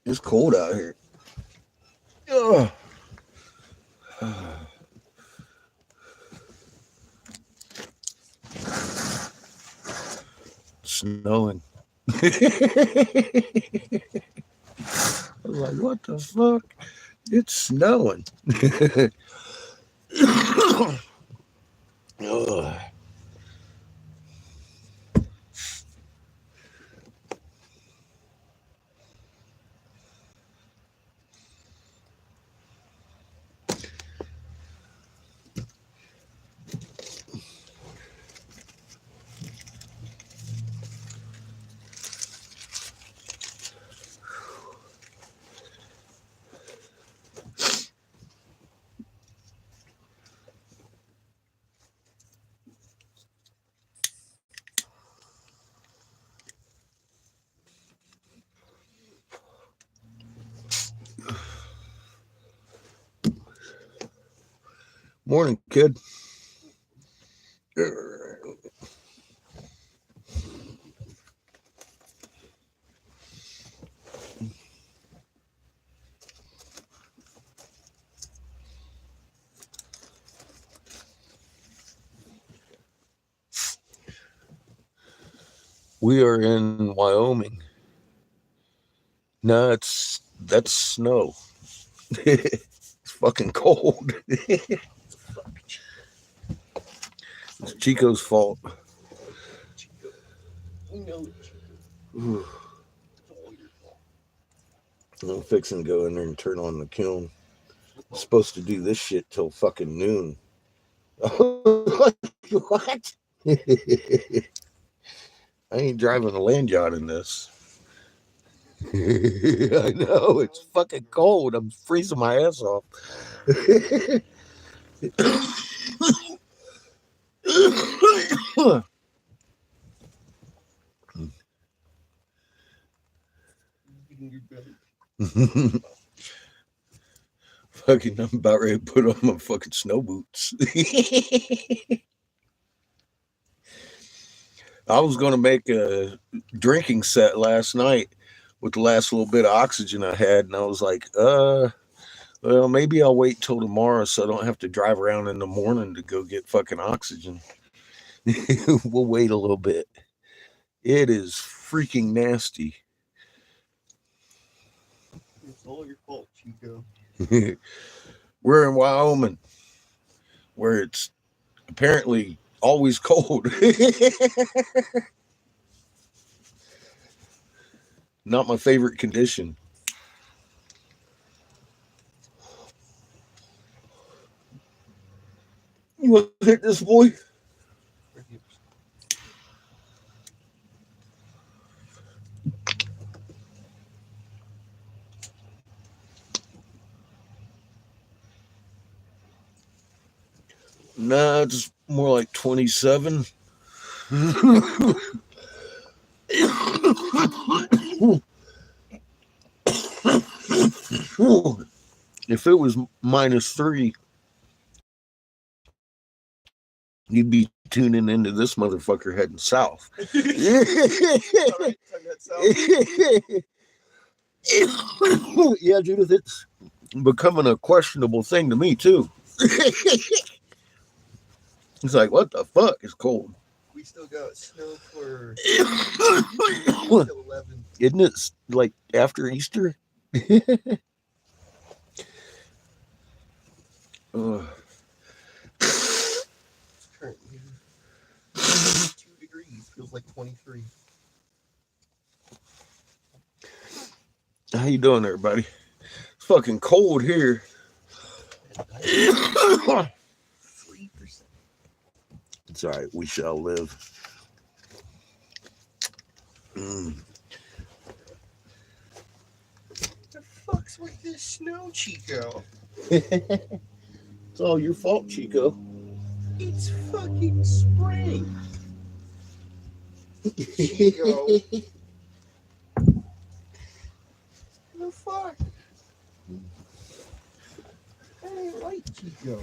It's cold out here. Ugh. Snowing. I was like, what the fuck? It's snowing. Ugh. Morning, kid. We are in Wyoming. No, that's snow. It's fucking cold. It's Chico's fault. I'm fixing to go in there and turn on the kiln. I'm supposed to do this shit till fucking noon. What? I ain't driving a land yacht in this. I know, it's fucking cold. I'm freezing my ass off. Fucking, I'm about ready to put on my fucking snow boots. I was going to make a drinking set last night with the last little bit of oxygen I had, and I was like, well, maybe I'll wait till tomorrow so I don't have to drive around in the morning to go get fucking oxygen. We'll wait a little bit. It is freaking nasty. It's all your fault, Chico. We're in Wyoming, where it's apparently always cold. Not my favorite condition. You want to hit this boy? Nah, it's more like 27. If it was -3, you'd be tuning into this motherfucker heading south. Yeah, Judith, it's becoming a questionable thing to me, too. It's like, what the fuck? It's cold. We still got snow for 11. Isn't it like after Easter? It's currently 2 degrees. Feels like 23. How you doing, everybody? It's fucking cold here. 3%. It's all right. We shall live. fuck's with this snow, Chico? It's all your fault, Chico. It's fucking spring. Chico. The fuck? That ain't right, Chico.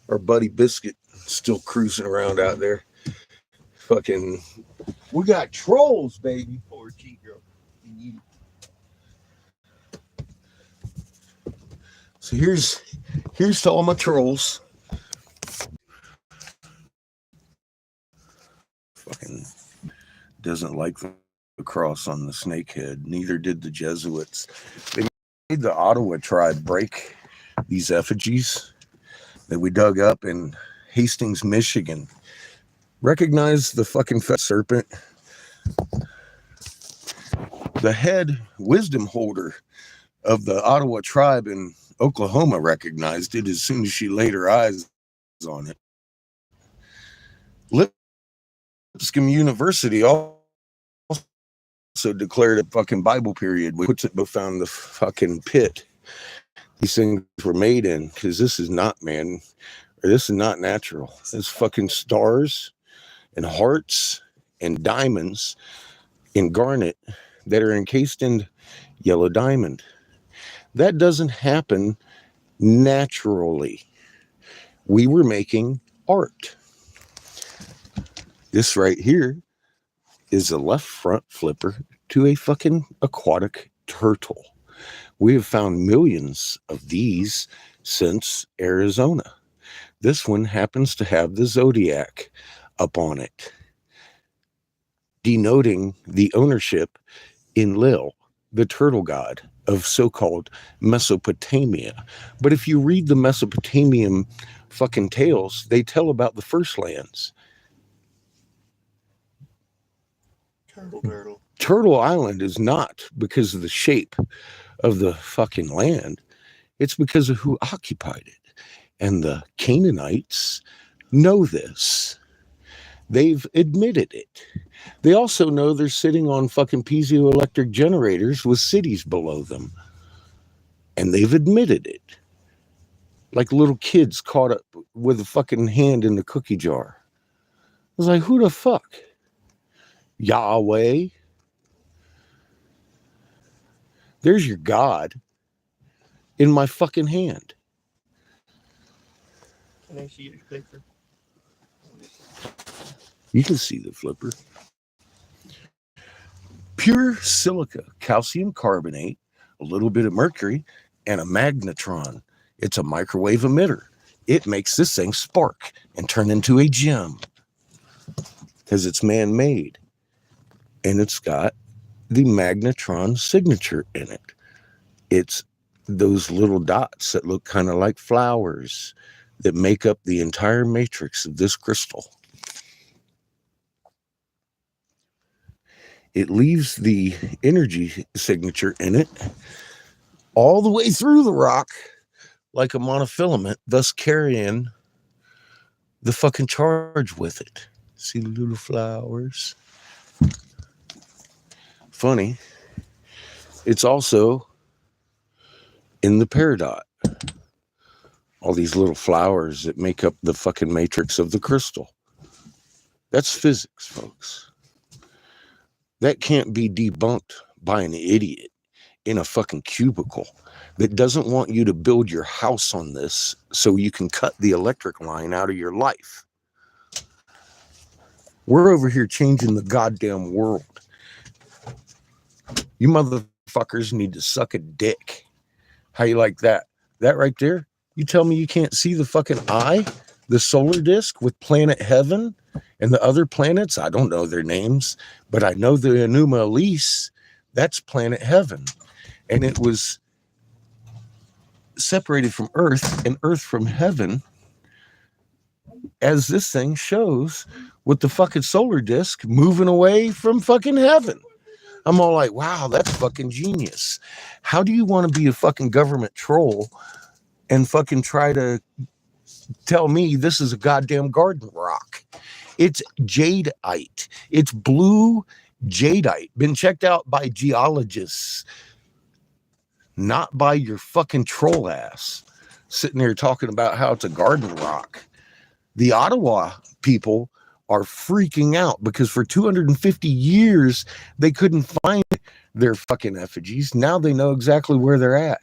Our buddy Biscuit still cruising around out there. Fucking, we got trolls, baby. Poor Chico. You So here's to all my trolls. Fucking doesn't like the cross on the snakehead. Neither did the Jesuits. They made the Ottawa tribe break these effigies that we dug up in Hastings, Michigan. Recognize the fucking fat serpent. The head wisdom holder of the Ottawa tribe in Oklahoma recognized it as soon as she laid her eyes on it. Lipscomb University also declared a fucking Bible period, which puts it found the fucking pit these things were made in, because this is not, man, or this is not natural. It's fucking stars and hearts and diamonds in garnet that are encased in yellow diamond. That doesn't happen naturally. We were making art. This right here is a left front flipper to a fucking aquatic turtle. We have found millions of these since Arizona. This one happens to have the zodiac up on it, denoting the ownership in Lil, the turtle god of so-called Mesopotamia. But if you read the Mesopotamian fucking tales, they tell about the first lands. Turtle Island is not because of the shape of the fucking land. It's because of who occupied it. And the Canaanites know this. They've admitted it. They also know they're sitting on fucking piezoelectric generators with cities below them. And they've admitted it. Like little kids caught up with a fucking hand in the cookie jar. I was like, who the fuck? Yahweh? There's your God in my fucking hand. Can I see your flipper? You can see the flipper. Pure silica, calcium carbonate, a little bit of mercury, and a magnetron. It's a microwave emitter. It makes this thing spark and turn into a gem because it's man-made. And it's got the magnetron signature in it. It's those little dots that look kind of like flowers that make up the entire matrix of this crystal. It leaves the energy signature in it all the way through the rock like a monofilament, thus carrying the fucking charge with it. See the little flowers? Funny. It's also in the peridot. All these little flowers that make up the fucking matrix of the crystal. That's physics, folks. That can't be debunked by an idiot in a fucking cubicle that doesn't want you to build your house on this so you can cut the electric line out of your life. We're over here changing the goddamn world. You motherfuckers need to suck a dick. How you like that? That right there? You tell me you can't see the fucking eye? The solar disk with planet Heaven and the other planets? I don't know their names, but I know the Enuma Elise. That's planet Heaven. And it was separated from Earth and Earth from heaven, as this thing shows, with the fucking solar disk moving away from fucking heaven. I'm all like, wow, that's fucking genius. How do you want to be a fucking government troll and fucking try to tell me this is a goddamn garden rock. It's jadeite. It's blue jadeite. Been checked out by geologists, not by your fucking troll ass sitting there talking about how it's a garden rock. The Ottawa people are freaking out because for 250 years they couldn't find their fucking effigies. Now they know exactly where they're at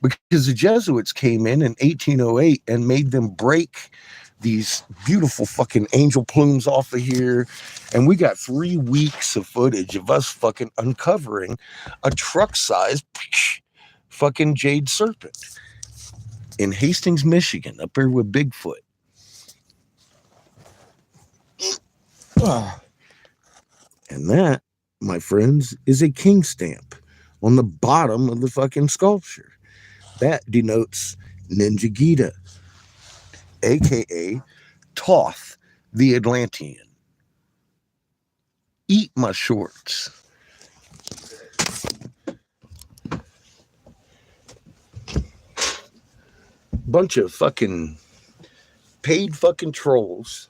because the Jesuits came in 1808 and made them break these beautiful fucking angel plumes off of here. And we got 3 weeks of footage of us fucking uncovering a truck-sized fucking jade serpent in Hastings, Michigan, up here with Bigfoot. And that, my friends, is a king stamp on the bottom of the fucking sculpture. That denotes Ninja Gita, aka Toth the Atlantean. Eat my shorts. Bunch of fucking paid fucking trolls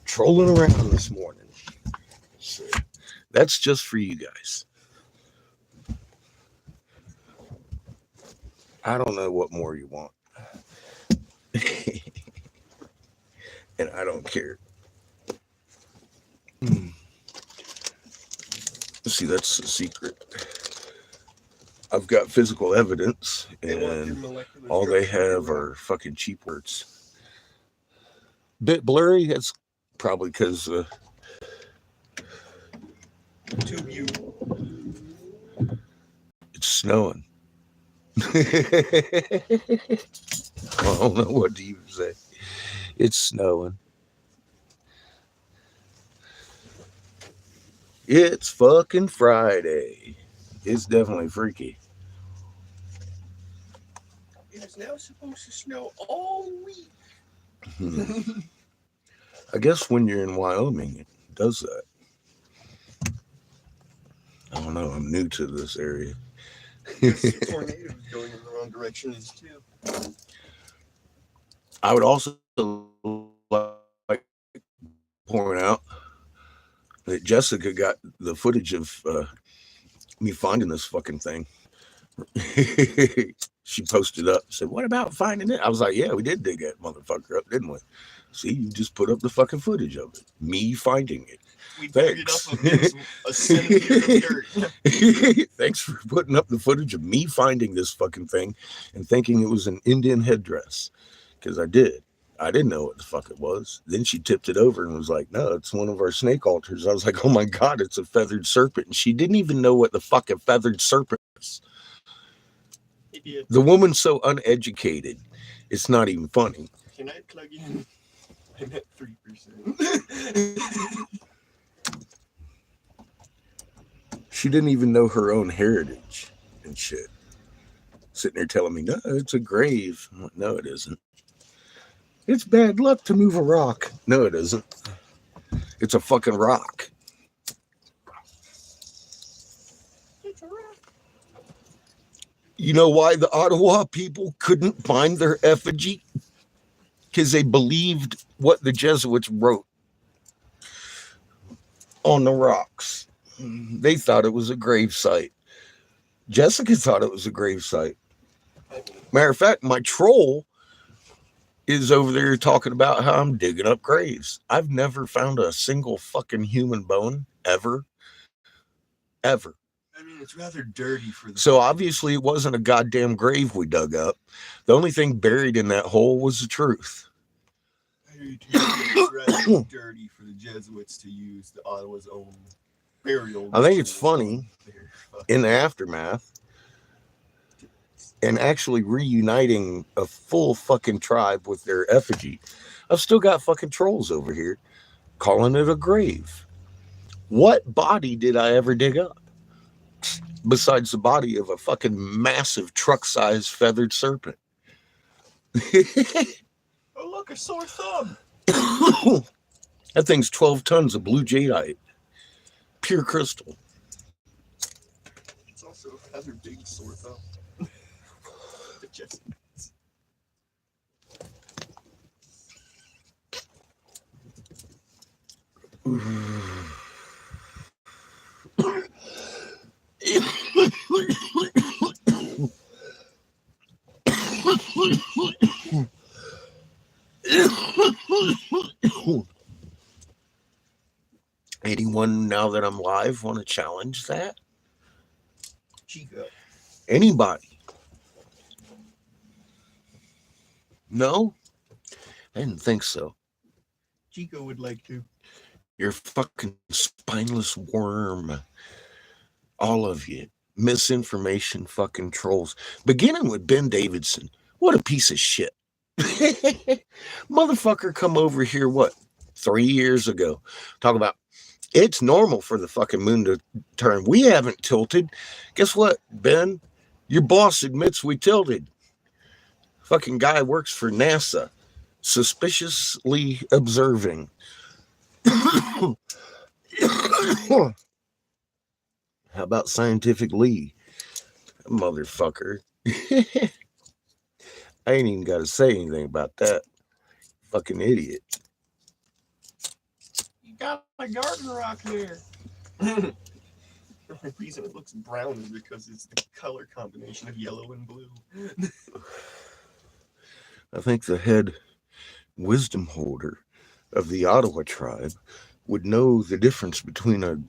trolling around this morning. So that's just for you guys. I don't know what more you want. And I don't care. See, that's the secret. I've got physical evidence, and all they have are fucking cheap words. Bit blurry, that's probably because it's snowing. I don't know what to even say. It's snowing. It's fucking Friday. It's definitely freaky. It is now supposed to snow all week. I guess when you're in Wyoming, it does that. I don't know. I'm new to this area. Tornadoes going in the wrong directions too. I would also like to point out that Jessica got the footage of me finding this fucking thing. She posted up, said, "What about finding it?" I was like, "Yeah, we did dig that motherfucker up, didn't we?" See, you just put up the fucking footage of it. Me finding it. We dug it up against a centimeter of dirt. Thanks for putting up the footage of me finding this fucking thing and thinking it was an Indian headdress. Because I did. I didn't know what the fuck it was. Then she tipped it over and was like, "No, it's one of our snake altars." I was like, "Oh my God, it's a feathered serpent." And she didn't even know what the fuck a feathered serpent is. The woman's so uneducated, it's not even funny. Can I plug in? I'm at 3%. She didn't even know her own heritage and shit. Sitting there telling me, "No, it's a grave." I'm like, "No, it isn't. It's bad luck to move a rock." "No, it isn't. It's a fucking rock." It's a rock. You know why the Ottawa people couldn't find their effigy? Because they believed what the Jesuits wrote on the rocks. They thought it was a grave site. Jessica thought it was a grave site. Matter of fact, my troll is over there talking about how I'm digging up graves. I've never found a single fucking human bone ever. Ever. I mean, it's rather dirty for the. So obviously it wasn't a goddamn grave we dug up. The only thing buried in that hole was the truth. It's rather dirty for the Jesuits to use the Ottawa's own burial. I think it's funny in the aftermath and actually reuniting a full fucking tribe with their effigy. I've still got fucking trolls over here calling it a grave. What body did I ever dig up? Besides the body of a fucking massive truck-sized feathered serpent. Oh, look, a sore thumb. That thing's 12 tons of blue jadeite. Pure crystal. It's also a feathered big sore thumb. Anyone now that I'm live want to challenge that? Chico. Anybody? No? I didn't think so. Chico would like to. You're a fucking spineless worm. All of you. Misinformation fucking trolls. Beginning with Ben Davidson. What a piece of shit. Motherfucker come over here, 3 years ago. Talk about it's normal for the fucking moon to turn. We haven't tilted. Guess what, Ben? Your boss admits we tilted. Fucking guy works for NASA. Suspiciously observing. How about Scientific Lee? Motherfucker. I ain't even got to say anything about that. Fucking idiot. You got a garden rock there. The reason it looks brown is because it's the color combination of yellow and blue. I think the head wisdom holder of the Ottawa tribe would know the difference between a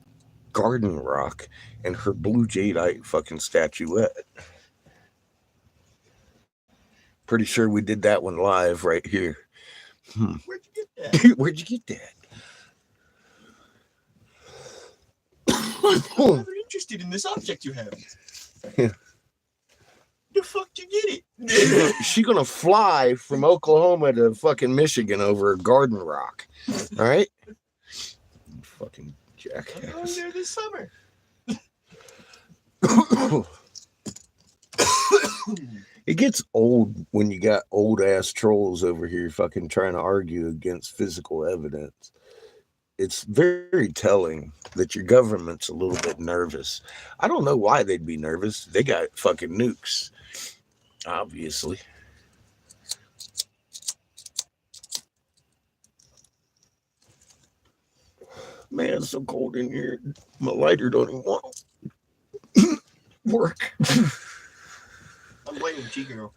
garden rock and her blue jadeite fucking statuette. Pretty sure we did that one live right here. Where'd you get that? Where'd you get that? I'm rather interested in this object you have. Yeah. The fuck did you get it? She gonna fly from Oklahoma to fucking Michigan over a garden rock. All right? Fucking I'm going jackass. there this summer. It gets old when you got old ass trolls over here fucking trying to argue against physical evidence. It's very telling that your government's a little bit nervous. I don't know why they'd be nervous. They got fucking nukes, obviously. Man, it's so cold in here. My lighter don't even want to work. I'm blaming Chico.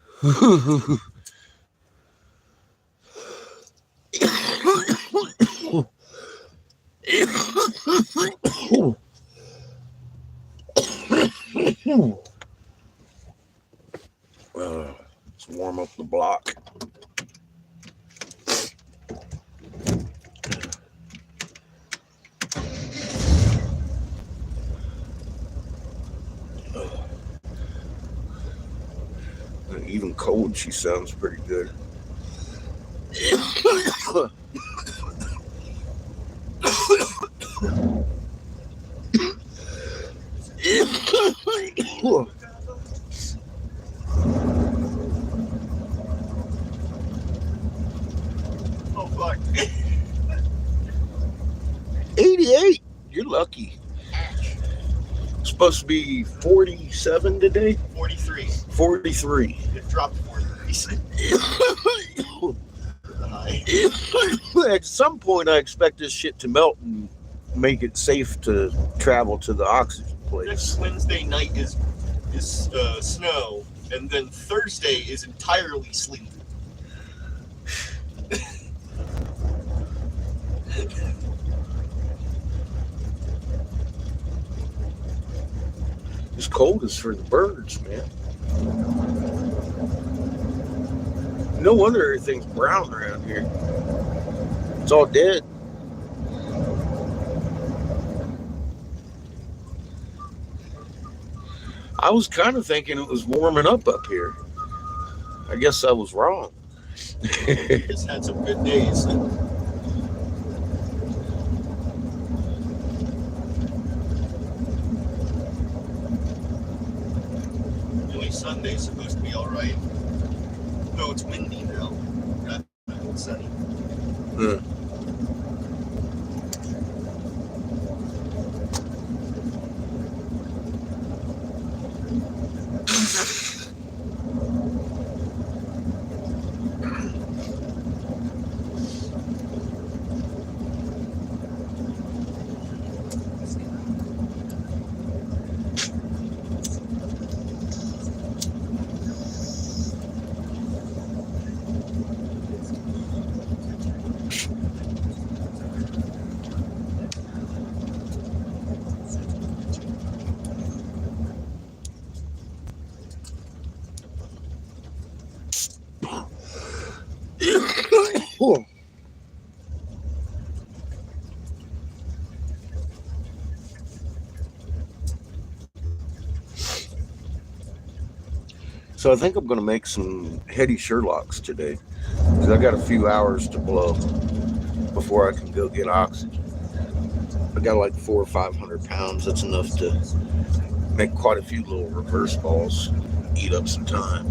Let's warm up the block. Even cold, she sounds pretty good. Oh, fuck. 88. You're lucky. It's supposed to be 47 today. 43. 43. It dropped 4 degrees. At some point, I expect this shit to melt and make it safe to travel to the oxygen place. Next Wednesday night is snow, and then Thursday is entirely sleet. This cold is for the birds, man. No wonder everything's brown around here. It's all dead. I was kind of thinking it was warming up here. I guess I was wrong. It's had some good days. Really, Sunday's supposed to be alright. Though it's windy now. Rather than sunny. So I think I'm going to make some heady Sherlocks today because I got a few hours to blow before I can go get oxygen. I got like 400 or 500 pounds. That's enough to make quite a few little reverse balls, eat up some time.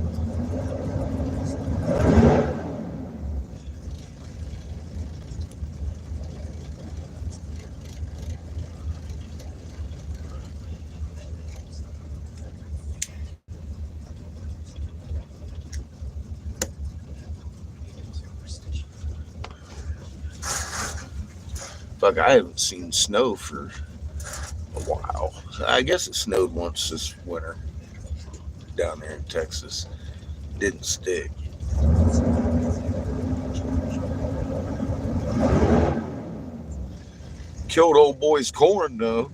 Fuck, I haven't seen snow for a while. I guess it snowed once this winter down there in Texas. Didn't stick. Killed old boy's corn though.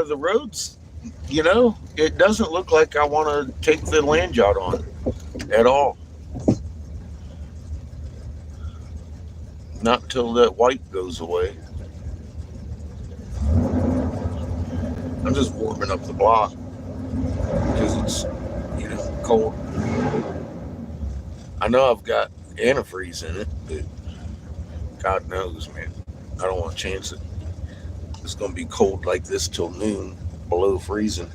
The roads, it doesn't look like I want to take the land yacht on at all. Not until that white goes away. I'm just warming up the block because it's, cold. I know I've got antifreeze in it, but God knows, man. I don't want to chance it. It's going to be cold like this till noon, below freezing.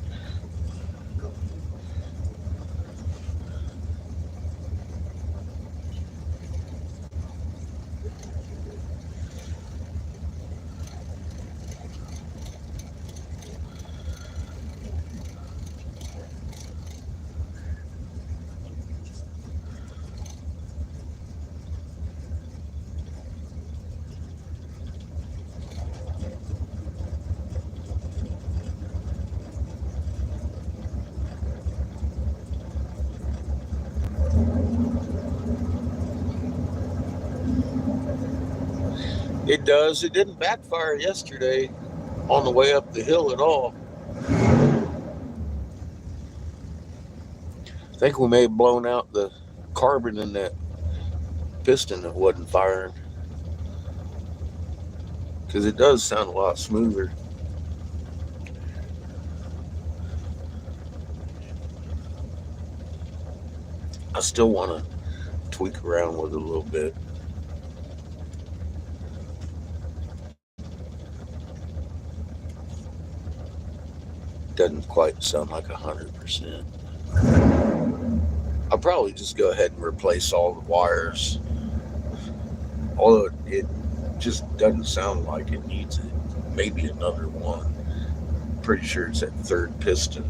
It does. It didn't backfire yesterday on the way up the hill at all. I think we may have blown out the carbon in that piston that wasn't firing because it does sound a lot smoother. I still want to tweak around with it a little bit. Doesn't quite sound like 100%. I'll probably just go ahead and replace all the wires. Although it just doesn't sound like it needs it. Maybe another one. Pretty sure it's that third piston.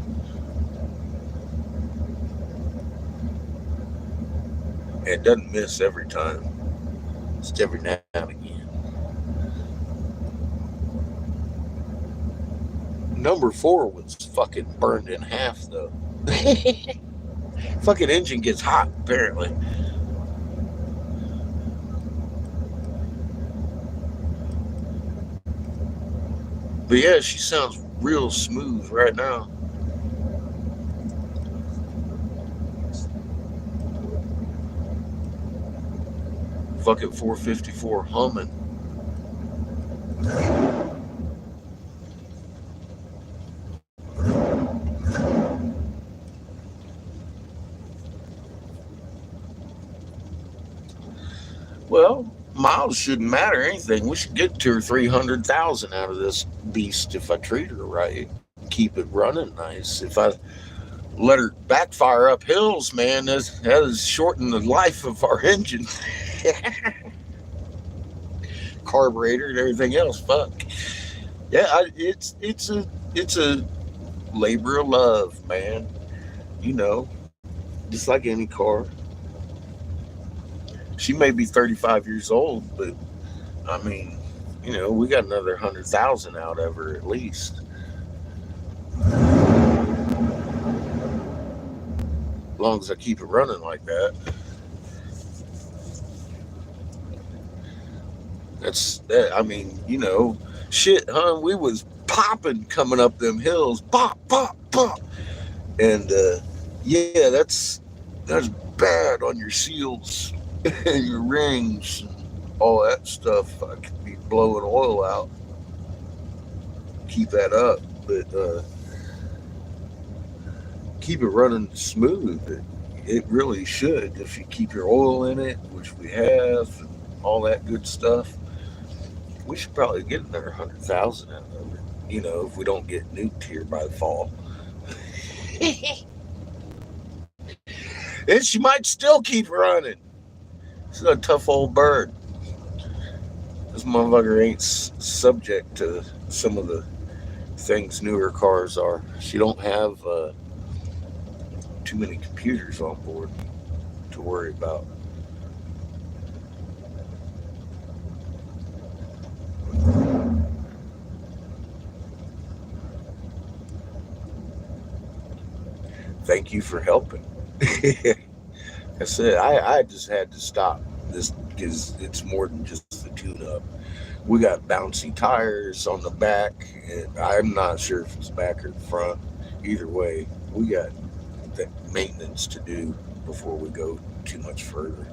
And it doesn't miss every time. Just every now and again. Number 4 was fucking burned in half though. Fucking engine gets hot apparently. But yeah, she sounds real smooth right now. Fucking 454 humming. Well, miles shouldn't matter anything. We should get 200,000 or 300,000 out of this beast if I treat her right. Keep it running nice. If I let her backfire up hills, man, that has shortened the life of our engine. Carburetor and everything else. Fuck. Yeah, it's a labor of love, man. Just like any car. She may be 35 years old, but I mean, we got another 100,000 out of her at least. As long as I keep it running like that. That's that. I mean, shit, huh? We was popping coming up them hills, pop, pop, pop, and yeah, that's bad on your seals and your rings. all that stuff. I could be blowing oil out, keep that up, but keep it running smooth. It really should. If you keep your oil in it, which we have, and all that good stuff, we should probably get another 100,000 out of it. If we don't get nuked here by the fall. And she might still keep running. She's a tough old bird. This motherfucker ain't subject to some of the things newer cars are. She don't have too many computers on board to worry about. Thank you for helping. I said I just had to stop this because it's more than just the tune-up. We got bouncy tires on the back, and I'm not sure if it's back or the front. Either way, we got that maintenance to do before we go too much further,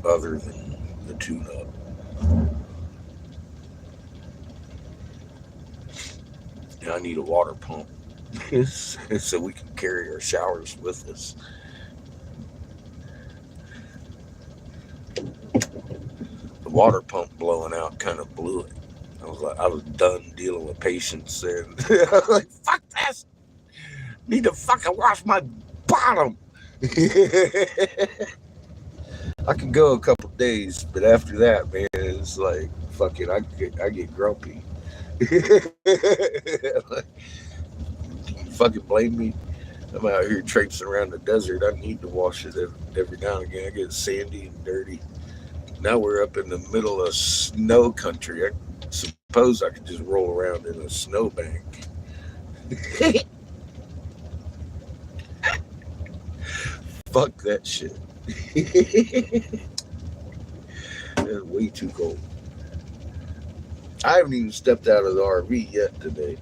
other than the tune-up. And I need a water pump so we can carry our showers with us. The water pump blowing out kind of blew it. I was done dealing with patience there. I was like, fuck this. Need to fucking wash my bottom. I could go a couple days, but after that, man, it's like, fuck it, I get grumpy. Like, can you fucking blame me? I'm out here traipsing around the desert. I need to wash it every now and again. I get sandy and dirty. Now we're up in the middle of snow country. I suppose I could just roll around in a snowbank. Fuck that shit. It's way too cold. I haven't even stepped out of the RV yet today.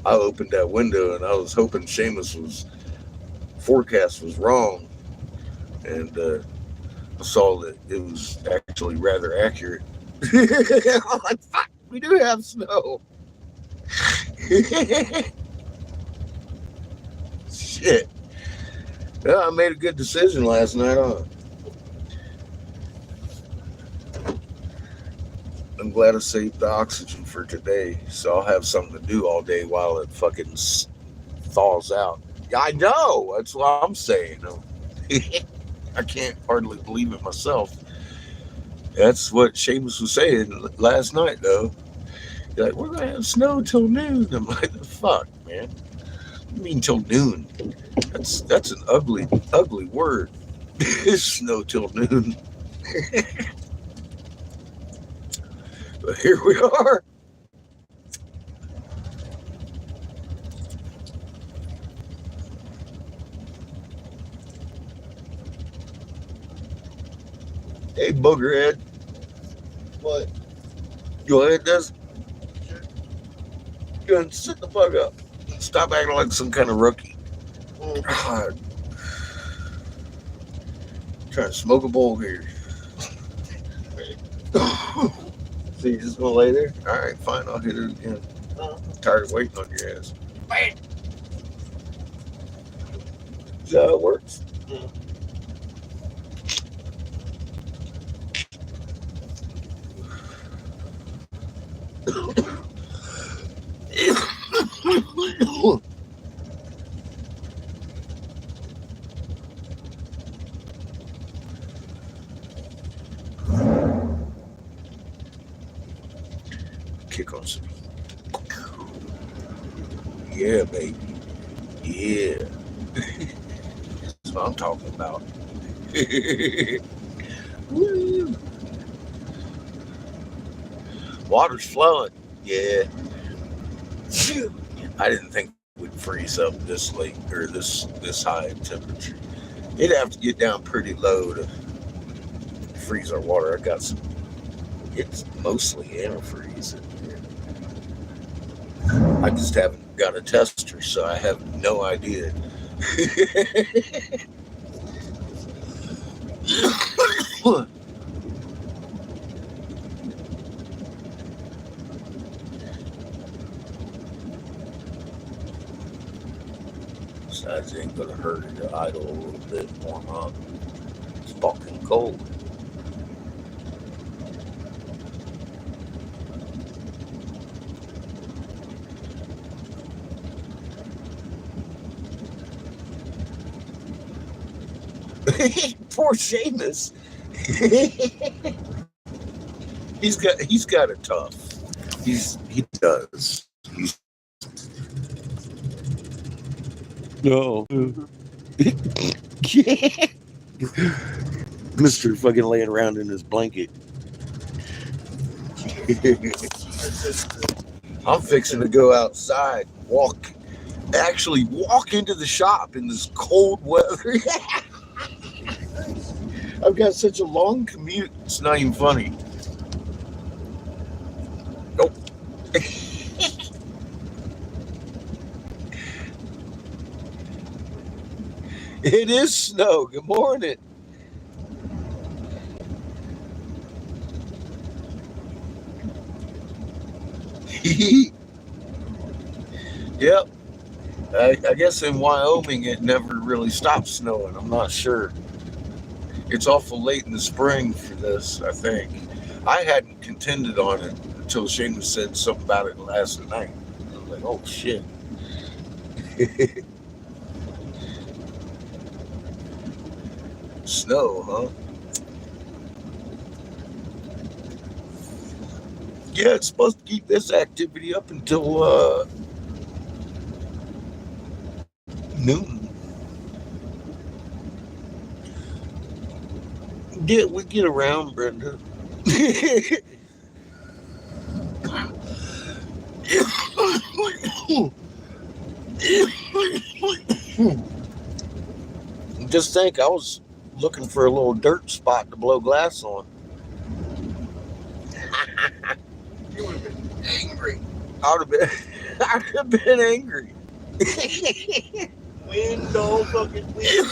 I opened that window and I was hoping Seamus forecast was wrong, and I saw that it was actually rather accurate. I'm like, fuck, we do have snow. Shit. Well, I made a good decision last night, huh? I'm glad I saved the oxygen for today, so I'll have something to do all day while it fucking thaws out. I know, that's what I'm saying. I can't hardly believe it myself. That's what Seamus was saying last night, though. You're like, we're going to have snow till noon. I'm like, fuck, man. What do you mean till noon? That's an ugly word. Snow till noon. But here we are. Hey, boogerhead. What? Go ahead, Des. Sure. Go ahead and sit the fuck up. Stop acting like some kind of rookie. God. Trying to smoke a bowl here. So you just gonna lay there? All right, fine. I'll hit it again. I'm tired of waiting on your ass. Bam. Is that how it works? Kick on some. Yeah, baby. Yeah. That's what I'm talking about. Woo. Water's flowing. Yeah. I didn't think we'd freeze up this late or this high in temperature. It'd have to get down pretty low to freeze our water. I got some. It's mostly antifreeze in here. I just haven't got a tester, so I have no idea. Besides, it ain't gonna hurt it to idle a little bit, warm up. It's fucking cold. Poor Seamus. he's got it tough. He does. He's no. Mr. fucking laying around in his blanket. I'm fixing to go outside, actually walk into the shop in this cold weather. I've got such a long commute, it's not even funny. Nope. It is snow. Good morning. Yep. I guess in Wyoming it never really stops snowing. I'm not sure. It's awful late in the spring for this, I think. I hadn't contended on it until Seamus said something about it last night. I was like, oh shit. Snow, huh? Yeah, it's supposed to keep this activity up until noon. We get around, Brenda. Just think, I was looking for a little dirt spot to blow glass on. You would have been angry. I'd have been angry. Wind all fucking wind.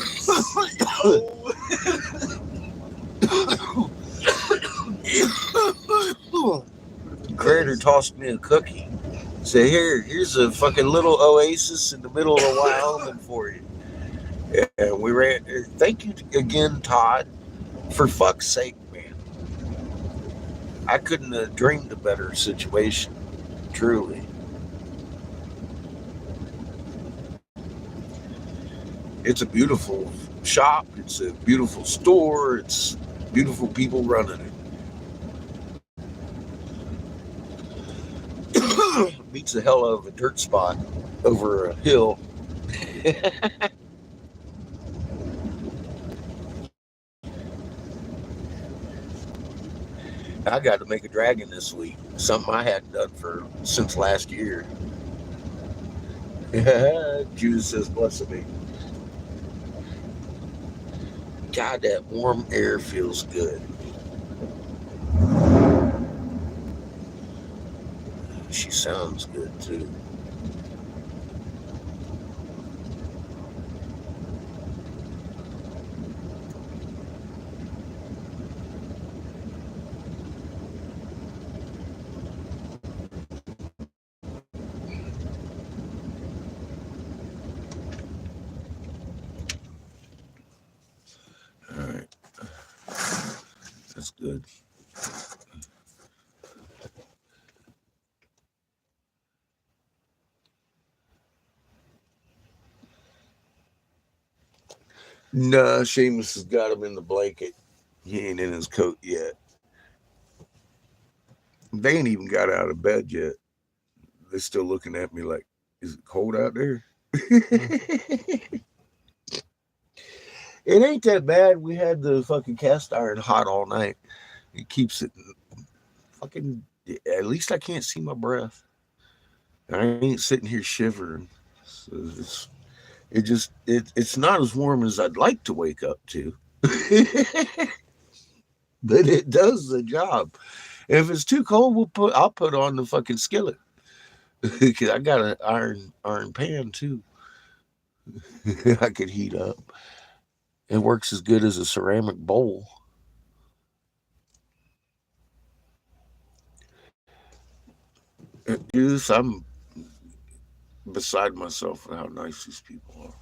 Creator tossed me a cookie. Say, here's a fucking little oasis in the middle of Wyoming for you. And we ran. Thank you again, Todd. For fuck's sake, man. I couldn't have dreamed a better situation. Truly. It's a beautiful shop. It's a beautiful store. It's beautiful people running it. Beats the hell out of a dirt spot over a hill. I got to make a dragon this week. Something I hadn't done since last year. Judas says, bless me. God, that warm air feels good. She sounds good too. All right. That's good. Nah, Seamus has got him in the blanket. He ain't in his coat yet. They ain't even got out of bed yet. They're still looking at me like, is it cold out there? It ain't that bad. We had the fucking cast iron hot all night. It keeps it fucking, at least I can't see my breath. I ain't sitting here shivering. So it's not as warm as I'd like to wake up to. But it does the job. If it's too cold, I'll put on the fucking skillet. Because I got an iron pan too. I could heat up. It works as good as a ceramic bowl. Use, I'm beside myself with how nice these people are.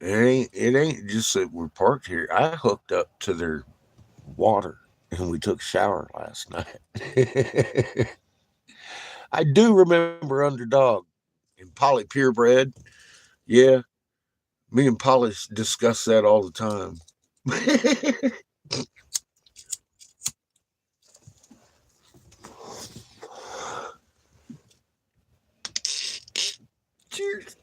It ain't just that we're parked here. I hooked up to their water and we took a shower last night. I do remember Underdog and Polly Purebred. Yeah, me and Polly discuss that all the time. Cheers.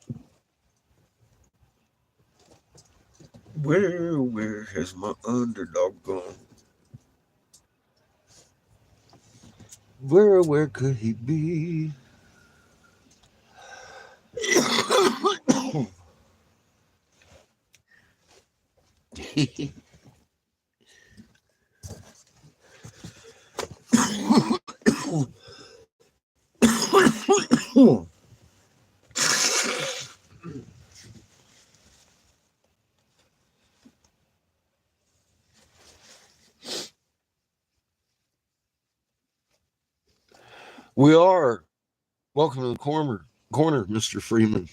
Where has my Underdog gone? Where could he be? We are. Welcome to the corner, Mr. Freeman.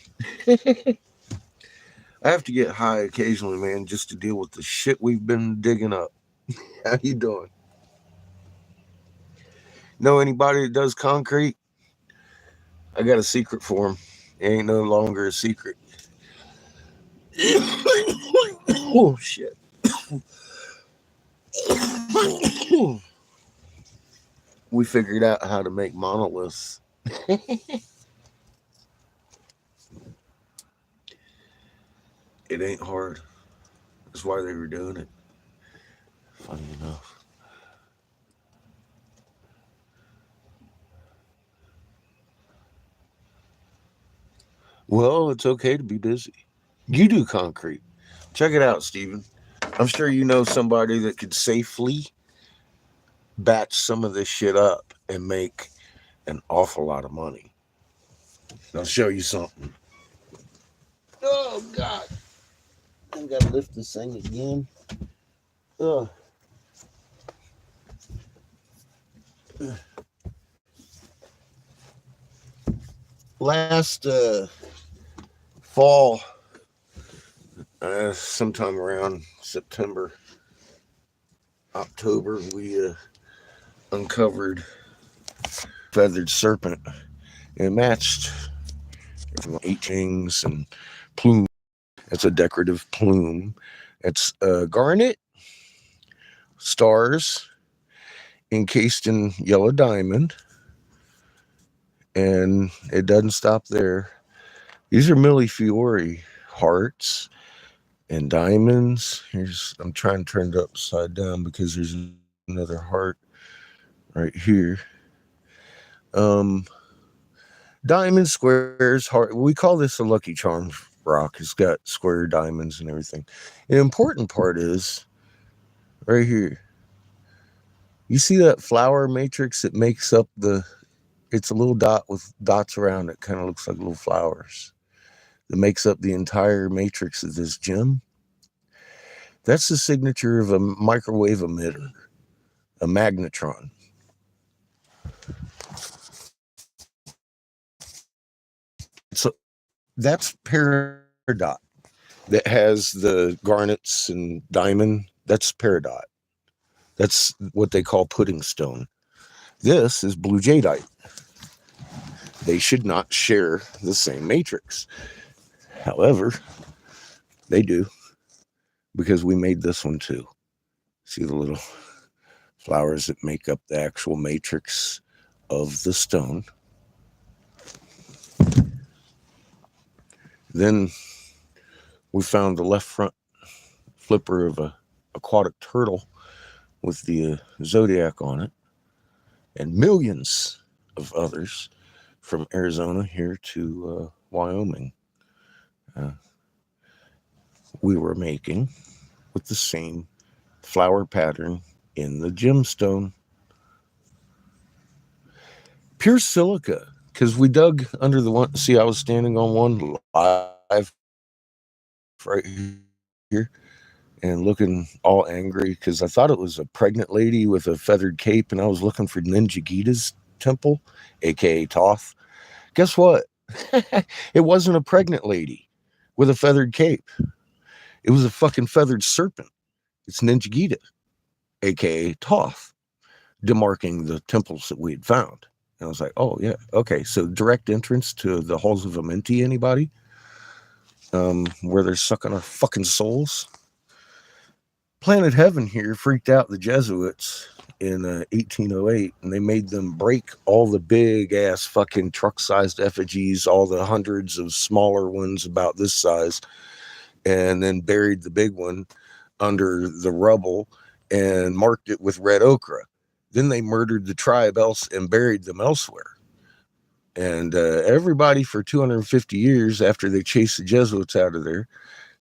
I have to get high occasionally, man, just to deal with the shit we've been digging up. How you doing? Know anybody that does concrete? I got a secret for him. It ain't no longer a secret. Oh shit. We figured out how to make monoliths. It ain't hard. That's why they were doing it. Funny enough. Well, it's okay to be busy. You do concrete. Check it out, Steven. I'm sure you know somebody that could safely batch some of this shit up and make an awful lot of money. I'll show you something. Oh, God. I gotta lift this thing again. Ugh. Last fall, sometime around September, October, we uncovered feathered serpent. It matched 18s and plume. It's a decorative plume. It's garnet, stars encased in yellow diamond, and it doesn't stop there. These are millefiori hearts and diamonds. I'm trying to turn it upside down because there's another heart right here. Um, Diamond squares, heart. We call this a Lucky Charms rock. It's got square diamonds and everything. The important part is right here. You see that flower matrix that makes up it's a little dot with dots around it, kind of looks like little flowers. That makes up the entire matrix of this gem. That's the signature of a microwave emitter, a magnetron. So that's peridot that has the garnets and diamond. That's peridot. That's what they call pudding stone. This is blue jadeite. They should not share the same matrix. However, they do because we made this one too. See the little flowers that make up the actual matrix of the stone. Then we found the left front flipper of a aquatic turtle with the zodiac on it, and millions of others from Arizona here to Wyoming. we were making with the same flower pattern in the gemstone. Pure silica, because we dug under the one. See, I was standing on one live right here and looking all angry because I thought it was a pregnant lady with a feathered cape, and I was looking for Ninja Gita's temple, aka Toth. Guess what? It wasn't a pregnant lady with a feathered cape. It was a fucking feathered serpent. It's Ninja Gita, aka Toth, demarking the temples that we had found. And I was like, oh yeah, okay. So direct entrance to the halls of Amenti, anybody? Where they're sucking our fucking souls. Planet Heaven here freaked out the Jesuits in 1808, and they made them break all the big ass fucking truck sized effigies, all the hundreds of smaller ones about this size, and then buried the big one under the rubble and marked it with red ochre. Then they murdered the tribe else and buried them elsewhere. And everybody for 250 years after they chased the Jesuits out of there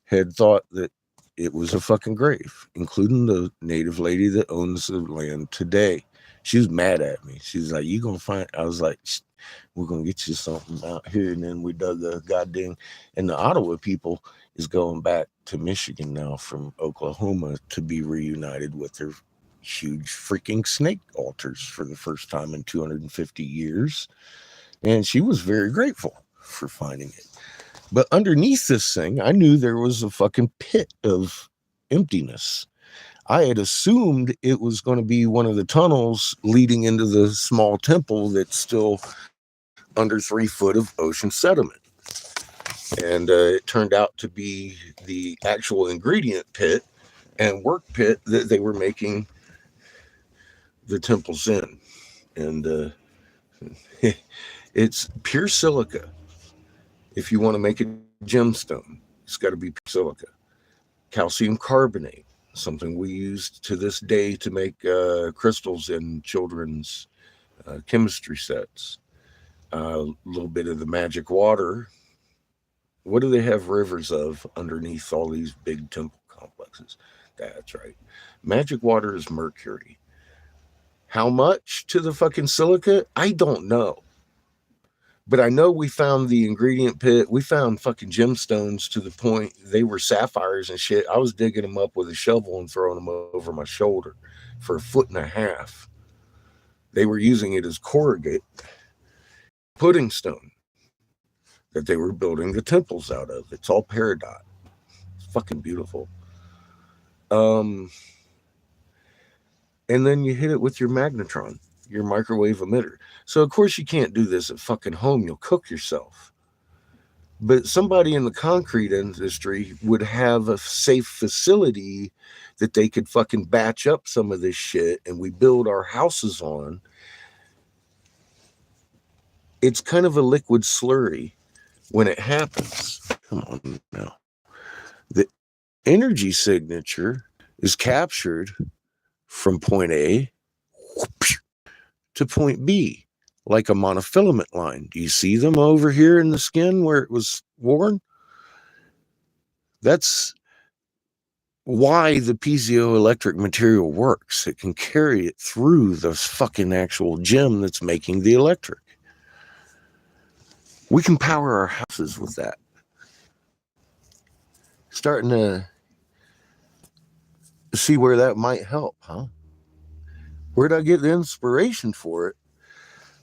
had thought that it was a fucking grave, including the native lady that owns the land today. She was mad at me. She's like, you gonna find, I was like, we're gonna get you something out here. And then we dug the goddamn, and the Ottawa people is going back to Michigan now from Oklahoma to be reunited with their huge freaking snake altars for the first time in 250 years. And she was very grateful for finding it. But underneath this thing, I knew there was a fucking pit of emptiness. I had assumed it was going to be one of the tunnels leading into the small temple that's still under 3 foot of ocean sediment. And it turned out to be the actual ingredient pit and work pit that they were making the temples in. And it's pure silica. If you want to make a gemstone, it's got to be pure silica. Calcium carbonate, something we use to this day to make crystals in children's chemistry sets. A little bit of the magic water. What do they have rivers of underneath all these big temple complexes? That's right. Magic water is mercury. How much to the fucking silica? I don't know. But I know we found the ingredient pit. We found fucking gemstones to the point they were sapphires and shit. I was digging them up with a shovel and throwing them over my shoulder for 1.5 feet. They were using it as corrugate pudding stone that they were building the temples out of. It's all peridot. It's fucking beautiful. And then you hit it with your magnetron, your microwave emitter. So of course you can't do this at fucking home. You'll cook yourself. But somebody in the concrete industry would have a safe facility that they could fucking batch up some of this shit and we build our houses on. It's kind of a liquid slurry when it happens. Come on now. The energy signature is captured from point A to point B, like a monofilament line. Do you see them over here in the skin where it was worn? That's why the piezoelectric material works. It can carry it through the fucking actual gem that's making the electric. We can power our houses with that. Starting to see where that might help, huh? Where'd I get the inspiration for it?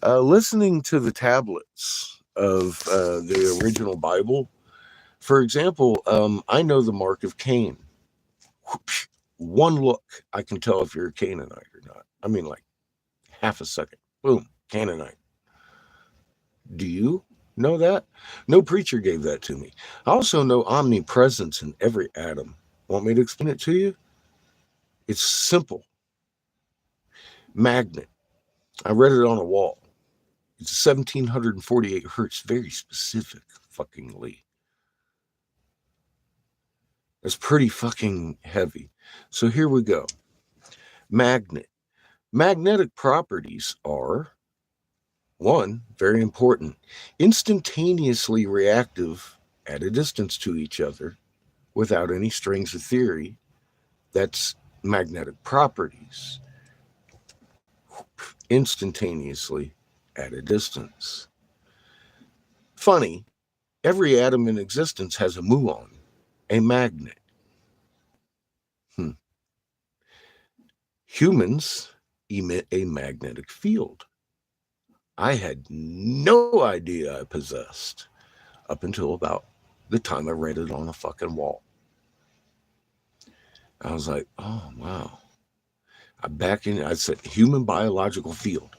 Listening to the tablets of the original Bible. For example, I know the mark of Cain. One look, I can tell if you're a Canaanite or not. I mean, like half a second. Boom, Canaanite. Do you know that? No preacher gave that to me. I also know omnipresence in every atom. Want me to explain it to you? It's simple. Magnet. I read it on a wall. It's 1748 hertz, very specific fuckingly. It's pretty fucking heavy. So here we go. Magnet. Magnetic properties are, one, very important, instantaneously reactive at a distance to each other without any strings of theory. That's magnetic properties instantaneously at a distance. Funny, every atom in existence has a muon, a magnet. Hmm. Humans emit a magnetic field. I had no idea I possessed up until about the time I read it on a fucking wall. I was like, oh, wow. I said, human biological field.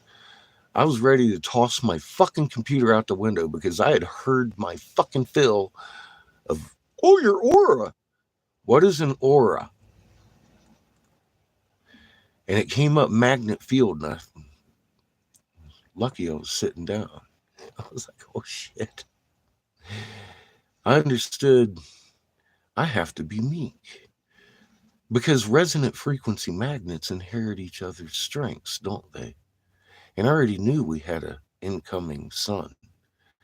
I was ready to toss my fucking computer out the window because I had heard my fucking fill of, oh, your aura. What is an aura? And it came up magnet field, and I lucky I was sitting down. I was like, oh shit. I understood I have to be meek because resonant frequency magnets inherit each other's strengths, don't they? And I already knew we had a incoming son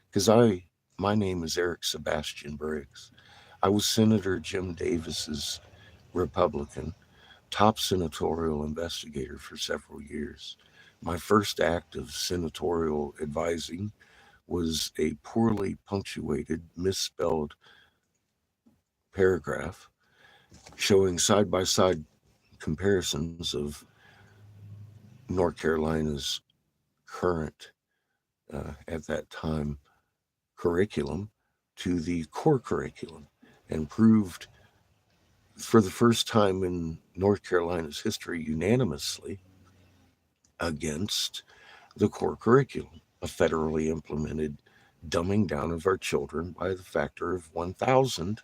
because my name is Eric Sebastian Briggs. I was Senator Jim Davis's Republican, top senatorial investigator for several years. My first act of senatorial advising was a poorly punctuated, misspelled paragraph showing side by side comparisons of North Carolina's current, at that time, curriculum to the core curriculum and proved for the first time in North Carolina's history unanimously against the core curriculum, a federally implemented dumbing down of our children by the factor of 1,000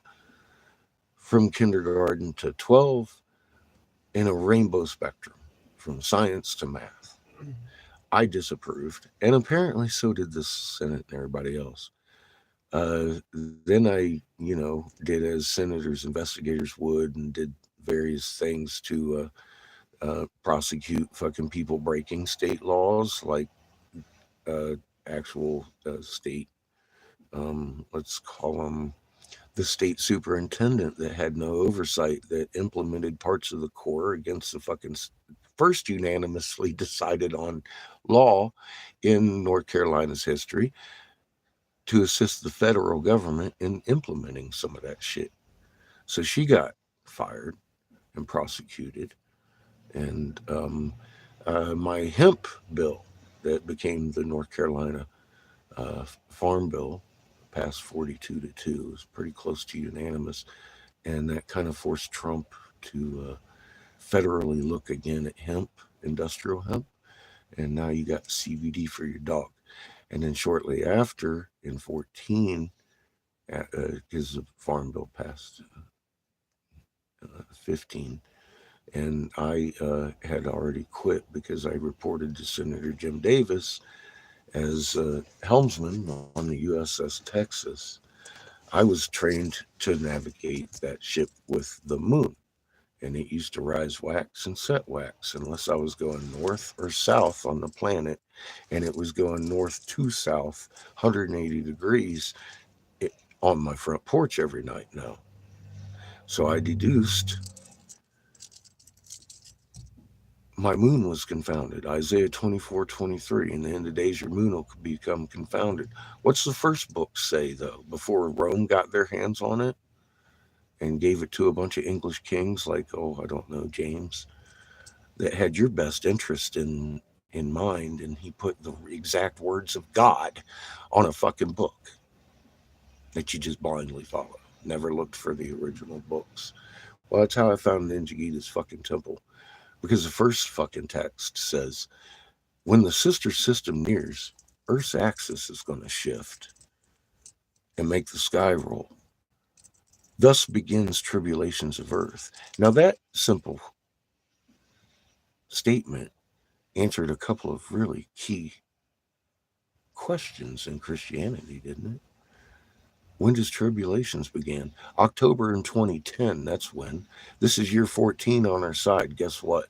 from kindergarten to 12 in a rainbow spectrum from science to math. I disapproved, and apparently so did the Senate and everybody else. Then I, did as senators, investigators would, and did various things to prosecute fucking people breaking state laws, like uh, actual state, let's call them the state superintendent that had no oversight that implemented parts of the core against the fucking first unanimously decided on law in North Carolina's history to assist the federal government in implementing some of that shit. So she got fired and prosecuted. And my hemp bill that became the North Carolina Farm Bill passed 42 to 2. It was pretty close to unanimous. And that kind of forced Trump to federally look again at hemp, industrial hemp. And now you got CBD for your dog. And then shortly after, in 14, because the Farm Bill passed 15, and I had already quit because I reported to Senator Jim Davis as helmsman on the USS Texas. I was trained to navigate that ship with the moon, and it used to rise wax and set wax unless I was going north or south on the planet, and it was going north to south 180 degrees on my front porch every night now. So I deduced my moon was confounded. Isaiah 24:23. In the end of days, your moon will become confounded. What's the first book say, though, before Rome got their hands on it and gave it to a bunch of English kings like, oh, I don't know, James, that had your best interest in mind, and he put the exact words of God on a fucking book that you just blindly follow. Never looked for the original books. Well, that's how I found Ninja Gita's fucking temple. Because the first fucking text says, when the sister system nears, Earth's axis is going to shift and make the sky roll. Thus begins tribulations of Earth. Now, that simple statement answered a couple of really key questions in Christianity, didn't it? When does tribulations begin? October in 2010, that's when. This is year 14 on our side. Guess what?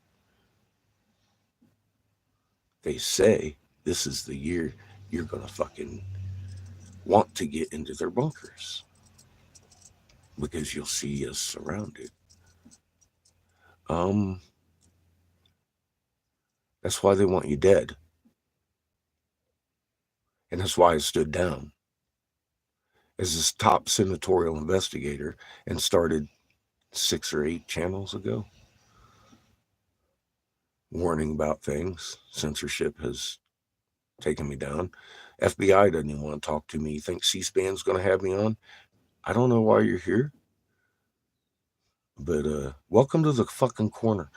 They say this is the year you're going to fucking want to get into their bunkers. because you'll see us surrounded. Um, that's why they want you dead. And that's why I stood down as this top senatorial investigator and started 6 or 8 channels ago warning about things. Censorship has taken me down. FBI doesn't even want to talk to me. You think C-SPAN's going to have me on? I don't know why you're here, but welcome to the fucking corner.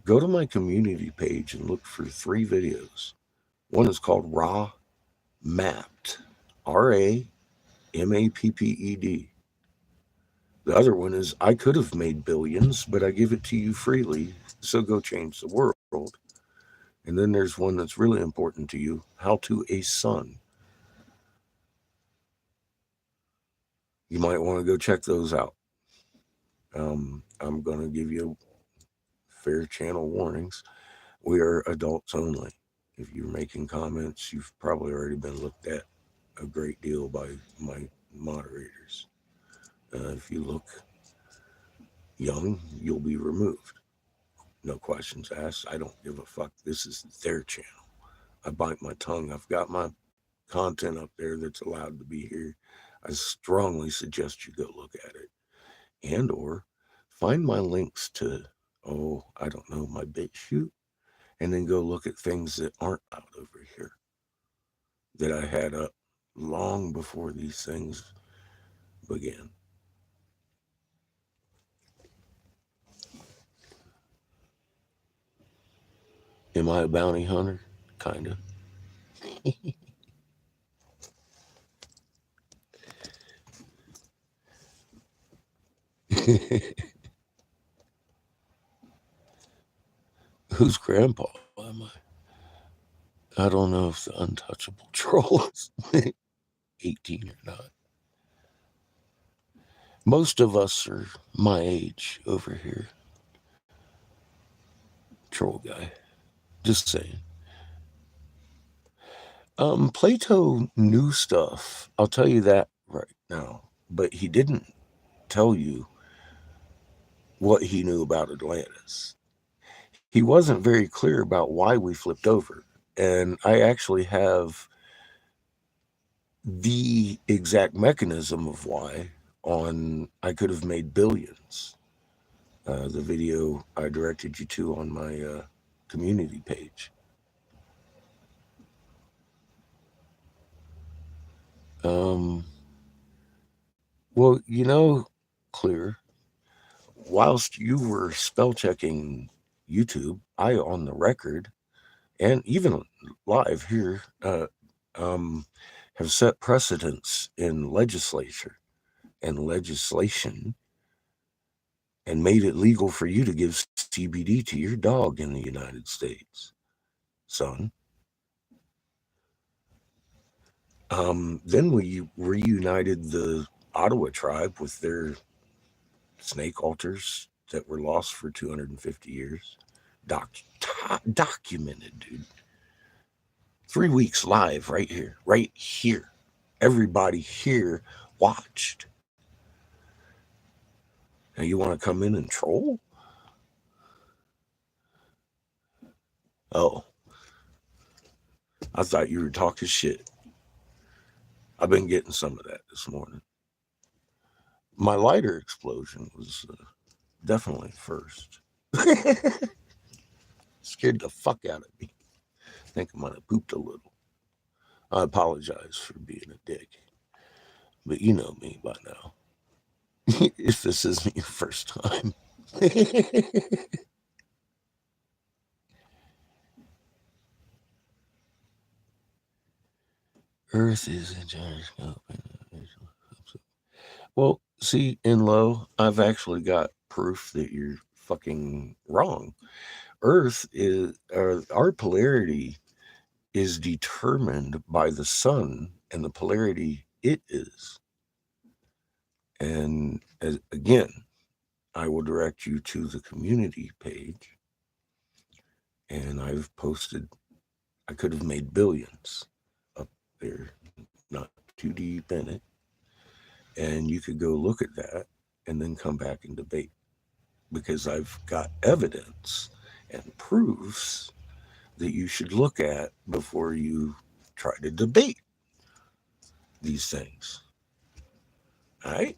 Go to my community page and look for 3 videos. One is called Raw Mapped, RAMAPPED. The other one is I could have made billions, but I give it to you freely, so go change the world. And then there's one that's really important to you, How to a Son. You might want to go check those out. I'm going to give you fair channel warnings. We are adults only. If you're making comments, you've probably already been looked at a great deal by my moderators. If you look young, you'll be removed. No questions asked. I don't give a fuck. This is their channel. I bite my tongue. I've got my content up there that's allowed to be here. I strongly suggest you go look at it. And or find my links to, I don't know, my BitChute, and then go look at things that aren't out over here that I had up long before these things began. Am I a bounty hunter? Kinda. Whose grandpa am I? I don't know if the untouchable troll is 18 or not. Most of us are my age over here. Troll guy. Just saying. Plato knew stuff. I'll tell you that right now. But he didn't tell you what he knew about Atlantis. He wasn't very clear about why we flipped over. And I actually have the exact mechanism of why on I Could Have Made Billions, the video I directed you to on my community page. Well, Clear, whilst you were spell checking YouTube, I, on the record, and even live here, have set precedents in legislature and legislation and made it legal for you to give CBD to your dog in the United States, son. Then we reunited the Ottawa tribe with their snake altars that were lost for 250 years. Documented, dude. 3 weeks live right here. Everybody here watched. Now you want to come in and troll? Oh, I thought you were talking shit. I've been getting some of that this morning. My lighter explosion was definitely first. Scared the fuck out of me. I think I might have pooped a little. I apologize for being a dick. But you know me by now. If this isn't your first time. Earth is a gyroscope. Well, see, in low, I've actually got proof that you're fucking wrong. Earth is, our polarity is determined by the sun and the polarity it is. And again, I will direct you to the community page. And I've posted, I could have made billions up there, not too deep in it. And you could go look at that and then come back and debate, because I've got evidence and proofs that you should look at before you try to debate these things. All right?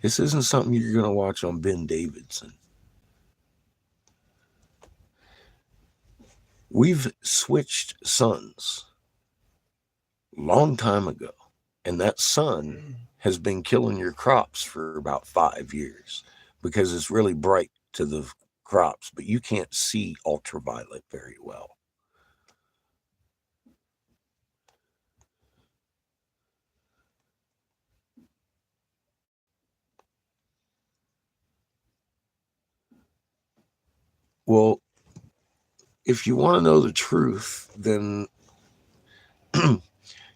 This isn't something you're going to watch on Ben Davidson. We've switched suns long time ago, and that sun has been killing your crops for about 5 years because it's really bright to the crops, but you can't see ultraviolet very well. Well, if you want to know the truth, then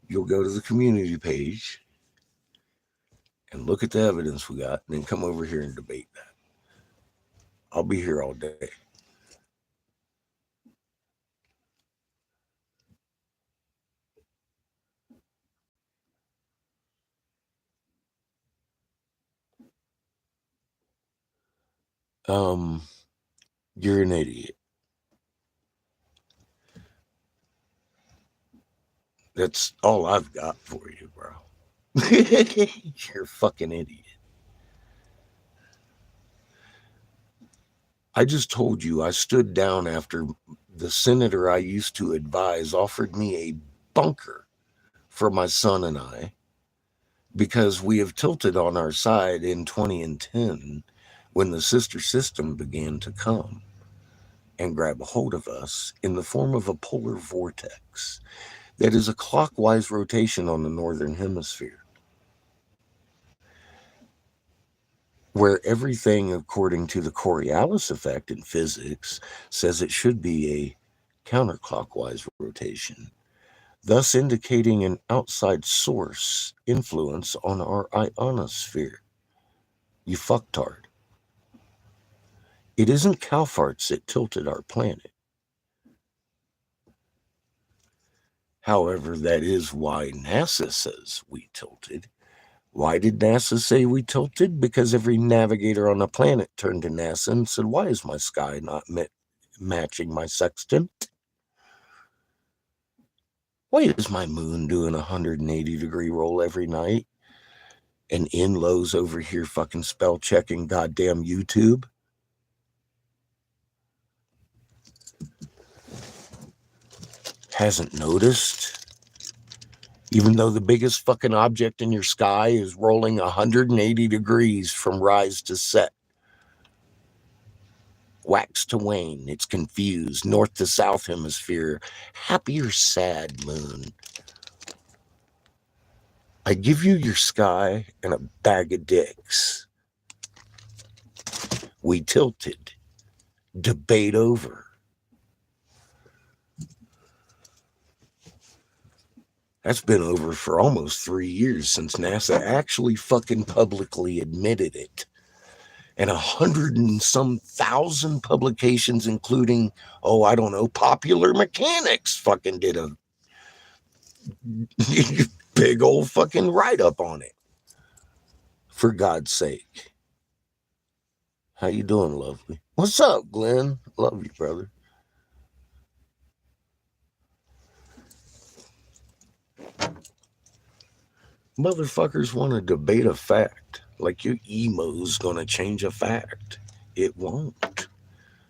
you'll go to the community page and look at the evidence we got, and then come over here and debate that. I'll be here all day. You're an idiot. That's all I've got for you, bro. You're a fucking idiot. I just told you I stood down after the senator I used to advise offered me a bunker for my son and I, because we have tilted on our side in 2010 when the sister system began to come and grab a hold of us in the form of a polar vortex that is a clockwise rotation on the northern hemisphere, where everything, according to the Coriolis effect in physics, says it should be a counterclockwise rotation, thus indicating an outside source influence on our ionosphere. You fucktard. It isn't cow farts that tilted our planet. However, that is why NASA says we tilted. Why did NASA say we tilted? Because every navigator on the planet turned to NASA and said, why is my sky not matching my sextant? Why is my moon doing a 180-degree roll every night? And Inlow's over here fucking spell checking goddamn YouTube? Hasn't noticed? Even though the biggest fucking object in your sky is rolling 180 degrees from rise to set. Wax to wane, it's confused, north to south hemisphere, happy or sad moon. I give you your sky and a bag of dicks. We tilted. Debate over. That's been over for almost 3 years since NASA actually fucking publicly admitted it. And 100 and some thousand publications, including, I don't know, Popular Mechanics fucking did a big old fucking write-up on it. For God's sake. How you doing, lovely? What's up, Glenn? Love you, brother. Motherfuckers want to debate a fact. Like your emo's gonna change a fact. It won't.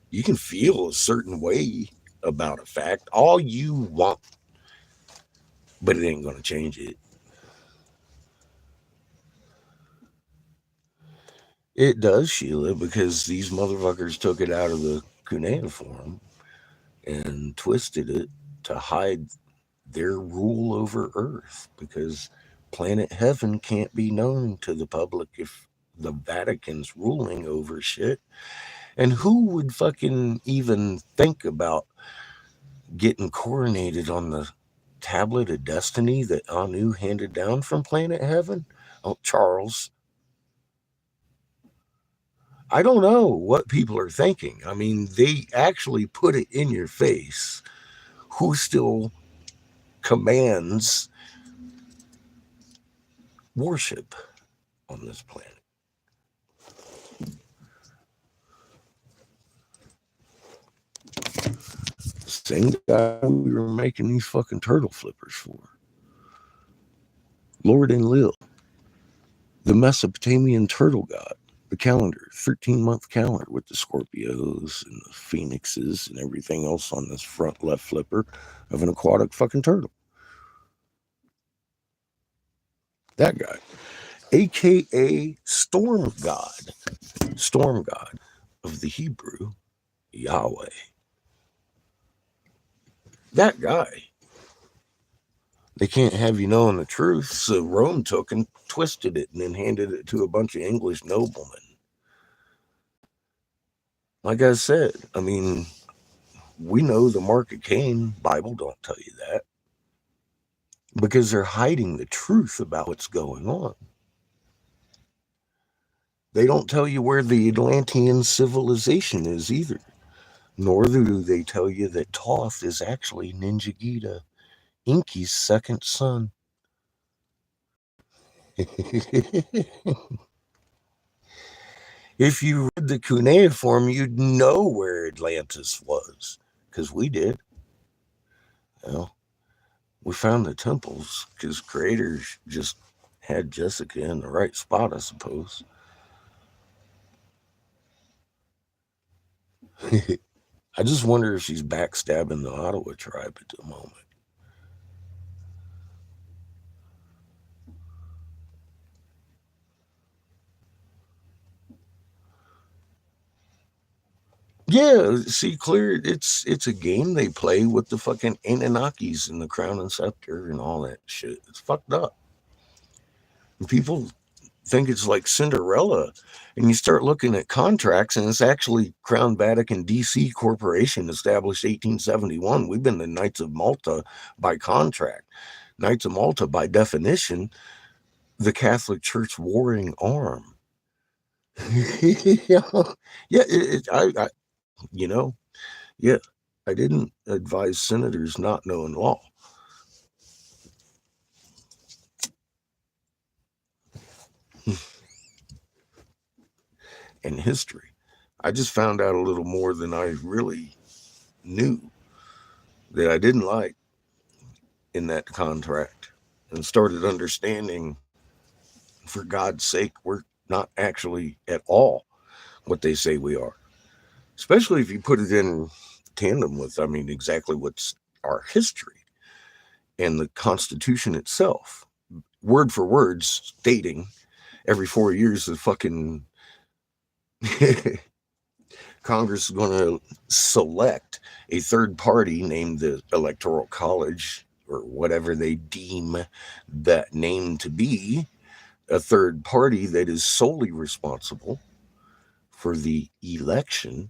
You can feel a certain way about a fact all you want, but it ain't gonna change it. It does, Sheila, because these motherfuckers took it out of the cuneiform and twisted it to hide their rule over Earth, because planet heaven can't be known to the public if the Vatican's ruling over shit. And who would fucking even think about getting coronated on the tablet of destiny that Anu handed down from planet heaven? Oh, Charles. I don't know what people are thinking. I mean, they actually put it in your face. Who still commands worship on on this planet. Same guy we were making these fucking turtle flippers for. Lord Enlil, the Mesopotamian turtle god, the calendar, 13-month calendar with the Scorpios and the Phoenixes and everything else on this front left flipper of an aquatic fucking turtle. That guy, aka storm god of the Hebrew, Yahweh. That guy. They can't have you knowing the truth, so Rome took and twisted it and then handed it to a bunch of English noblemen. Like I said, I mean, we know the mark of Cain. Bible don't tell you that. Because they're hiding the truth about what's going on. They don't tell you where the Atlantean civilization is either. Nor do they tell you that Thoth is actually Ninjagita, Inky's second son. If you read the cuneiform, you'd know where Atlantis was, because we did. Well, we found the temples because creators just had Jessica in the right spot, I suppose. I just wonder if she's backstabbing the Ottawa tribe at the moment. Yeah, see, clear. It's a game they play with the fucking Anunnakis and the Crown and Scepter and all that shit. It's fucked up. And people think it's like Cinderella, and you start looking at contracts, and it's actually Crown Vatican DC Corporation, established 1871. We've been the Knights of Malta by contract. Knights of Malta, by definition, the Catholic Church warring arm. Yeah, I didn't advise senators not knowing law. And history. I just found out a little more than I really knew that I didn't like in that contract, and started understanding, for God's sake, we're not actually at all what they say we are. Especially if you put it in tandem with, exactly what's our history and the Constitution itself, word for word, stating every 4 years the fucking Congress is going to select a third party named the Electoral College, or whatever they deem that name to be, a third party that is solely responsible for the election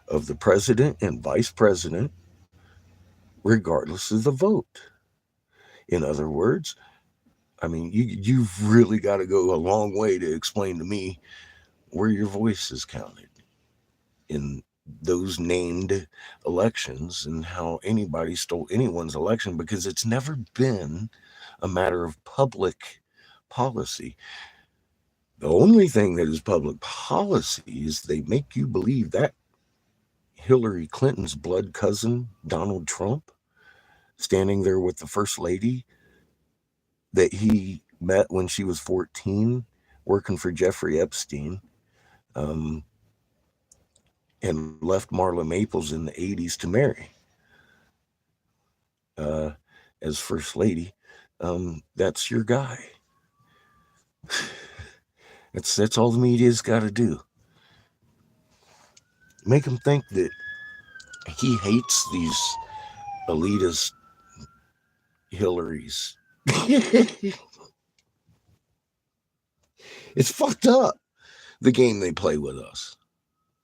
of the president and vice president, regardless of the vote. In other words, you've really got to go a long way to explain to me where your voice is counted in those named elections and how anybody stole anyone's election, because it's never been a matter of public policy. The only thing that is public policy is they make you believe that Hillary Clinton's blood cousin, Donald Trump, standing there with the first lady that he met when she was 14, working for Jeffrey Epstein, and left Marla Maples in the 80s to marry as first lady. That's your guy. That's all the media's got to do. Make him think that he hates these elitist Hillarys. It's fucked up, the game they play with us.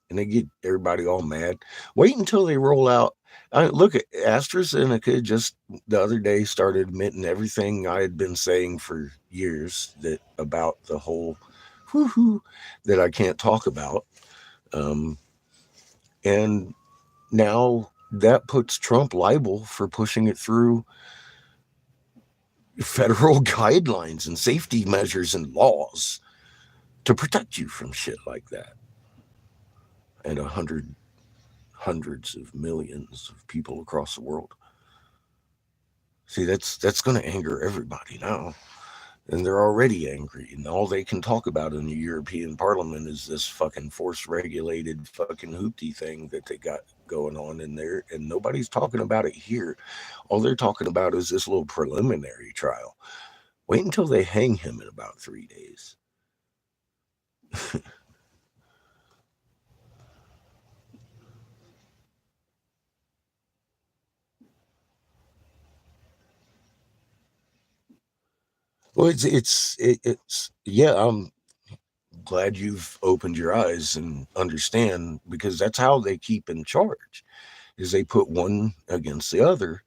And they get everybody all mad. Wait until they roll out. Look at AstraZeneca just the other day started admitting everything I had been saying for years that about the whole that I can't talk about. And now that puts Trump liable for pushing it through federal guidelines and safety measures and laws. to protect you from shit like that. And hundreds of millions of people across the world. See, that's going to anger everybody now. And they're already angry. And all they can talk about in the European Parliament is this fucking force regulated fucking hoopty thing that they got going on in there. And nobody's talking about it here. All they're talking about is this little preliminary trial. Wait until they hang him in about 3 days. Well, it's yeah. I'm glad you've opened your eyes and understand, because that's how they keep in charge. Is they put one against the other,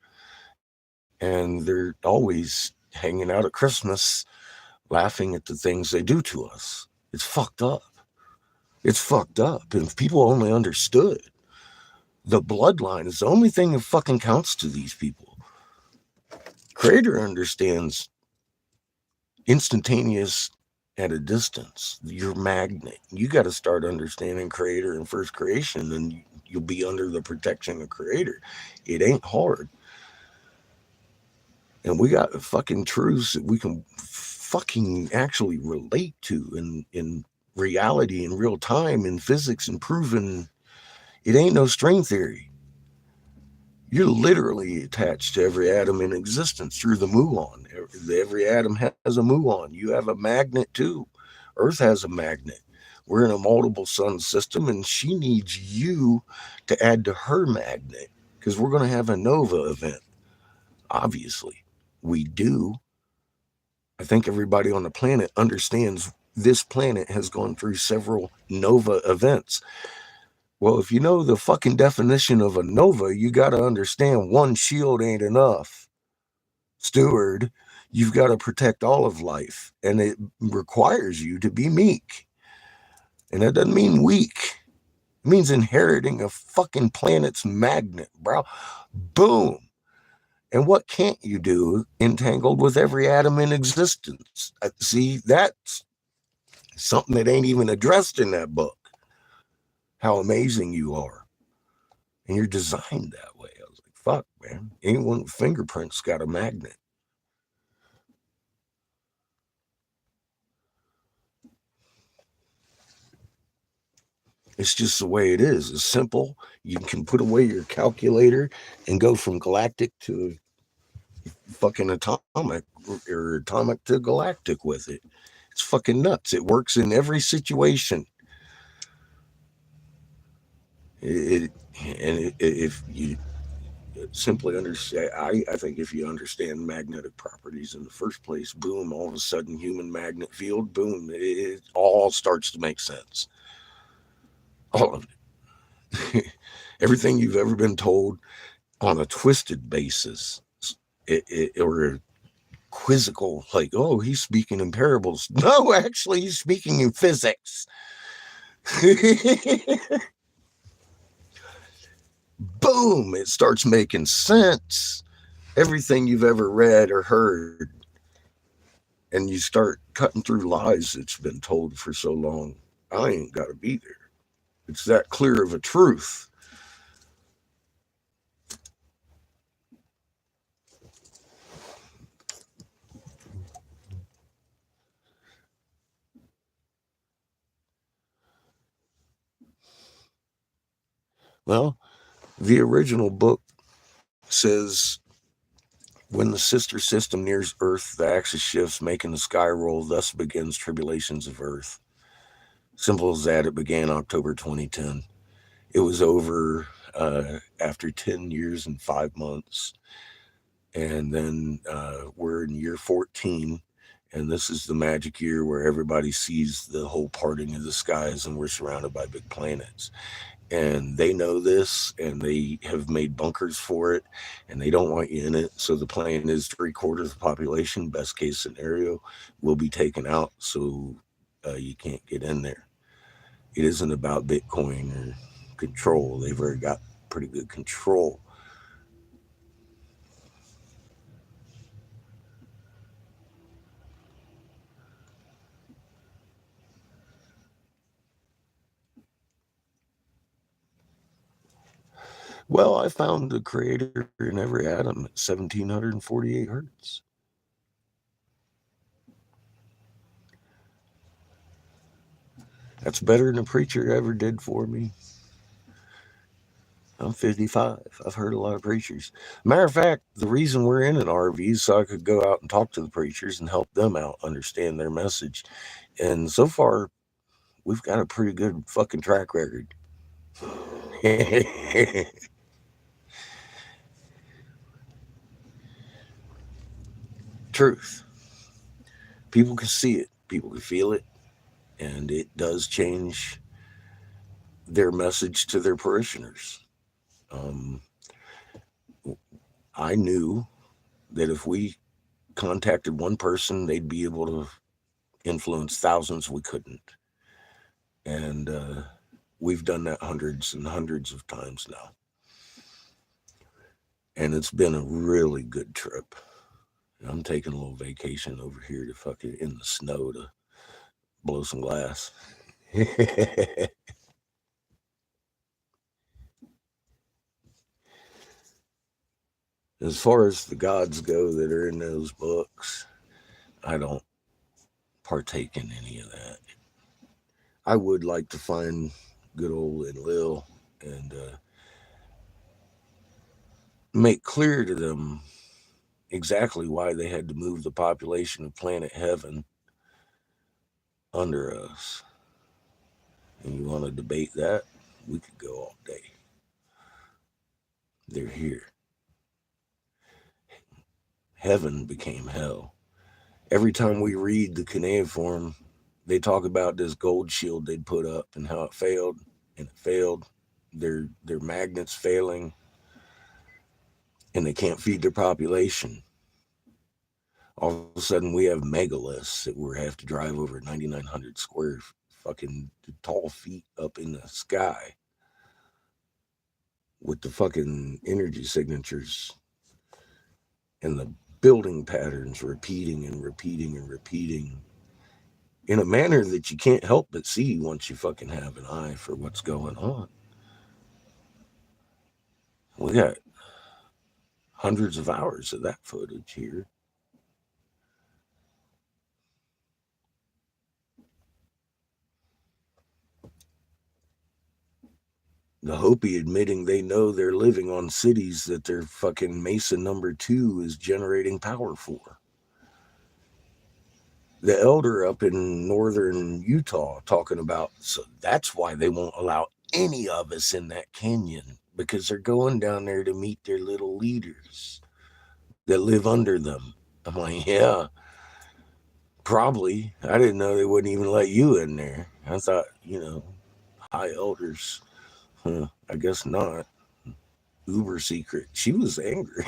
and they're always hanging out at Christmas, laughing at the things they do to us. It's fucked up. It's fucked up. And if people only understood, the bloodline is the only thing that fucking counts to these people. Creator understands instantaneous at a distance. Your magnet. You got to start understanding Creator and first creation, and you'll be under the protection of Creator. It ain't hard. And we got fucking truths that we can fucking actually relate to in reality, in real time, in physics, and proven. It ain't no string theory. You're literally attached to every atom in existence through the muon. Every atom has a muon. You have a magnet too. Earth has a magnet. We're in a multiple sun system, and she needs you to add to her magnet, because we're going to have a nova event. Obviously, we do. I think everybody on the planet understands this planet has gone through several nova events. Well, if you know the fucking definition of a nova, you got to understand one shield ain't enough. Steward, you've got to protect all of life, and it requires you to be meek. And that doesn't mean weak. It means inheriting a fucking planet's magnet, bro. Boom. And what can't you do entangled with every atom in existence? See, that's something that ain't even addressed in that book. How amazing you are. And you're designed that way. I was like, fuck, man. Anyone with fingerprints got a magnet. It's just the way it is. It's simple. You can put away your calculator and go from galactic to fucking atomic to galactic with it. It's fucking nuts. It works in every situation. If you simply understand, I think if you understand magnetic properties in the first place, boom, all of a sudden human magnet field, boom, it all starts to make sense. All of it. Everything you've ever been told on a twisted basis, or quizzical, like, oh, he's speaking in parables. No, actually, he's speaking in physics. Boom, it starts making sense. Everything you've ever read or heard, and you start cutting through lies that's been told for so long. I ain't got to be there. It's that clear of a truth. Well, the original book says when the sister system nears Earth, the axis shifts, making the sky roll. Thus begins tribulations of Earth. Simple as that. It began October 2010. It was over after 10 years and 5 months. And then we're in year 14. And this is the magic year where everybody sees the whole parting of the skies and we're surrounded by big planets. And they know this, and they have made bunkers for it, and they don't want you in it. So the plan is 3/4 of the population, best case scenario, will be taken out, so you can't get in there. It isn't about Bitcoin or control. They've already got pretty good control. Well, I found the creator in every atom at 1748 hertz. That's better than a preacher ever did for me. I'm 55. I've heard a lot of preachers. Matter of fact, the reason we're in an RV is so I could go out and talk to the preachers and help them out understand their message. And so far, we've got a pretty good fucking track record. Truth. People can see it, people can feel it, and it does change their message to their parishioners. Um, I knew that if we contacted one person, they'd be able to influence thousands we couldn't. And we've done that hundreds and hundreds of times now. And it's been a really good trip. I'm taking a little vacation over here to fucking in the snow to blow some glass. As far as the gods go that are in those books, I don't partake in any of that. I would like to find good old Enlil and make clear to them exactly why they had to move the population of planet Heaven under us. And you want to debate that? We could go all day. They're here. Heaven became hell. Every time we read the cuneiform, they talk about this gold shield they'd put up and how it failed, and it failed. Their magnets failing, and they can't feed their population. All of a sudden, we have megaliths that we have to drive over 9,900 square fucking tall feet up in the sky with the fucking energy signatures and the building patterns repeating and repeating and repeating in a manner that you can't help but see once you fucking have an eye for what's going on. We got hundreds of hours of that footage here. The Hopi admitting they know they're living on cities that their fucking Mason number 2 is generating power for. The elder up in northern Utah talking about, so that's why they won't allow any of us in that canyon, because they're going down there to meet their little leaders that live under them. I'm like, yeah, probably. I didn't know they wouldn't even let you in there. I thought, high elders. I guess not. Uber secret. She was angry.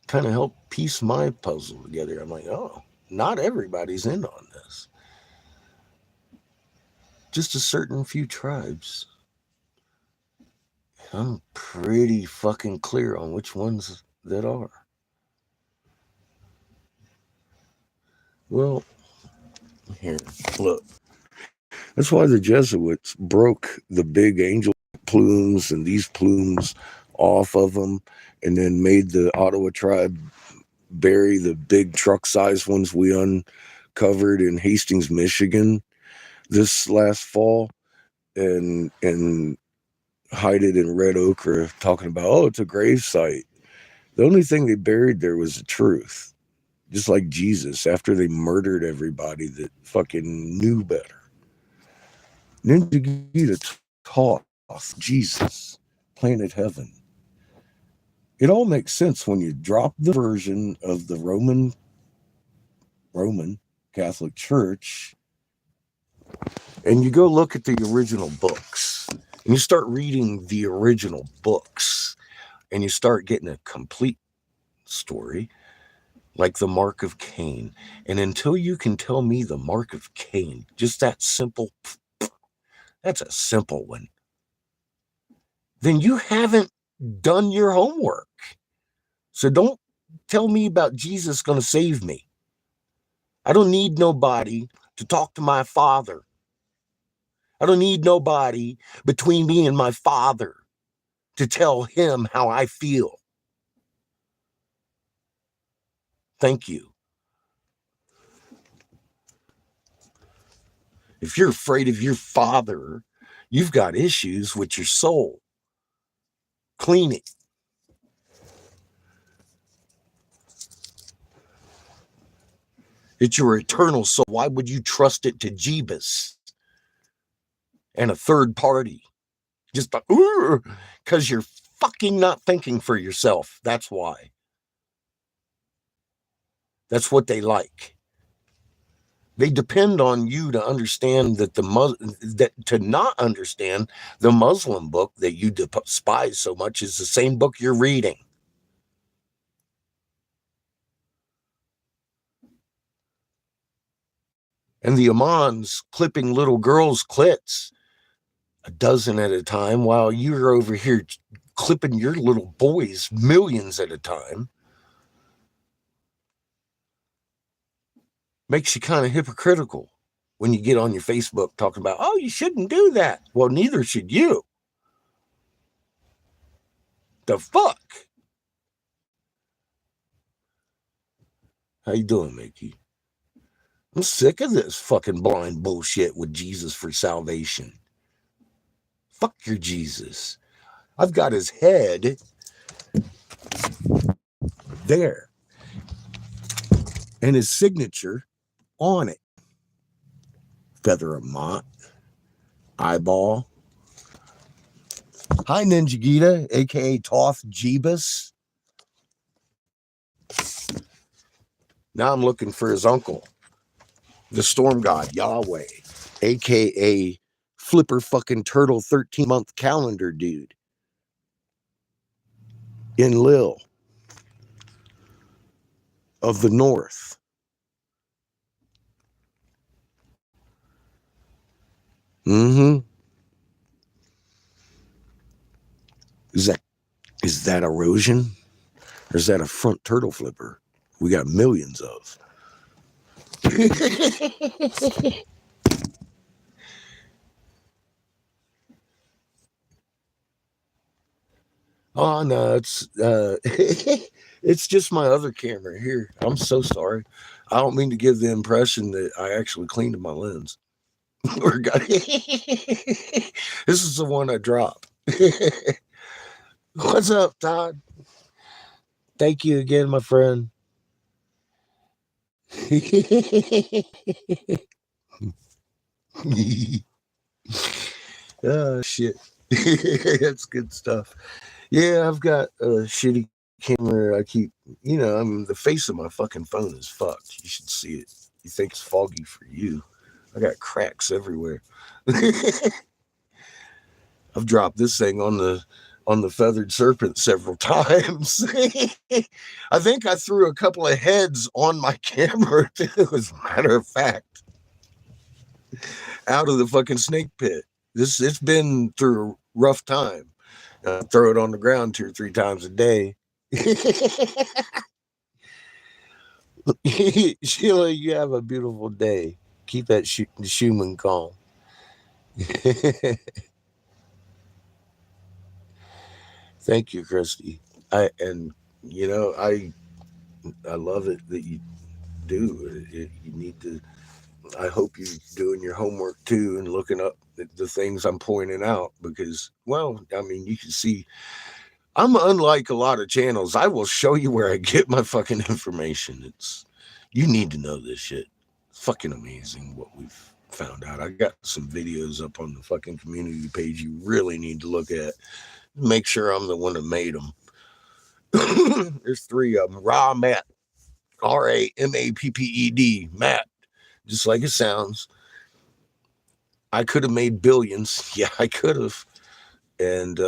Kind of helped piece my puzzle together. I'm like, oh, not everybody's in on this. Just a certain few tribes. I'm pretty fucking clear on which ones that are. Well, here, look. That's why the Jesuits broke the big angel plumes and these plumes off of them and then made the Ottawa tribe bury the big truck-sized ones we uncovered in Hastings, Michigan this last fall and hide it in red ochre, talking about, oh, it's a grave site. The only thing they buried there was the truth. Just like Jesus, after they murdered everybody that fucking knew better. Ninja Gita Toth, Jesus, Planet Heaven. It all makes sense when you drop the version of the Roman Catholic Church and you go look at the original books and you start reading the original books and you start getting a complete story like the mark of Cain. And until you can tell me the mark of Cain, just that simple, that's a simple one, then you haven't done your homework. So don't tell me about Jesus going to save me. I don't need nobody to talk to my Father. I don't need nobody between me and my Father to tell him how I feel. Thank you. If you're afraid of your Father, you've got issues with your soul. Clean it. It's your eternal soul. Why would you trust it to Jeebus and a third party? Just because you're fucking not thinking for yourself. That's why. That's what they like. They depend on you to understand that to not understand the Muslim book that you despise so much is the same book you're reading. And the imams clipping little girls' clits a dozen at a time while you're over here clipping your little boys millions at a time makes you kind of hypocritical when you get on your Facebook talking about, oh, you shouldn't do that. Well, neither should you. The fuck? How you doing, Mickey? I'm sick of this fucking blind bullshit with Jesus for salvation. Fuck your Jesus. I've got his head there and his signature on it. Feather of Mott. Eyeball. Hi, Ninja Gita, a.k.a. Toth Jeebus. Now I'm looking for his uncle, the storm god, Yahweh, a.k.a. Flipper fucking Turtle 13-month calendar dude in Lil of the North. Mm-hmm. Is that erosion? Or is that a front turtle flipper we got millions of? Oh no, it's just my other camera here. I'm so sorry. I don't mean to give the impression that I actually cleaned my lens. This is the one I dropped. What's up, Todd? Thank you again, my friend. Oh shit. That's good stuff. Yeah, I've got a shitty camera. I keep, I mean, the face of my fucking phone is fucked. You should see it. You think it's foggy for you. I got cracks everywhere. I've dropped this thing on the feathered serpent several times. I think I threw a couple of heads on my camera too, as a matter of fact, out of the fucking snake pit. It's been through a rough time. Throw it on the ground 2 or 3 times a day. Sheila, you have a beautiful day. Keep that Schumann calm. Thank you, Christy. I love it that you do. You need to. I hope you're doing your homework too and looking up the things I'm pointing out because, well, I mean, you can see I'm unlike a lot of channels. I will show you where I get my fucking information. You need to know this shit. It's fucking amazing what we've found out. I got some videos up on the fucking community page you really need to look at. Make sure I'm the one that made them. There's 3 of them. Raw Matt. RAMAPPED. Matt. Just like it sounds. I could have made billions. Yeah, I could have. And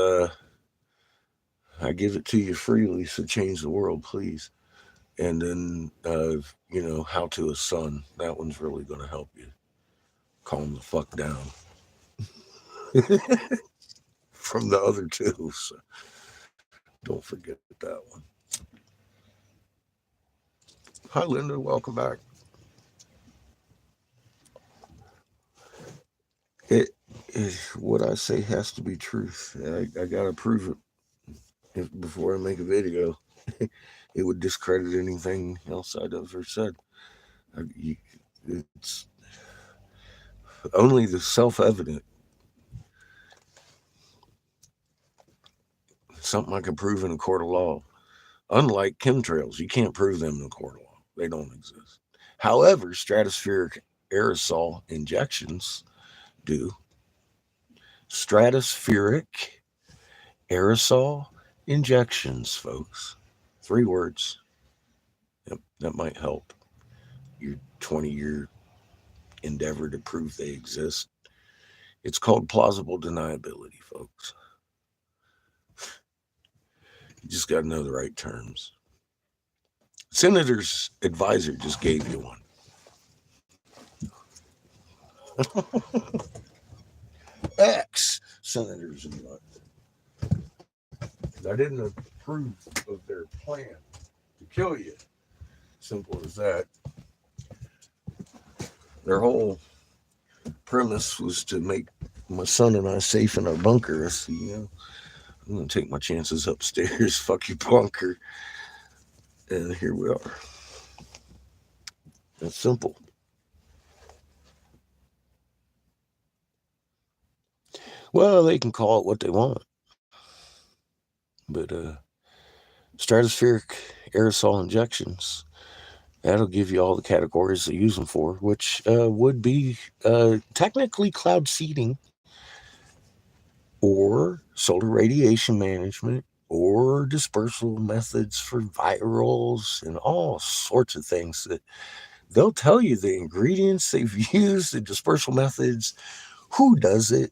I give it to you freely. So change the world, please. And then, How to a Son. That one's really going to help you calm the fuck down from the other 2. So don't forget that one. Hi, Linda. Welcome back. What I say has to be truth. I gotta prove it before I make a video. It would discredit anything else I'd ever said. It's only the self-evident, something I can prove in a court of law. Unlike chemtrails, you can't prove them in a court of law. They don't exist. However, stratospheric aerosol injections do. Stratospheric aerosol injections, folks. 3 words. Yep, that might help your 20-year endeavor to prove they exist. It's called plausible deniability, folks. You just got to know the right terms. Senator's advisor just gave you one. Ex senator's advisor. I didn't approve of their plan to kill you. Simple as that. Their whole premise was to make my son and I safe in our bunker. I see, I'm going to take my chances upstairs. Fuck your bunker. And here we are. That's simple. Well, they can call it what they want. But stratospheric aerosol injections, that'll give you all the categories they use them for, which would be technically cloud seeding or solar radiation management or dispersal methods for virals and all sorts of things that they'll tell you the ingredients they've used, the dispersal methods, who does it,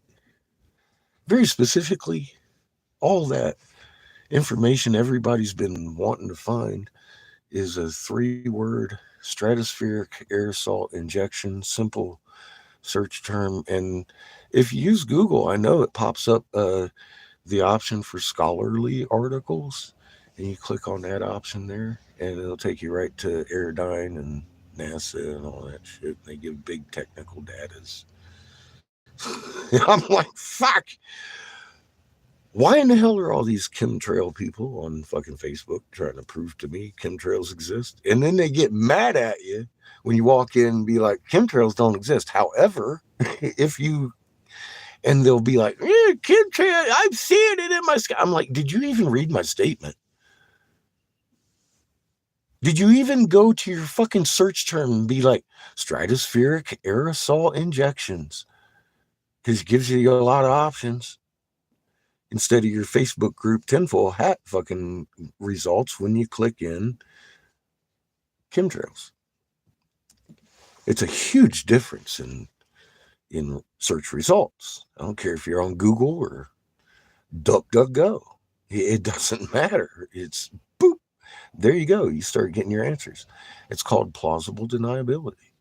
very specifically, all that information everybody's been wanting to find is a 3-word stratospheric aerosol injection, simple search term. And if you use Google, I know it pops up the option for scholarly articles, and you click on that option there, and it'll take you right to Airdyne and NASA and all that shit. They give big technical datas. I'm like, fuck. Why in the hell are all these chemtrail people on fucking Facebook trying to prove to me chemtrails exist? And then they get mad at you when you walk in and be like, chemtrails don't exist. However, if you, and they'll be like, chemtrail, I'm seeing it in my sky. I'm like, did you even read my statement? Did you even go to your fucking search term and be like, stratospheric aerosol injections? Because it gives you a lot of options. Instead of your Facebook group tinfoil hat fucking results when you click in chemtrails. It's a huge difference in search results. I don't care if you're on Google or DuckDuckGo. It doesn't matter. It's boop. There you go. You start getting your answers. It's called plausible deniability.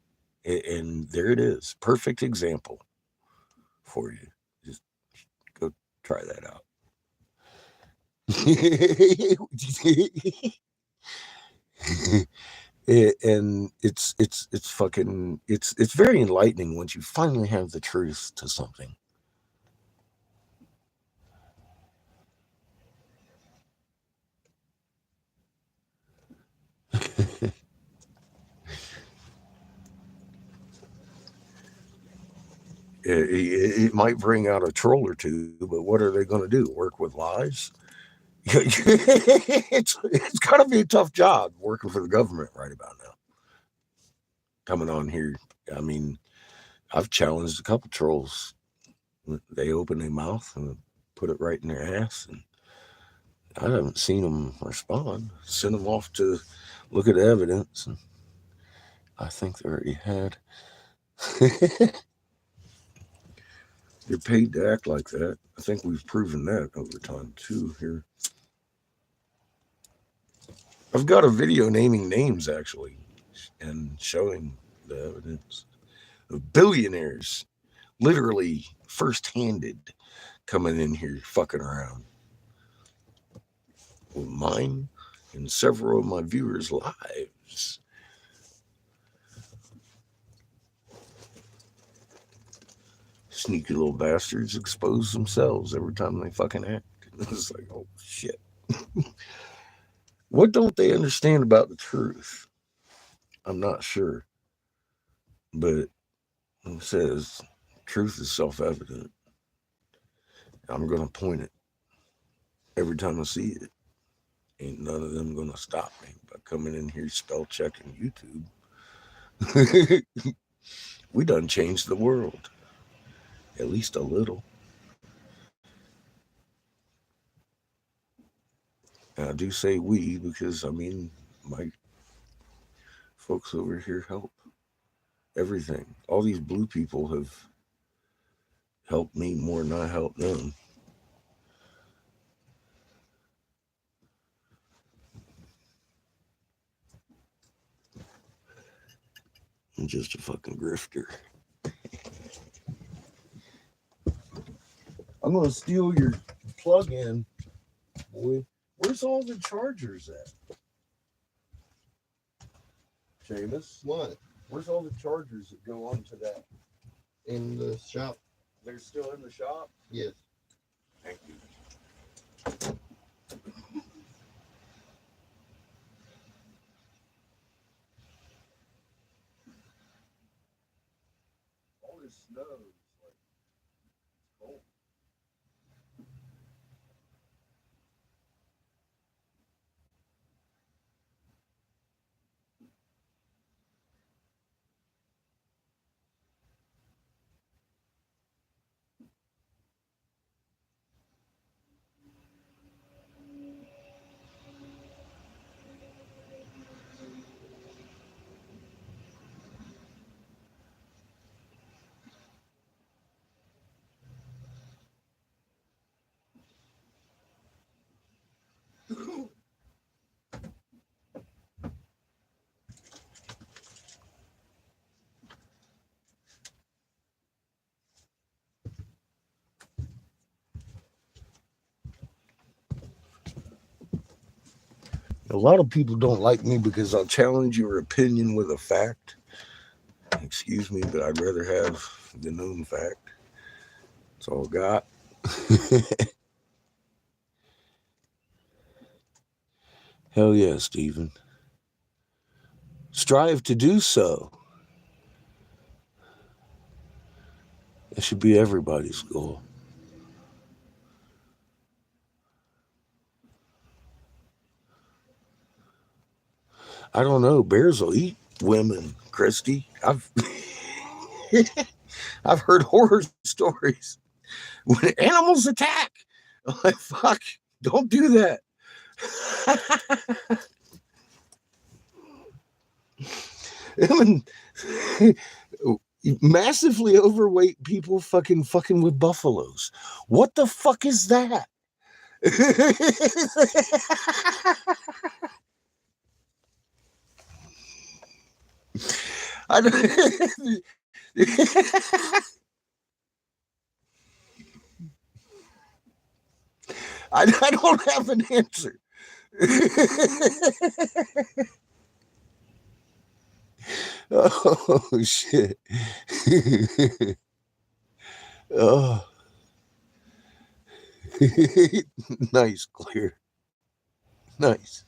And there it is. Perfect example for you. Just go try that out. And it's fucking it's very enlightening once you finally have the truth to something. It might bring out a troll or two, but what are they going to do? Work with lies? It's got to be a tough job working for the government right about now. Coming on here, I mean, I've challenged a couple trolls. They open their mouth and put it right in their ass, and I haven't seen them respond. Send them off to look at evidence, and I think they already had. They're paid to act like that. I think we've proven that over time too here. I've got a video naming names actually and showing the evidence of billionaires literally first-handed coming in here fucking around with mine and several of my viewers' lives. sneaky little bastards expose themselves every time they fucking act. It's like, oh shit. What don't they understand about the truth? I'm not sure. But it says truth is self evident. I'm going to point it every time I see it. Ain't none of them going to stop me by coming in here spell checking YouTube. We done changed the world, at least a little. And I do say we because, I mean, my folks over here help everything. All these blue people have helped me more than I helped them. I'm just a fucking grifter. I'm gonna steal your plug-in, boy. Where's all the chargers at? Seamus? What? Where's all the chargers that go onto that? In the shop? They're still in the shop? Yes. Thank you. All this snow is like cold. A lot of people don't like me because I'll challenge your opinion with a fact. Excuse me, but I'd rather have the known fact. That's all I got. Hell yeah, Stephen. Strive to do so. It should be everybody's goal. I don't know. Bears will eat women, Christy. I've heard horror stories when animals attack. I'm like, fuck, don't do that. Massively overweight people fucking with buffaloes. What the fuck is that? I don't, I don't have an answer. Oh shit. Oh. Nice, Clear. Nice.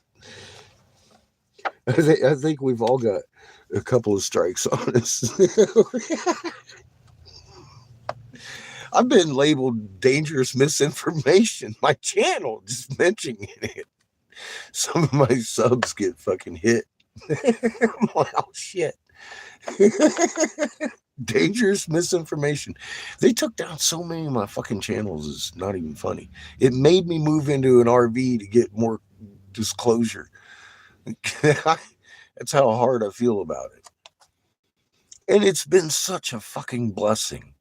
I think we've all got a couple of strikes on us. I've been labeled dangerous misinformation. My channel, just mentioning it. Some of my subs get fucking hit. I'm like, oh shit. Dangerous misinformation. They took down so many of my fucking channels, it's not even funny. It made me move into an RV to get more disclosure. That's how hard I feel about it. And it's been such a fucking blessing.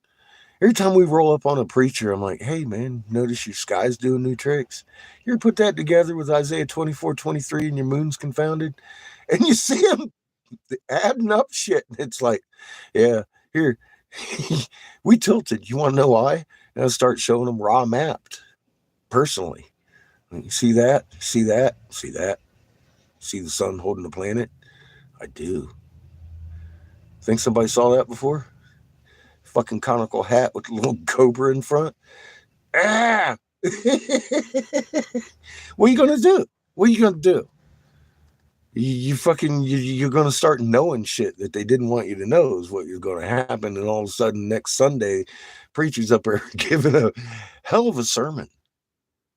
Every time we roll up on a preacher, I'm like, hey man, notice your sky's doing new tricks. You ever put that together with Isaiah 24:23 and your moon's confounded? And you see them adding up shit. And it's like, yeah, here, we tilted. You want to know why? And I start showing them raw mapped personally. You see that? See that? See that? See the sun holding the planet? I do. Think somebody saw that before? fucking conical hat with a little cobra in front. Ah! What are you gonna do? What are you gonna do? You're gonna start knowing shit that they didn't want you to know is what you're gonna happen, and all of a sudden next Sunday, preacher's up there giving a hell of a sermon,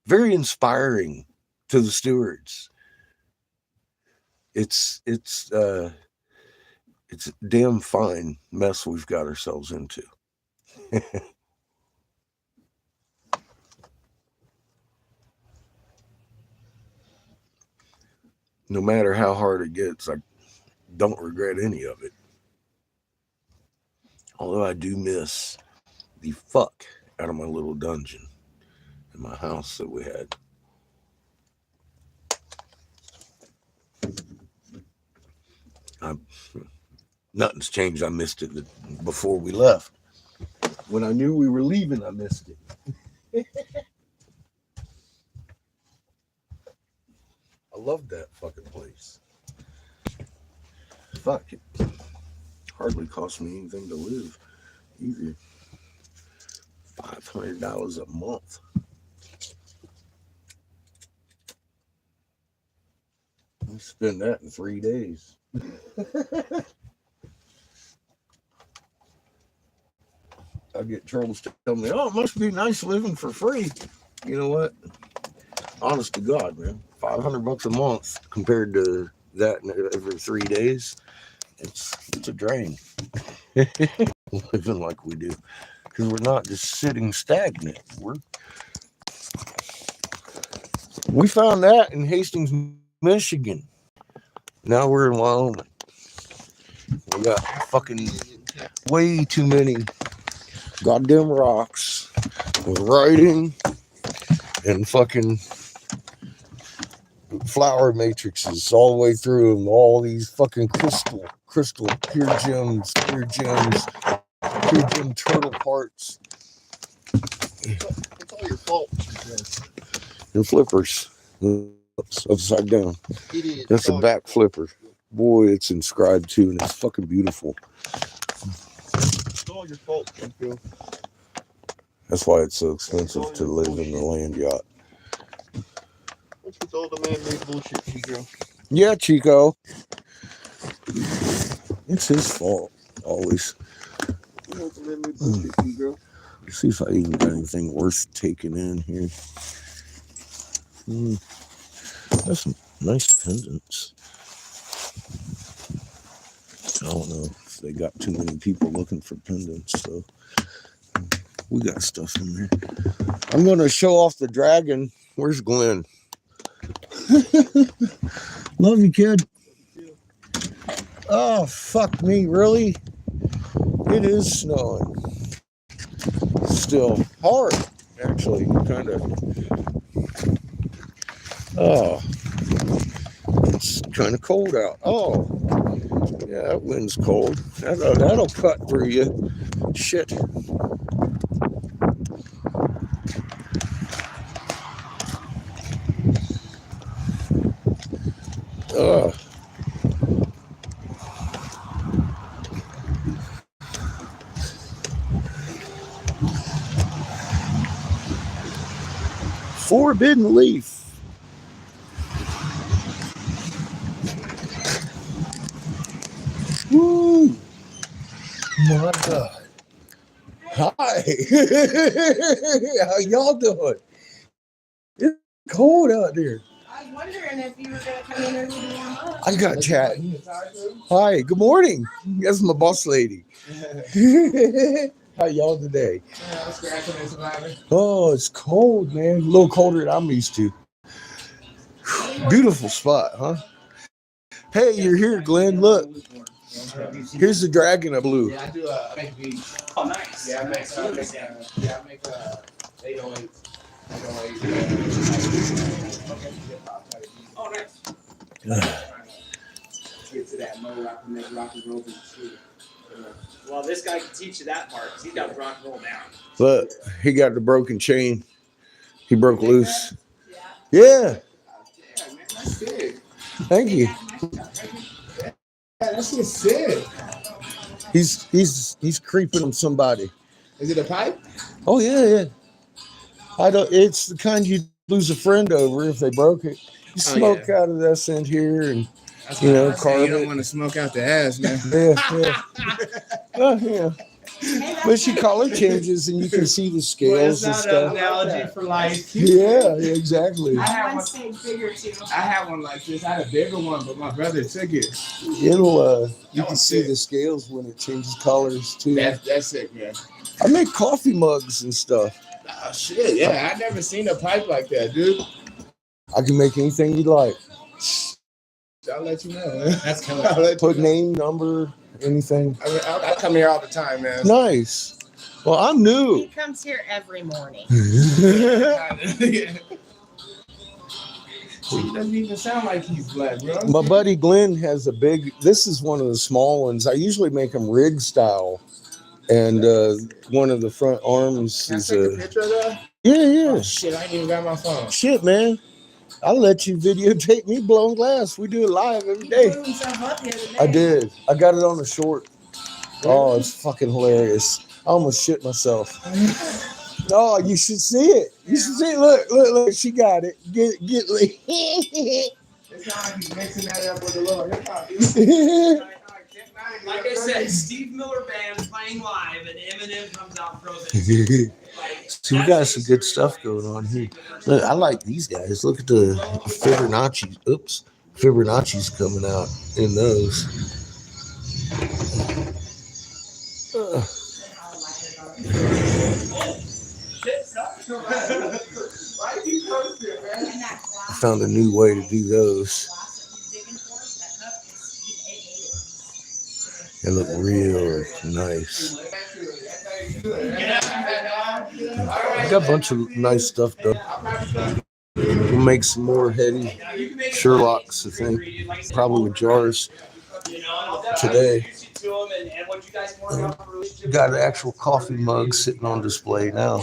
very inspiring to the stewards. It's a damn fine mess we've got ourselves into. No matter how hard it gets, I don't regret any of it. Although I do miss the fuck out of my little dungeon in my house that we had. Nothing's changed. I missed it before we left. When I knew we were leaving, I missed it. I loved that fucking place. Fuck it. Hardly cost me anything to live either. $500 a month. I spend that in 3 days. I get trolls telling me, "Oh, it must be nice living for free." You know what? Honest to God, man, $500 a month compared to that every 3 days, it's a drain. Living like we do, because we're not just sitting stagnant. We found that in Hastings, Michigan. Now we're in Wyoming. We got fucking way too many goddamn rocks with writing and fucking flower matrices all the way through them. All these fucking crystal, pure gems, pure gem turtle parts. It's all your fault. And flippers. It's upside down. It is. That's a back flipper. Boy, it's inscribed too, and it's fucking beautiful. It's all your fault, Chico. That's why it's so expensive to live in the land yacht. What's with all the man-made bullshit, Chico? Yeah, Chico. It's his fault, always. What's the man-made bullshit, Chico? Let's see if I even got anything worth taking in here. There's some nice pendants. I don't know if they got too many people looking for pendants, so we got stuff in there. I'm going to show off the dragon. Where's Glenn? Love you, kid. Oh, fuck me, really? It is snowing. Still hard, actually, kind of. Oh, it's kind of cold out. Oh, yeah, that wind's cold. That'll cut through you. Shit. Ugh. Forbidden leaf. Woo! My God. Hi. How y'all doing? It's cold out there. I was wondering if you were going to come in and warm up. I got chat. Hi, good morning. That's my boss lady. How y'all today? Oh, it's cold, man. A little colder than I'm used to. Beautiful spot, huh? Hey, you're here, Glenn. Look. Here's the dragon I blew. Yeah, I do make beats. Oh, nice. Yeah, I make 808. Oh, nice. Get to that mode, I can make rock and roll in the street. Well, this guy can teach you that part because he got rock and roll down. Look, he got the broken chain. He broke loose. Yeah. Yeah. Yeah, man, that's sick. Thank you. Yeah, that's just sick. He's creeping on somebody. Is it a pipe? Oh yeah. I don't. It's the kind you lose a friend over if they broke it. You Oh, smoke yeah. out of this end here, and That's you what I know, was saying. You carve don't it. want to smoke out the ass, man. Yeah. But she color changes, and you can see the Well, scales it's and not stuff. an analogy for life. Yeah, exactly. I I have had one one- stage bigger too. I had one like this. I had a bigger one, but my brother took it. It'll you That can one's see sick. the scales when it changes colors too. That's sick, man. I make coffee mugs and stuff. Oh shit, yeah. I never seen a pipe like that, dude. I can make anything you like. I'll let you know, man. That's killer. I'll let you Put know. name, number, anything. I come here all the time, man. Nice. Well, I'm He new. comes here every morning. He doesn't even sound like he's black, bro. My buddy Glenn has a big. This is one of the small ones. I usually make them rig style, and one of the front arms Can I is take a picture of that? yeah. Oh shit, I ain't even got my phone. Shit, man. I'll let you videotape me blowing glass. We do it live every He day. blew himself up the other day. I did. I got it on a short. Oh, it's fucking hilarious. I almost shit myself. Oh, you should see it. You should see it. Look. She got it. Get. It's not like he's mixing that up with a little hip hop. Like I said, Steve Miller Band playing live, and Eminem comes out and throws it. So we got some good stuff going on here. Look, I like these guys. Look at the Fibonacci. Oops. Fibonacci's coming out in those. I found a new way to do those. They look real nice. I got a bunch of nice stuff done. We'll make some more heady Sherlocks, I think. Probably with jars today. Got an actual coffee mug sitting on display now.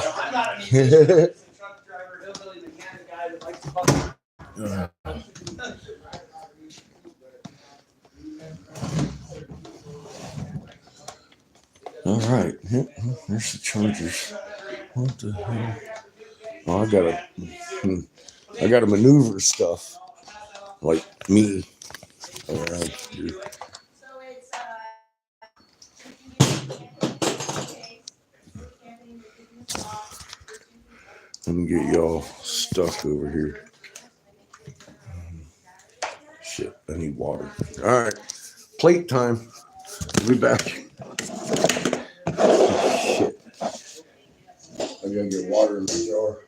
All right, there's the chargers. What the hell? Oh, I gotta maneuver stuff like me. All right, here. Let me get y'all stuck over here. Shit, I need water. All right, plate time. We'll be back. Shit. I gotta get water in the jar.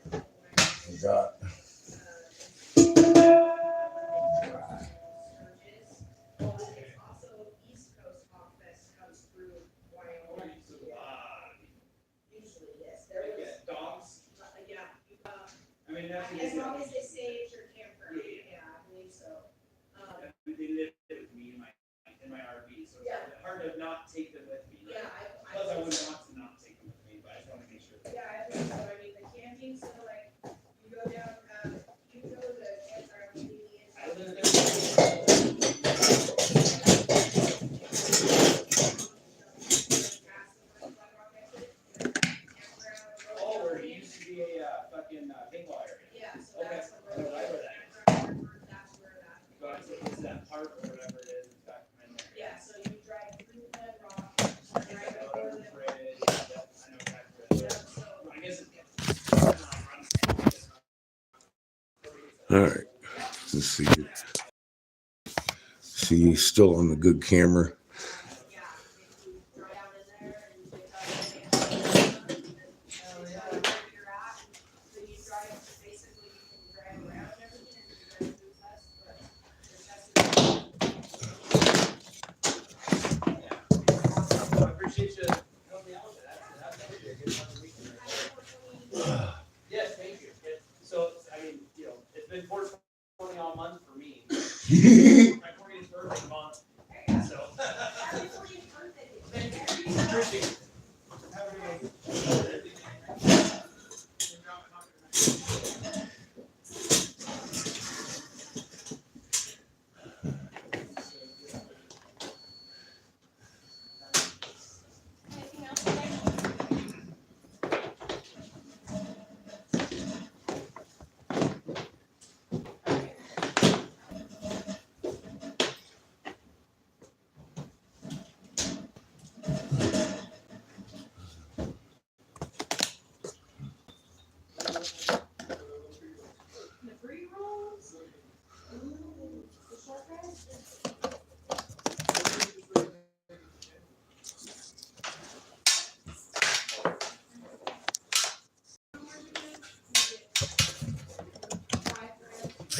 I got. As long as they stay at your camper. Yeah, I believe so. They live with me in my RV, so it's hard to not take them with me. Yeah, Plus, I wouldn't want to not take them with me, but I just want to make sure. Yeah, I think so. I mean, the camping, so like, you go down, you go to the campground, I live there. Oh, where it used to be a fucking paintball area. Yeah, so Okay. that's I know right where that is. that's where that. Got it. It's that park or whatever it is. It's got in there. Yeah, so you drive through the rock, drive over the. Bridge. Yep, I know exactly where it Yeah, is. so. I guess it's. All right, let's see. See, still on the good camera. Yeah, if you drive down in there and you tell them, where you're at, so you drive, basically you can drive around and everything, and you drive through test, but the test is. I appreciate you helping me out with that. That's actually a good fun weekend. Yes, thank you. So, I mean, it's been 420 all month for me. My 40th birthday month. So. Appreciate it. Have a good day.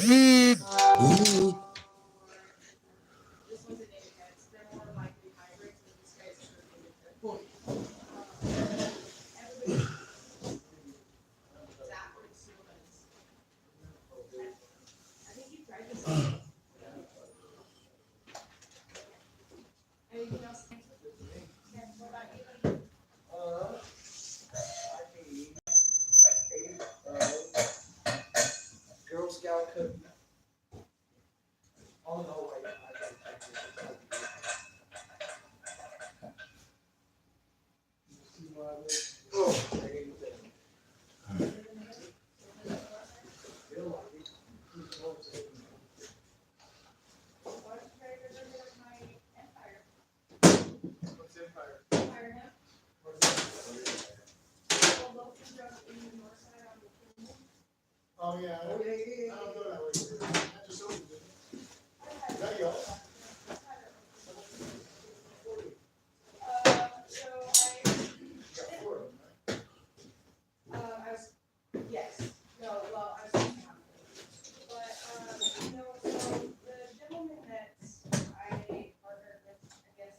This one's an intense. They're more likely hybrids, but this guy's a really good. Everybody. Zachary Stevens. I think you tried this. Anything else? Okay, what about you? I need 8 Girl Scout cookie. Oh no, I got see why this. Oh, I ate that. Bill, I need 2 dollars. Why don't you try to get rid of my Empire? What's Empire? Empire hemp. What's Empire? Well, those things are in the north side on the Kingdom. Oh, yeah. Oh, yeah, yeah, yeah. I don't go that way. I just opened it. Is that yours? So You got 4 of them, right? I was, yes, no, well, I was thinking on it. But, no, so the gentleman that I partnered with, I guess,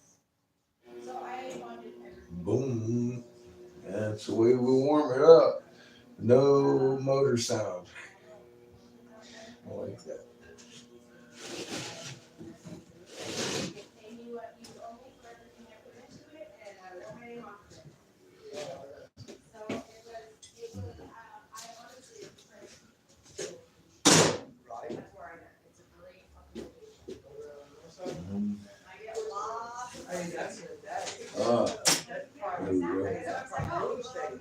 so I wanted everything. Boom. That's the way we warm it up. No motor sound. I like that. Pay me what you owe me for everything I put into it, and I will pay you off of it. So it was, I honestly, it's crazy. Right. That's where I got, it's a great fucking location. I get lots of. Hey, that's it, that. That's there we go. That's like real estate.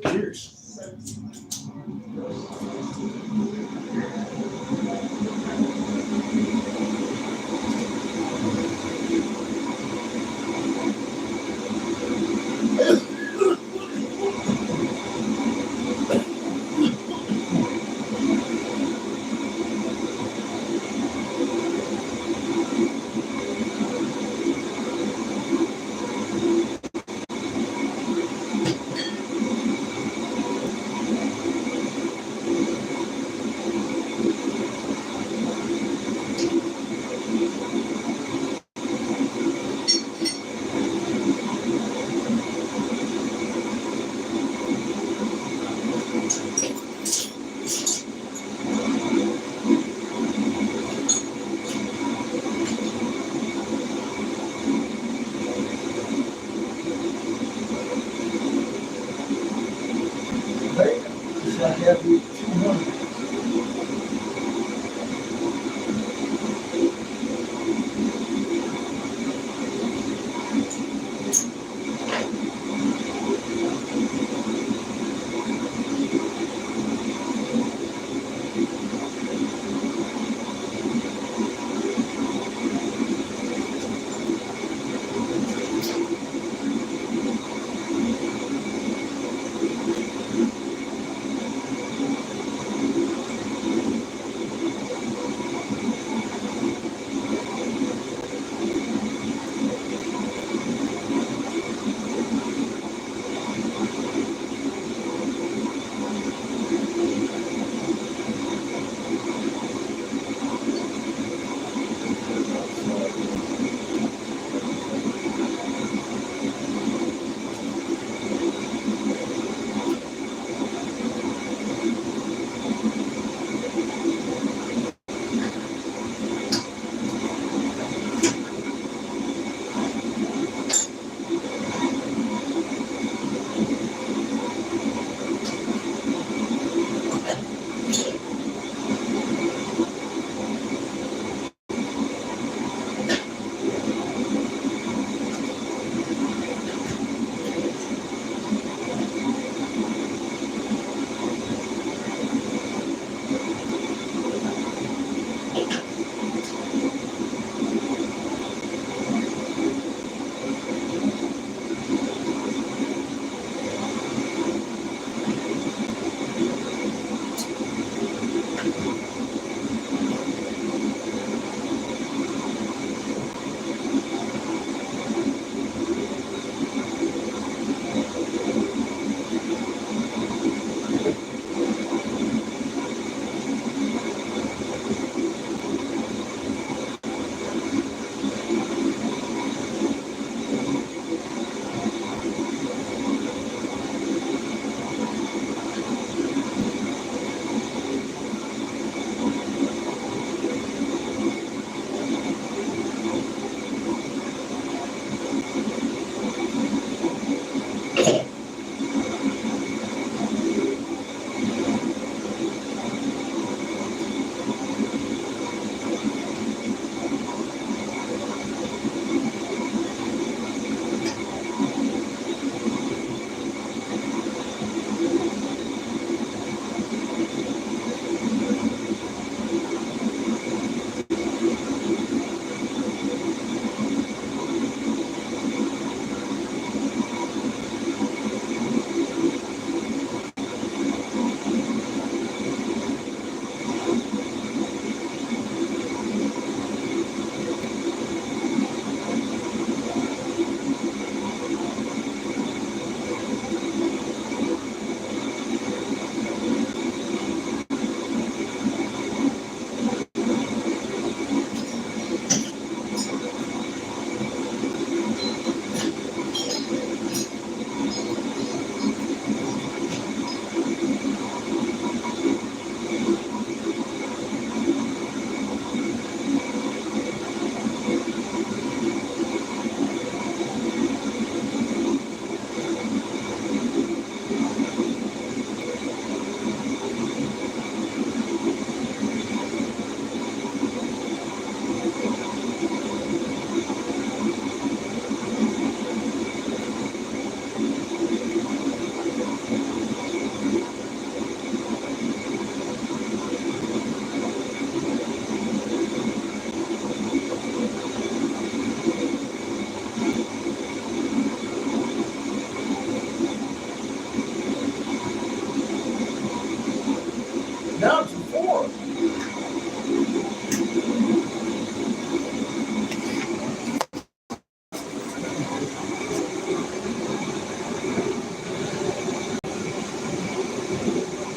Cheers.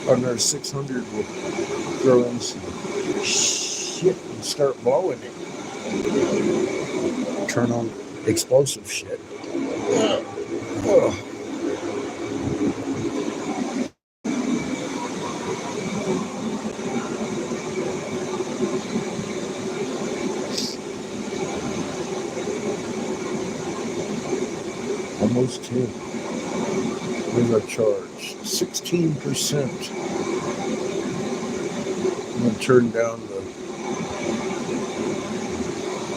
On our 600, we'll throw in some shit and start blowing it. Turn on explosive shit. Oh. Almost 10. There's our charge. 16%. I'm going to turn down the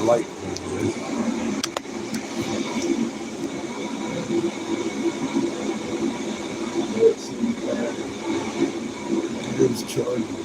light. Let's see if it is charging.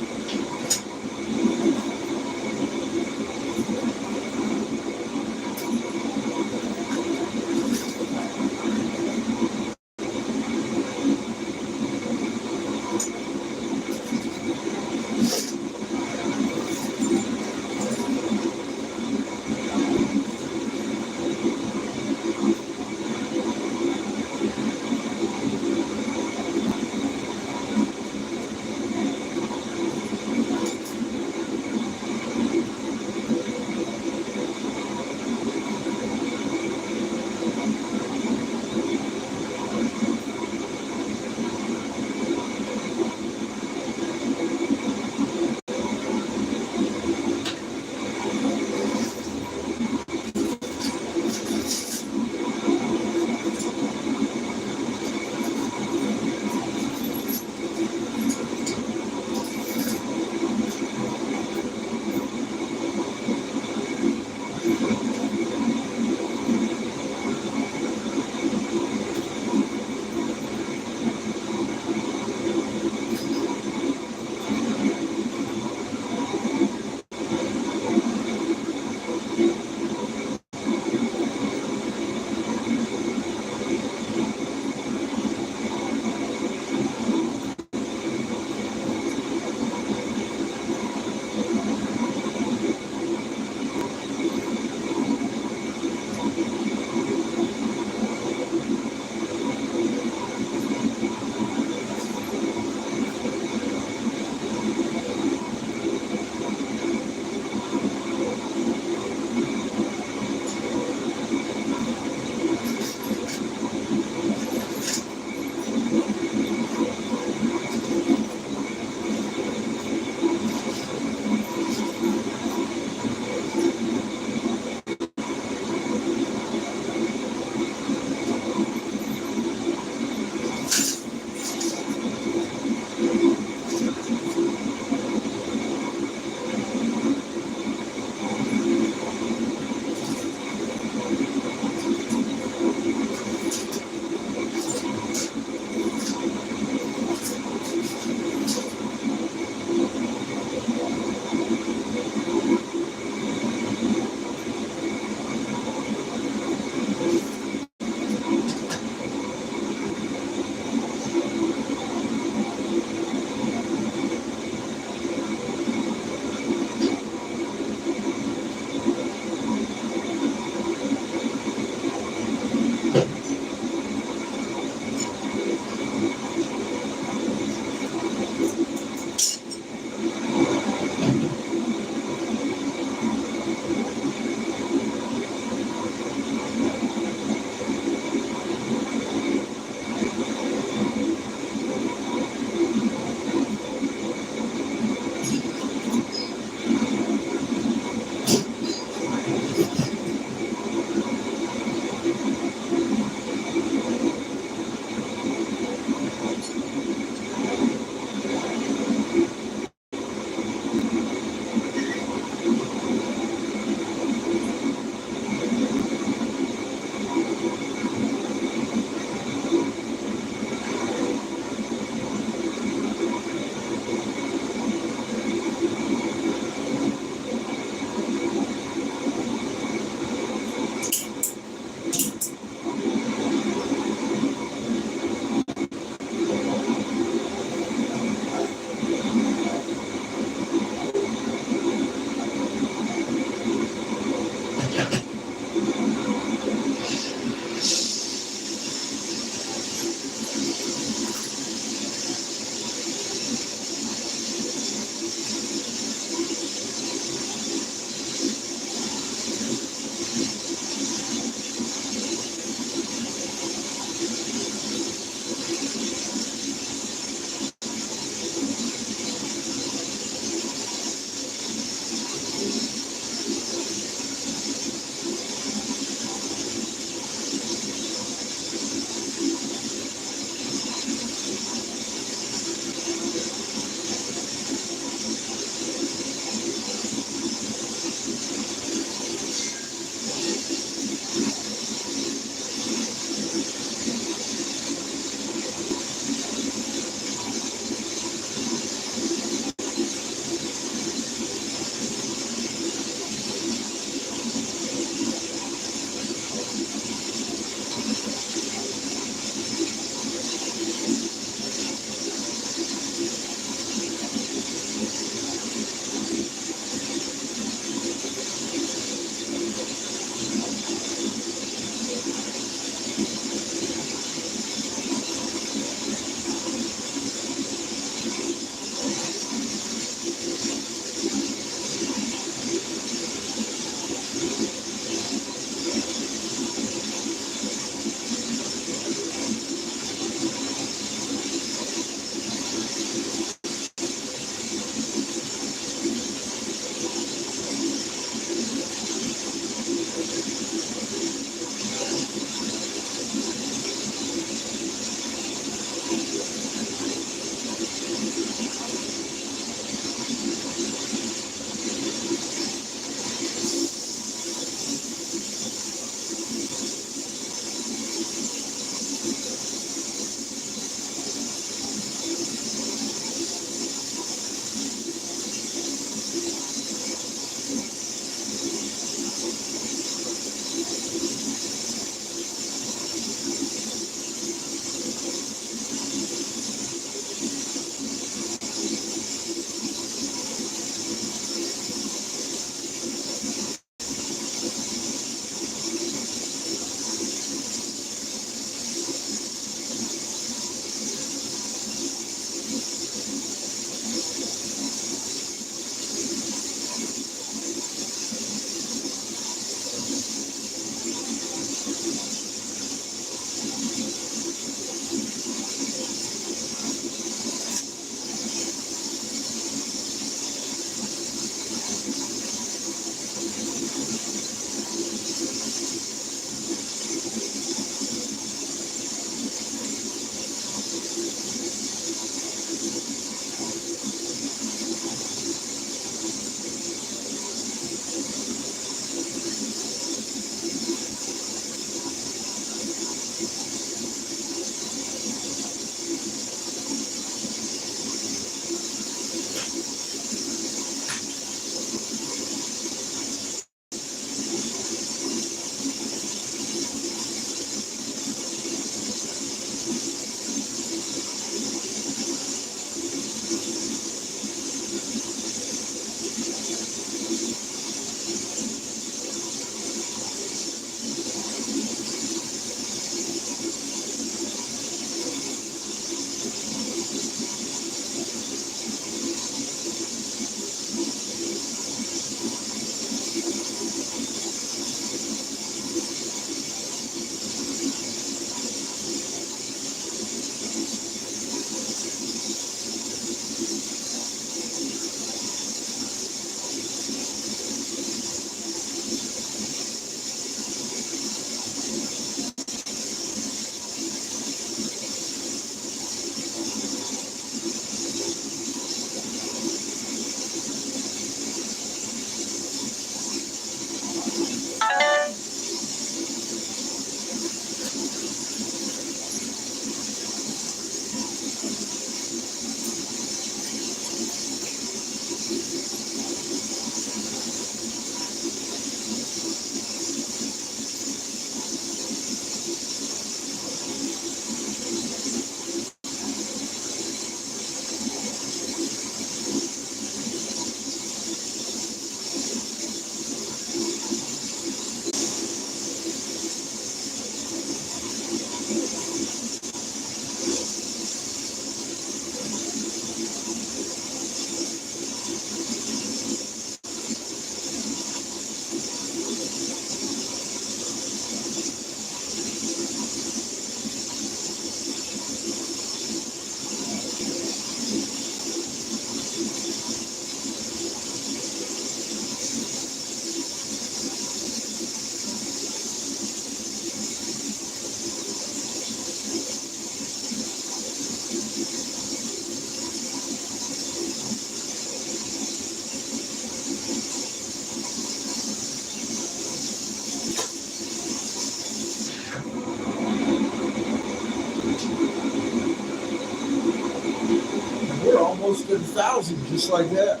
And we're almost at 1,000, just like that.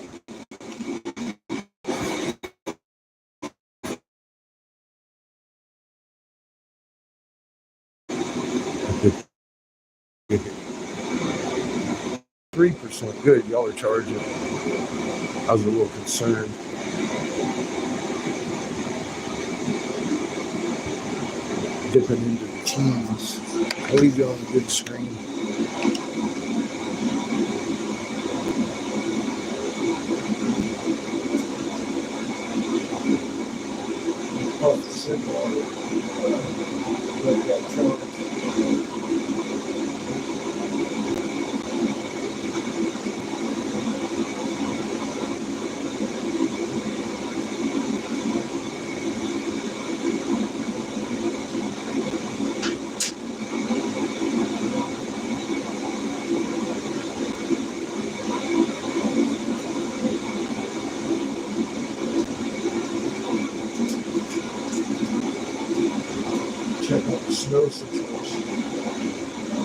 Good. 3%. Good. Y'all are charging. I was a little concerned. Dipping into the teens. I'll leave you on a good screen. Oh, it's simple. Let that charge. check out the snow situation.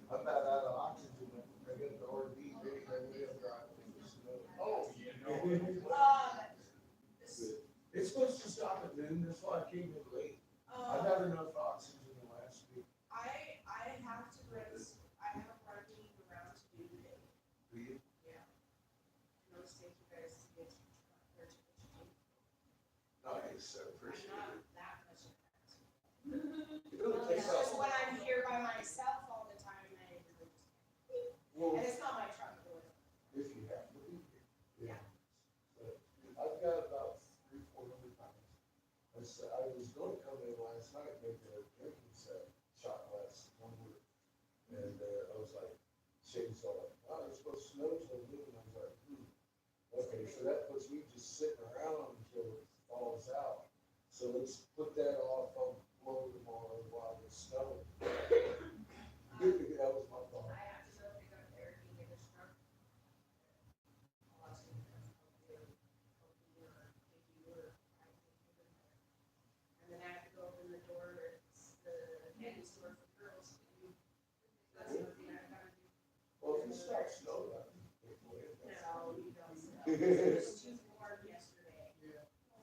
I'm about out of oxygen. I got the RV ready to live driving in the snow. Oh, yeah, no. It's supposed to stop at noon, that's why I came in late. I've had enough oxygen the last week. I have to run, I have a parking around to do today. Do you? Yeah. Notice take you guys to get there to Nice, I appreciate not it. that much. It'll take It's off. just when I'm here by myself all the time, I really just, Well, and it's not my truck, but if you have to be here. Yeah. But I've got about 300-400 pounds. I was going to come in last night, make a drinking shot glass number. And I was like, Shane's all like, oh, it's supposed to snow till noon. I was like, okay, so that puts me just sitting around until it falls out. So let's put that off on blow tomorrow while it's snowing. That was my thought. I have to go pick up Eric and get his truck. I'll ask him if he'll do it, or if you were, I can give him there. And then I have to go open the door, it's the candy store for girls. That's the thing I've gotta do. Well, if it starts snowing, I can take away. No, you don't. There's too warm yesterday.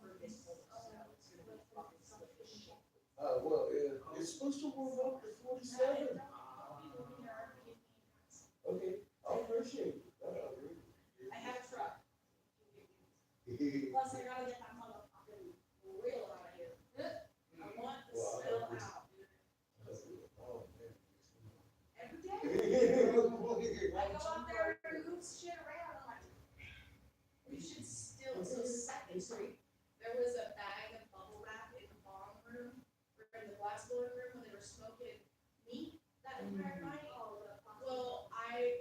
For this whole snow, it's gonna be fucking slick as shit. Well, it's supposed to warm up to 47. Okay, I appreciate it. I have a truck. Plus, I gotta get that motherfucking wheel out of here. I want the smell out, dude. Oh, man. Every day. I go out there and move shit around. I'm like, you should still, so Second Street, there was a bag of bubble wrap in the bong room, or in the glass blowing room, when they were smoking meat that entire night. Well,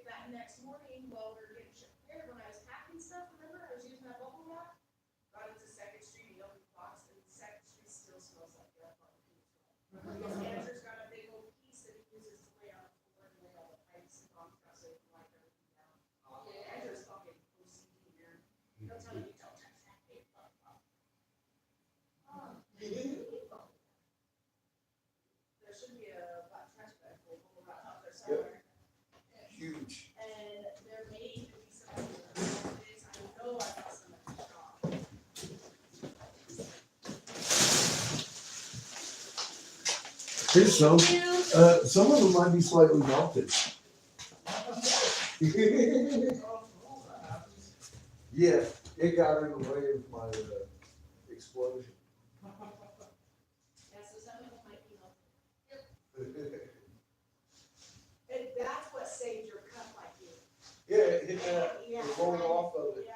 that next morning, while we were getting shit prepared, when I was packing stuff, remember, I was using that bubble wrap? Got into Second Street, the open box, and Second Street still smells like that barbecue. Because Andrew's got a big old piece that he uses to lay on the floor and lay all the pipes and contrast so he can wipe everything down. Andrew's fucking OCD here. He'll tell you, don't touch that big fuck up. There should be a black trash bag full of bubble wrap out there somewhere. Huge. And there may even be some of these, I know I got some at the shop. Here's some. Some of them might be slightly melted. Yeah, it got in the way of my explosion. Yeah, so some of them might be melted. And that's what saved your cup like you. Yeah, it hit that, Yeah. it rolled off of it. Yeah.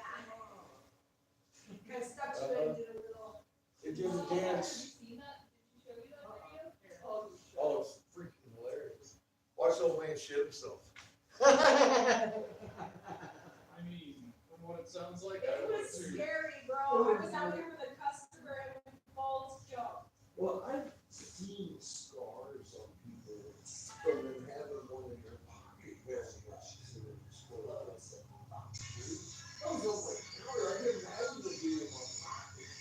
Kind of stuck to it and did a little. It did a dance. Seen that? Did she show you that video? Oh, it's freaking hilarious. Watch old man shit himself. I mean, from what it sounds like, I It would was too. scary, bro. I was out here with a customer and balls jumped. Well, I've seen scars on people from them having one in their pocket. Yes, yes, I was over the counter, I didn't have them be in my pocket.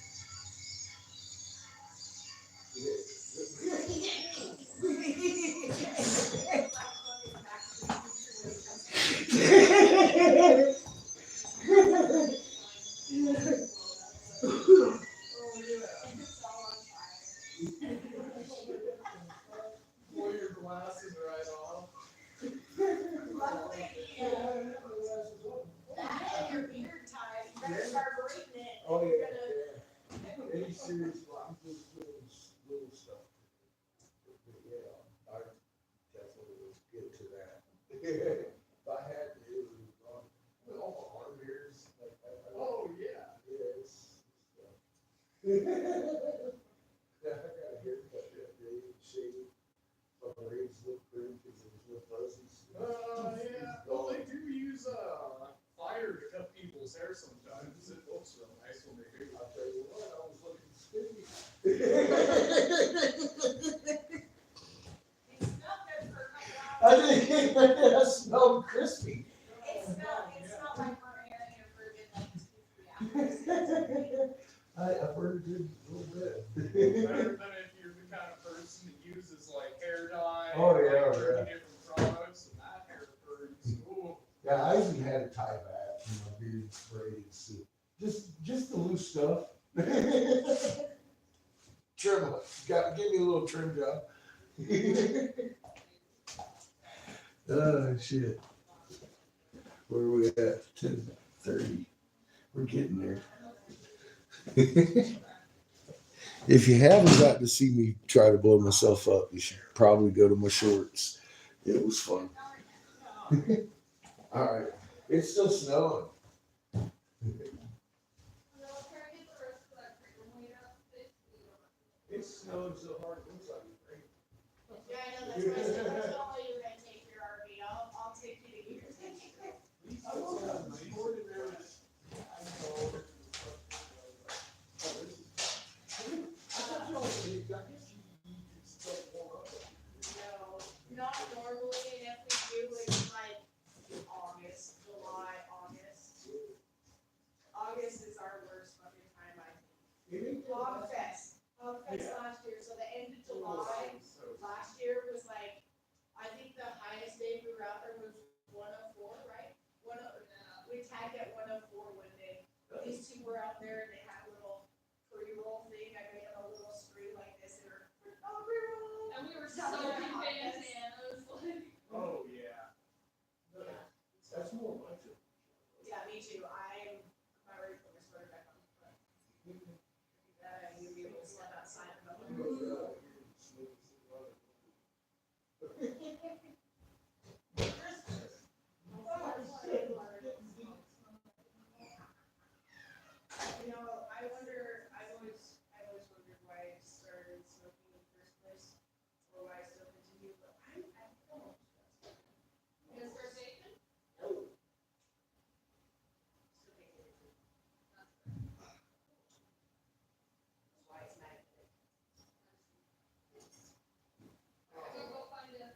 Pull your glasses right off. That and your beard tied, you better start braiding it. Oh, You're yeah, gonna- yeah. Any serious, I'm just doing little stuff. But yeah, I definitely was good to that. If I had to, it was wrong. All my arm hairs, like, Oh, yeah. yeah, it's. Yeah, I got a haircut that day, shaved, my braids look pretty because it was no fuzzies. Yeah. Well, they do use fire to cut people's hair sometimes. It looks real nice when they do. I'll tell you what, I was looking stupid. It smelled good for a couple I hours. think that smelled crispy. It smelled like burnt herring or bourbon like 2-3 hours. I burned it a little bit. Better than if you're the kind of person that uses like hair dye. Oh, and, yeah, like, 30 yeah. different products and that hair burns. Ooh. Yeah, I even had a tie back, beard spray and soup. Just the loose stuff. Trim it. Give me a little trim job. Oh shit. Where are we at? 10:30. We're getting there. If you haven't got to see me try to blow myself up, you should probably go to my shorts. It was fun. All right. It's still snowing. It's snowing so hard, it looks like it's raining. Yeah, I know, that's why I said, that's not why you were gonna take your RV, I'll take you to get your ticket. I don't have a board in there. I know. I guess you can still warm up. No, not normally, and if we do, it's like August, July, August. August is our worst fucking time, I think. Hogfest last year, so the end of July, last year was like, I think the highest day we were out there was 104, right? We tagged at 104 one day. These two were out there and they had a little pre-roll thing. I made them a little screen like this. They were, oh, pre-roll. And we were soaking bandanas, like. Oh, yeah. That's more my trip. Yeah, me too. I'm ready to put my sweater back on. You'll be able to step outside and go. You know, I always wondered why I started smoking in the first place, or why I still continue, but I don't know. You gonna start baking? Still can't get it. That's why it's magnetic. I'm gonna go find it.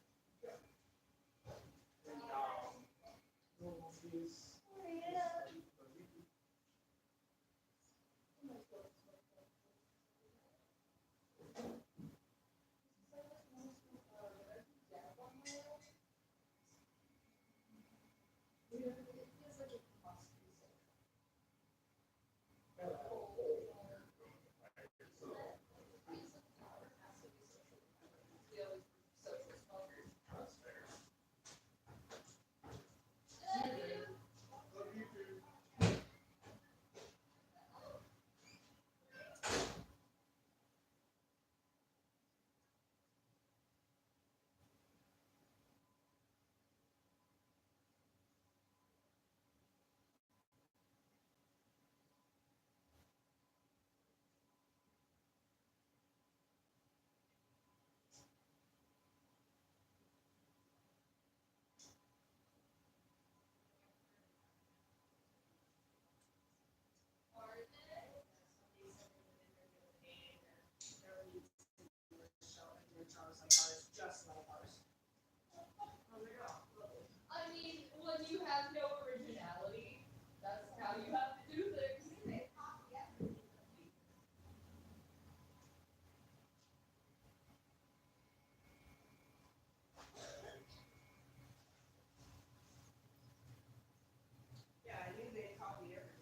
Just like ours. I mean, when you have no originality, that's how you have to do things. Yeah, I knew they copied everything.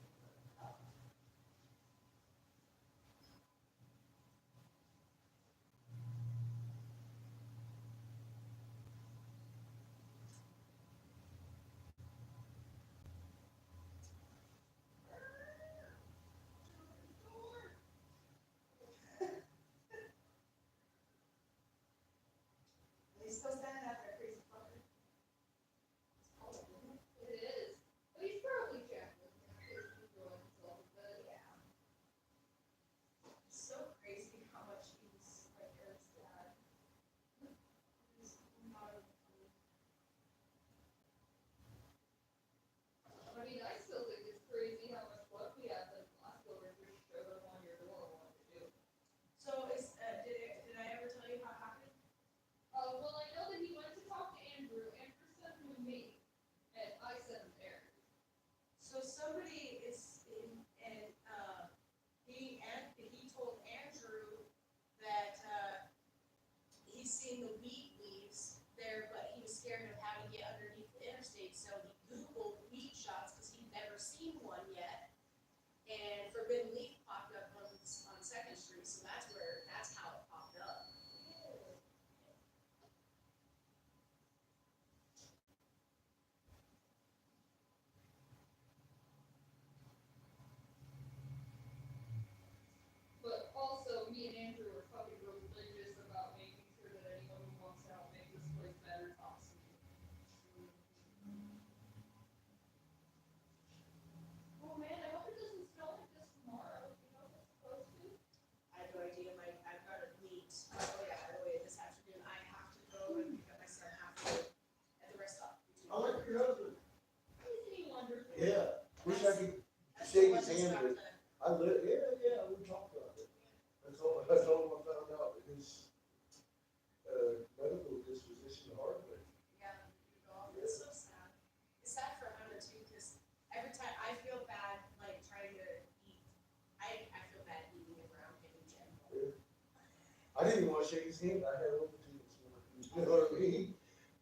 didn't even want to shake his hand. I had over to him this morning. You know what I mean?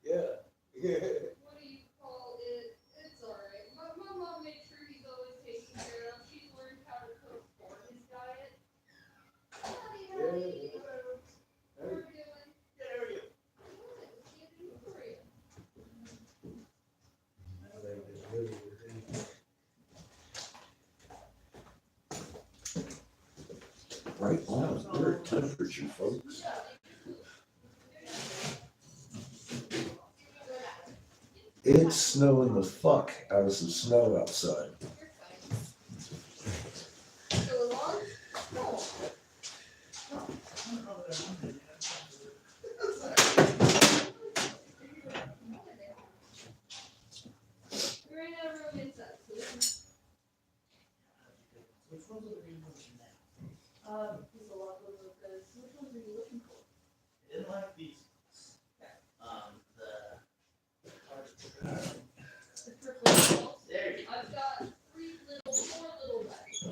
Yeah. What do you call it? It's alright. My mom makes sure he's always taken care of. She's learned how to cook for his diet. Honey, honey, what are we doing? Yeah, there we go. What can I do for you? Right now, we're at temperature, folks. It's snowing the fuck out of some snow outside. You're fine. Go along? No. We ran out of room inside, so we can. Which ones are the green ones now? There's a lot of those. Which ones are you looking for? I didn't like these. The The purple balls? there you I've got four little guys. go.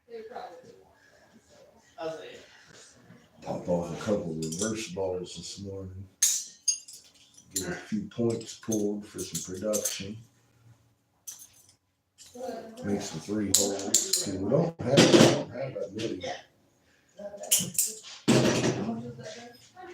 They probably want them, so. I was like, Pop off a couple reverse balls this morning. Get a few points pulled for some production. Make some 3 holes. 'Cause we don't have that many. How much is that then? $100.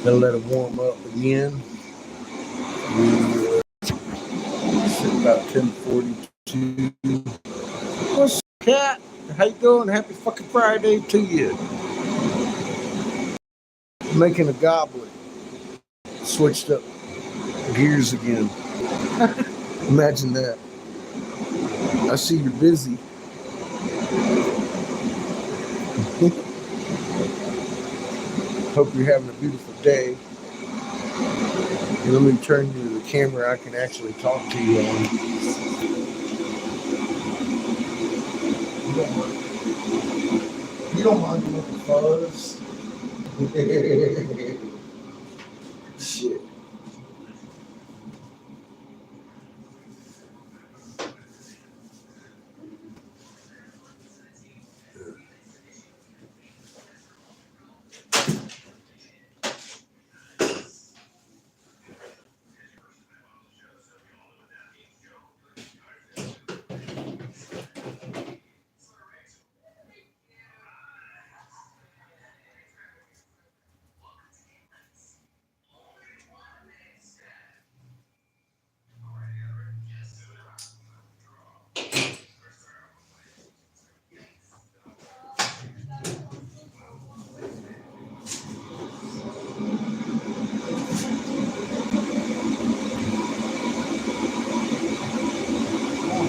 Gonna let it warm up again. It's about 10:42. What's up, Cat? How you doing? Happy fucking Friday to you. Making a goblet. Switched up gears again. Imagine that. I see you're busy. Hope you're having a beautiful day. And let me turn you to the camera I can actually talk to you on. You don't mind the fuzz? Shit.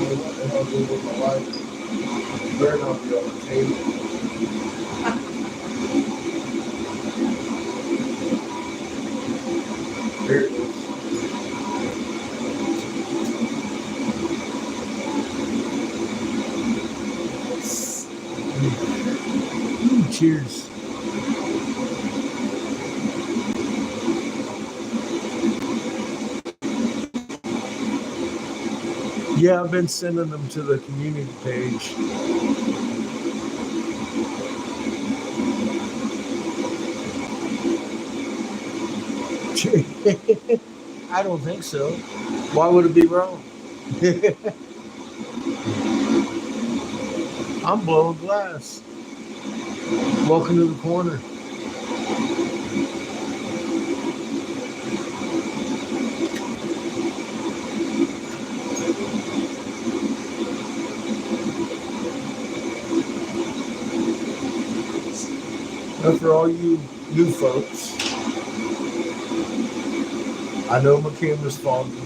What the hell do with my life? You better not be on the table. There it is. Cheers. Yeah, I've been sending them to the community page. I don't think so. Why would it be wrong? I'm blowing glass. Welcome to the corner. Now for all you new folks, I know my camera's foggy.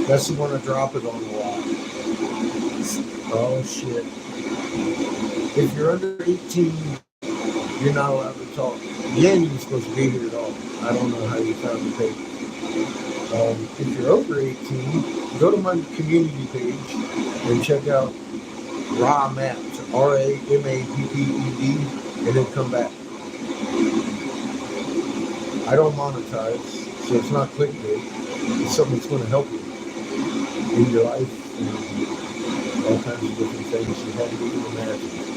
That's the one I drop it on a lot. Oh shit. If you're under 18, you're not allowed to talk. Again, you're supposed to be here at all. I don't know how you found the page. If you're over 18, go to my community page and check out Raw Mapped, RAMAPPED, and then come back. I don't monetize, so it's not clickbait. It's something that's going to help you in your life and all kinds of different things you haven't even imagined.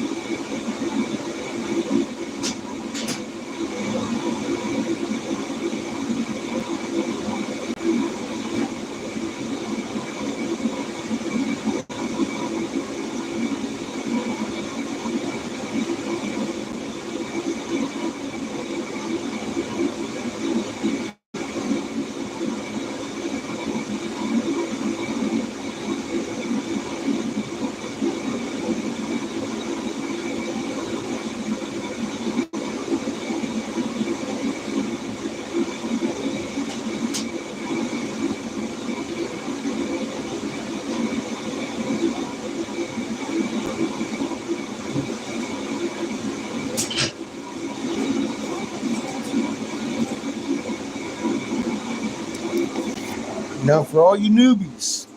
Now, for all you newbies,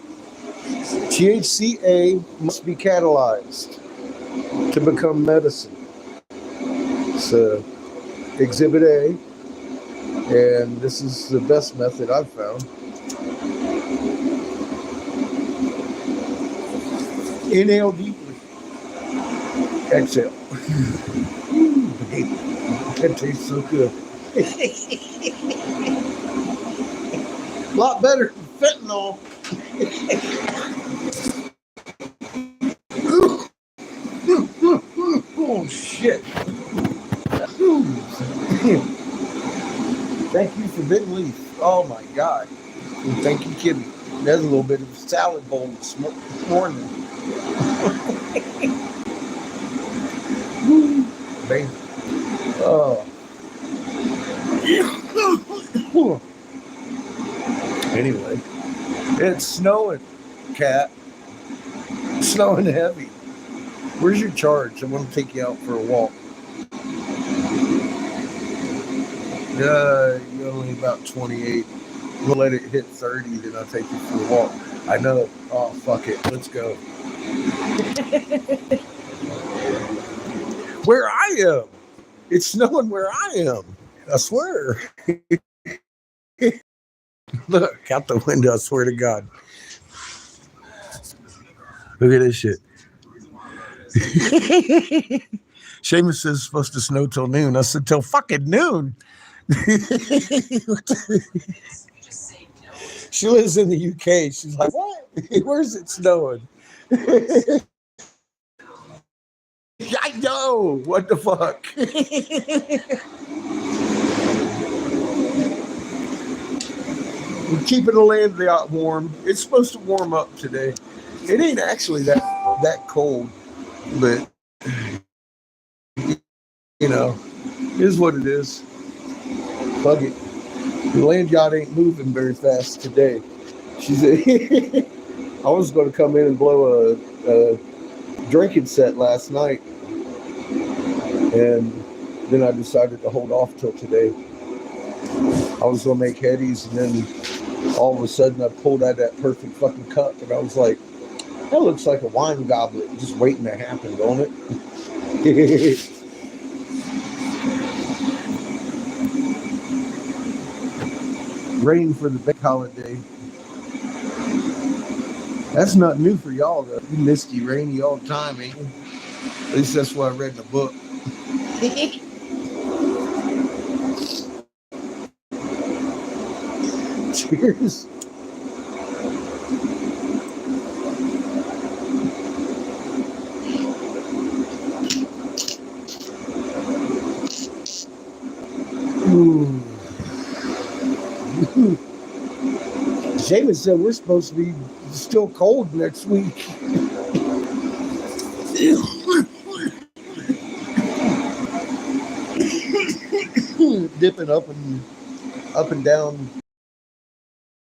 THCA must be catalyzed to become medicine. So, Exhibit A, and this is the best method I've found. Inhale deeply. Exhale. That tastes so good. A lot better than fentanyl. Oh shit. Thank you, Forbidden Leaf. Oh my God. And thank you, Kitty. There's a little bit of salad bowl this morning. Man. Oh. Anyway, it's snowing, Cat. It's snowing heavy. Where's your charge? I want to take you out for a walk. You're only about 28. We'll let it hit 30, then I'll take you for a walk. I know. Oh, fuck it. Let's go. Where I am. It's snowing where I am. I swear. Look out the window. I swear to God. Look at this shit. Seamus says it's supposed to snow till noon. I said, till fucking noon. She lives in the UK. She's like, what? Where's it snowing? I know. What the fuck? We're keeping the land out warm. It's supposed to warm up today. It ain't actually that cold, but you know, it is what it is. Fuck it. The land yacht ain't moving very fast today. She said, I was going to come in and blow a drinking set last night, and then I decided to hold off till today. I was going to make headies, and then all of a sudden I pulled out that perfect fucking cup, and I was like, that looks like a wine goblet just waiting to happen, don't it? Rain for the big holiday. That's not new for y'all, though. You misty, rainy all the time, ain't you? At least that's what I read in the book. Cheers. Ooh. Seamus said we're supposed to be still cold next week. Dipping up and down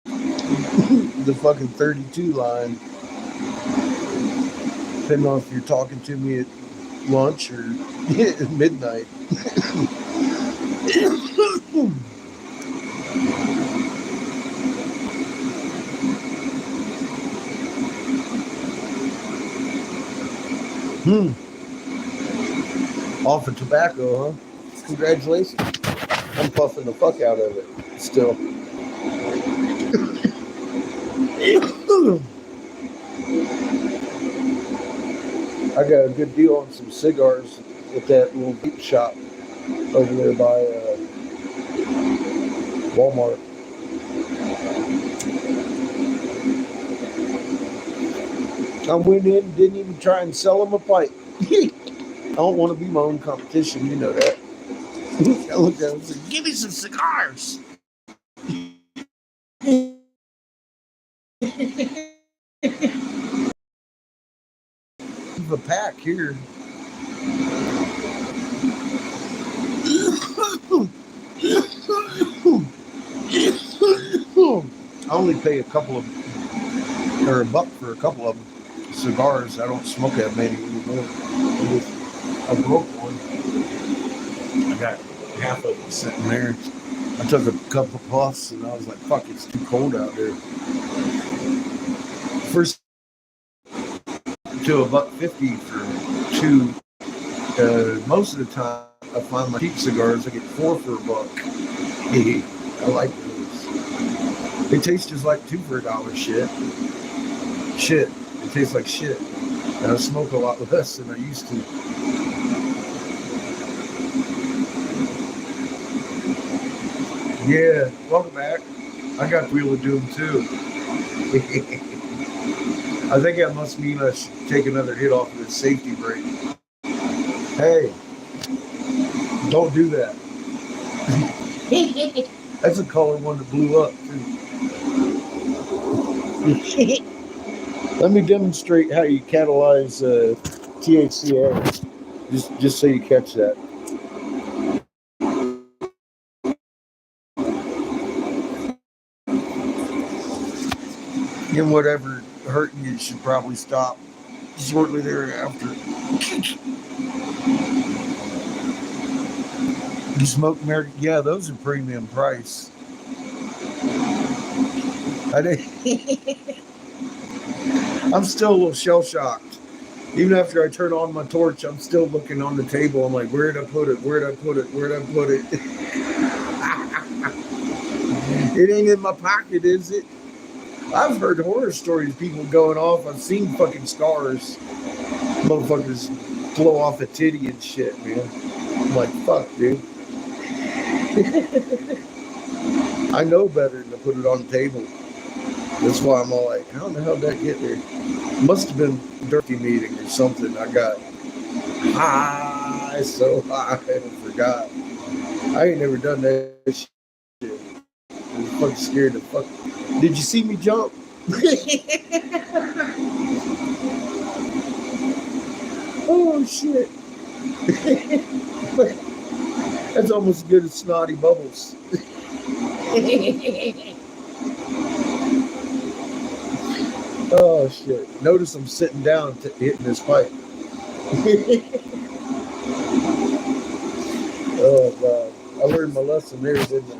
the fucking 32 line. Depending on if you're talking to me at lunch or at midnight. Off of tobacco, huh? Congratulations. I'm puffing the fuck out of it still. I got a good deal on some cigars at that little beat shop over there by Walmart. I went in and didn't even try and sell them a pipe. I don't want to be my own competition, you know that. I looked at him and said, give me some cigars. A pack here. I only pay a $1 for a couple of them. Cigars. I don't smoke that many anymore. I broke one. I got half of it sitting there. I took a couple puffs and I was like, fuck, it's too cold out there. First to $1.50 for 2. Most of the time I find my cheap cigars, I get 4 for $1. I like those. They taste just like 2 for $1 shit. Shit. It tastes like shit. And I smoke a lot less than I used to. Yeah, welcome back. I got the wheel of doom too. I think that must mean I should take another hit off of the safety brake. Hey, don't do that. That's the color one that blew up. Let me demonstrate how you catalyze THCA. Just so you catch that. And whatever hurting you should probably stop shortly thereafter. You smoke American? Yeah, those are premium price. I'm still a little shell shocked. Even after I turn on my torch, I'm still looking on the table. I'm like, where'd I put it? Where'd I put it? Where'd I put it? It ain't in my pocket, is it? I've heard horror stories, people going off. I've seen fucking stars. Motherfuckers blow off a titty and shit, man. I'm like, fuck, dude. I know better than to put it on the table. That's why I'm all like, how the hell did that get there? Must have been a dirty meeting or something. I got high, so high, I forgot. I ain't never done that shit. I was fucking scared to fuck. Did you see me jump? Oh, shit. That's almost as good as snotty bubbles. Oh, shit. Notice I'm sitting down hitting this pipe. Oh, God. I learned my lesson there, didn't I?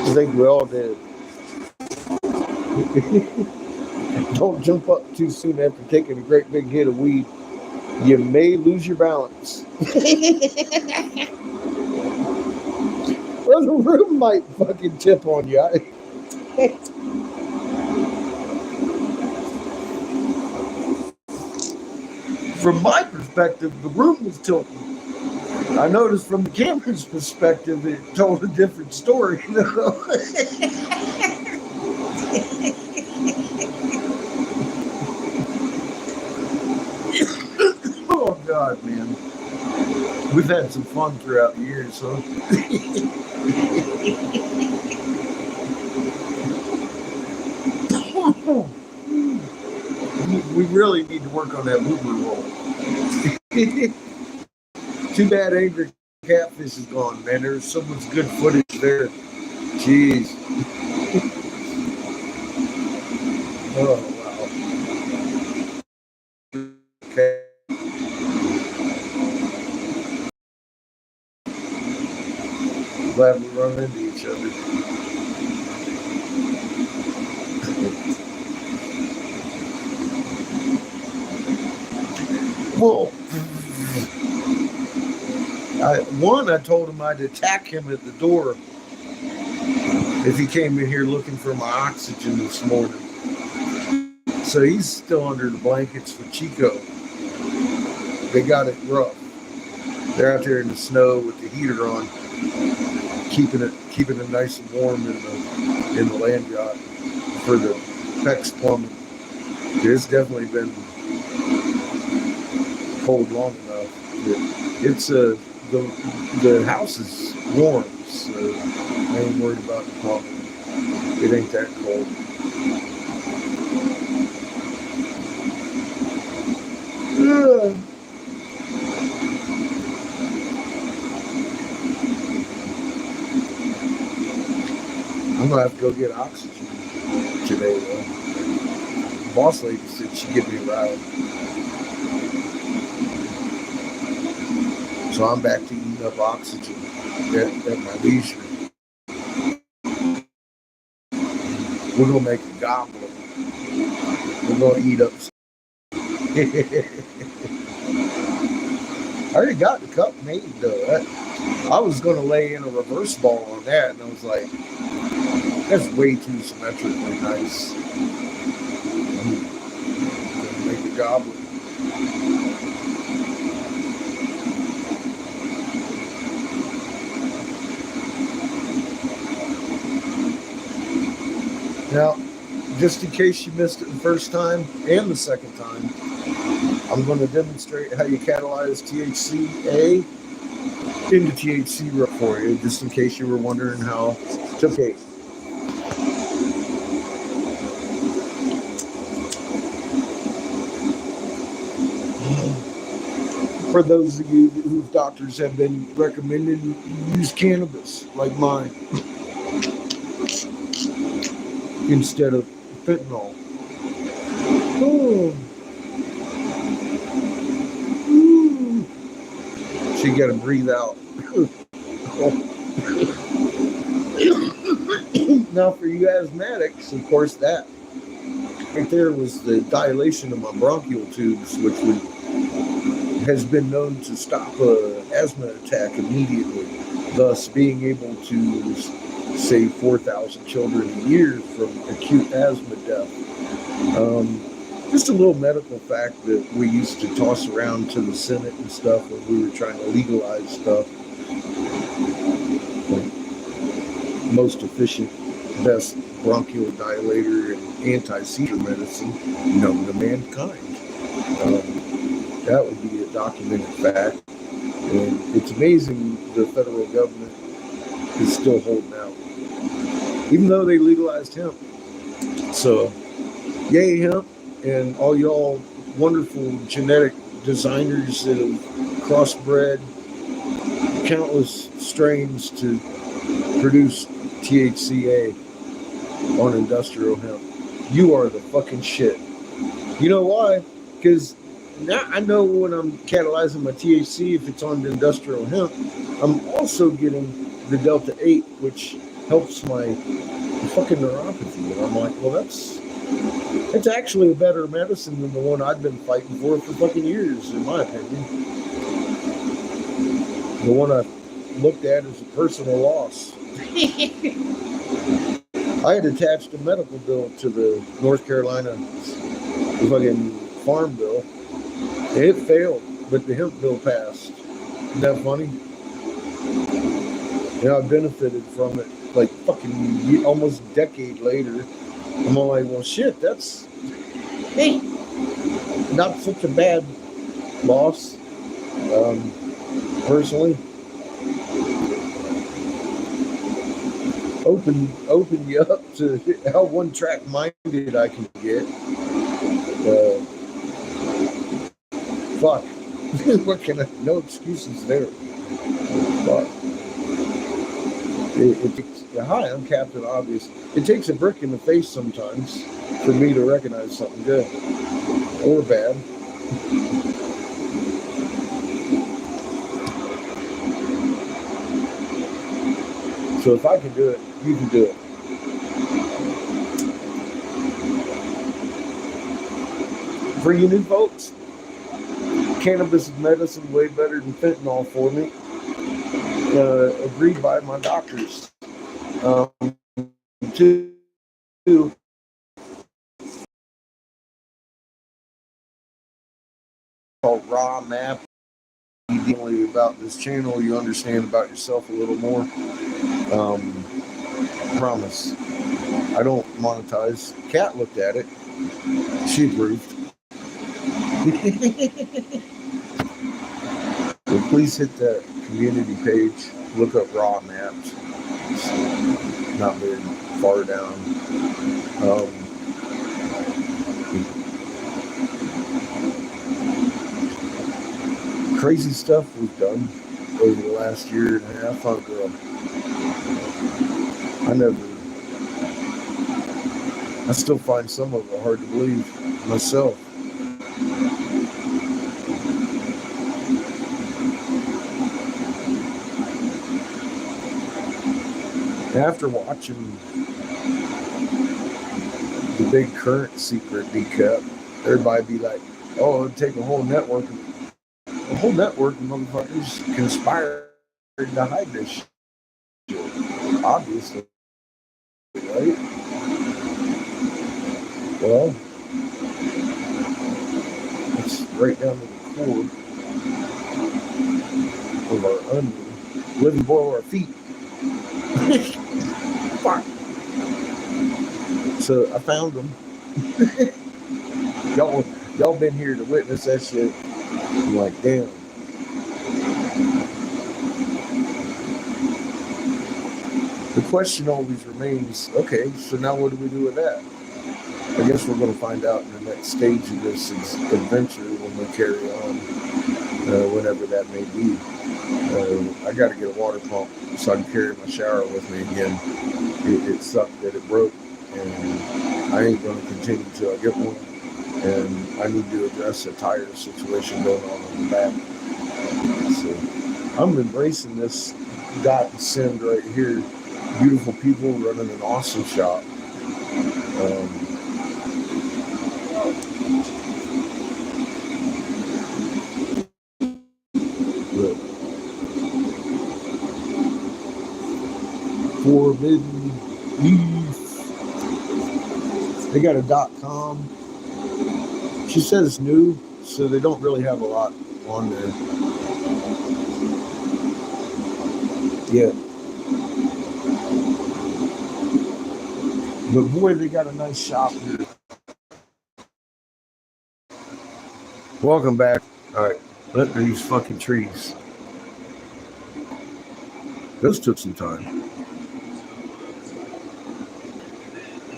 I think we all did. Don't jump up too soon after taking a great big hit of weed. You may lose your balance. Or the room might fucking tip on you. From my perspective, the room was tilting. I noticed from the camera's perspective, it told a different story. You know? Oh, God, man. We've had some fun throughout the years, huh? We really need to work on that blooper roll. Too bad Angry Catfish is gone, man. There's so much good footage there. Jeez. Oh, wow. Okay. Glad we run into each other. Well, I told him I'd attack him at the door if he came in here looking for my oxygen this morning. So he's still under the blankets for Chico. They got it rough. They're out there in the snow with the heater on, keeping it nice and warm in the land yacht for the PEX plumbing. It's definitely been cold long enough. It's the house is warm, so I ain't worried about the plumbing. It ain't that cold. I'm gonna have to go get oxygen today, though. The boss lady said she'd give me a ride. So I'm back to eating up oxygen at my leisure. We're gonna make a goblet. We're gonna eat up. I already got the cup made though. I was gonna lay in a reverse ball on that, and I was like, that's way too symmetrically nice. I'm gonna make a goblet. Now, just in case you missed it the first time and the second time, I'm going to demonstrate how you catalyze THCA into THC for you, just in case you were wondering how to pay. For those of you whose doctors have been recommending use cannabis, like mine, instead of fentanyl. Oh. Ooh. So you got to breathe out. Now, for you asthmatics, of course, that right there was the dilation of my bronchial tubes, which has been known to stop an asthma attack immediately, thus being able to save 4,000 children a year from acute asthma death. Just a little medical fact that we used to toss around to the Senate and stuff when we were trying to legalize stuff. Like, most efficient, best bronchial dilator and anti-seizure medicine known to mankind. That would be a documented fact. And it's amazing the federal government is still holding out, even though they legalized hemp. So, yay hemp, and all y'all wonderful genetic designers that have crossbred countless strains to produce THCA on industrial hemp. You are the fucking shit. You know why? Because now I know when I'm catalyzing my THC, if it's on the industrial hemp, I'm also getting the Delta 8, which helps my fucking neuropathy. And I'm like, well, that's actually a better medicine than the one I've been fighting for fucking years, in my opinion. The one I looked at as a personal loss. I had attached a medical bill to the North Carolina fucking farm bill. It failed, but the hemp bill passed. Isn't that funny? And I benefited from it like fucking almost a decade later. I'm all like, well, shit, that's not such a bad loss, personally. Open you up to how one-track minded I can get. Fuck. What can I? No excuses there. Fuck. Hi, I'm Captain Obvious. It takes a brick in the face sometimes for me to recognize something good or bad. So if I can do it, you can do it. For you new folks, cannabis is medicine way better than fentanyl for me. Agreed by my doctors. Two, called Raw Map. Dealing about this channel, you understand about yourself a little more. Promise. I don't monetize. Kat looked at it. She approved. So please hit that community page. Look up Raw Maps. It's not very far down. Crazy stuff we've done over the last year and a half. I still find some of it hard to believe myself. After watching the big current secret be kept, everybody be like, oh, it'd take a whole network of motherfuckers conspired to hide this shit. Obviously, right? Well, it's right down to the core of our onion, living below our feet. Fuck. So I found them. Y'all been here to witness that shit. I'm like, damn. The question always remains, okay, so now what do we do with that? I guess we're going to find out in the next stage of this adventure when we carry on, whatever that may be. I got to get a water pump so I can carry my shower with me again. It sucked that it broke, and I ain't going to continue till I get one. And I need to address the tire situation going on in the back. So I'm embracing this dot and send right here. Beautiful people running an awesome shop. Look, Forbidden Leaf. They got a .com. She says it's new, so they don't really have a lot on there. Yeah. But boy, they got a nice shop here. Welcome back. All right, look at these fucking trees. Those took some time.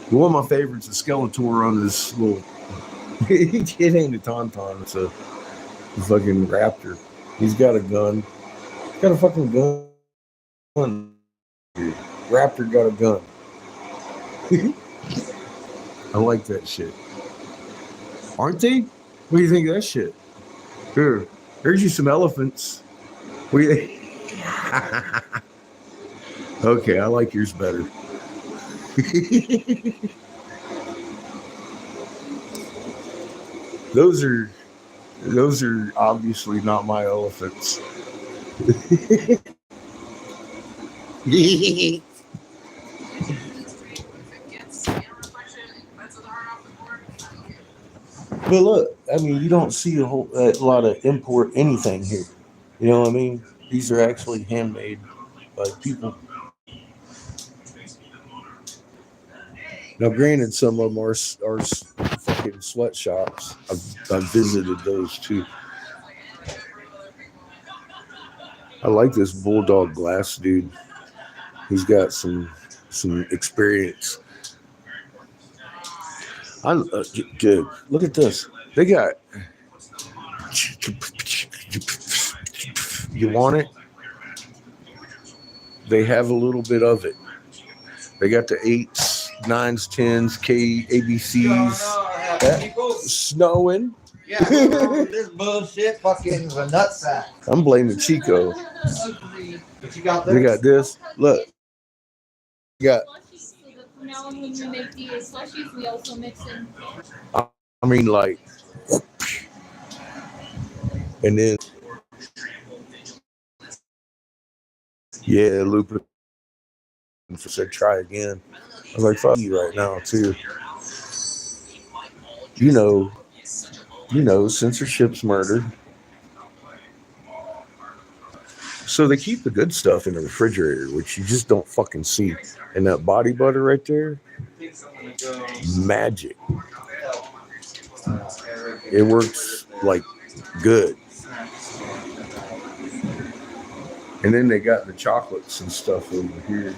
One of my favorites is Skeletor on this little. It ain't a tauntaun, it's a fucking raptor. He's got a gun. He's got a fucking gun. Raptor got a gun. I like that shit. Aren't they? What do you think of that shit? Here, there's you some elephants. What do you think? Okay, I like yours better. Those are obviously not my elephants. But look, I mean, you don't see a lot of import anything here. You know what I mean? These are actually handmade by people. Now, granted, some of them are fucking sweatshops. I've visited those too. I like this bulldog glass dude. He's got some experience. Dude, look at this. They got. You want it? They have a little bit of it. They got the 8s, 9s, 10s, K, ABCs. Snowing. Yeah, this bullshit fucking is a nutsack. I'm blaming Chico. But you got this? They got this. Look. You got. Now when we make the slushies, we also mix in. I mean, like. And then. Yeah, Lupin said try again. I was like, fuck you right now, too. You know, censorship's murder. So they keep the good stuff in the refrigerator, which you just don't fucking see. And that body butter right there, magic. It works like good. And then they got the chocolates and stuff over here.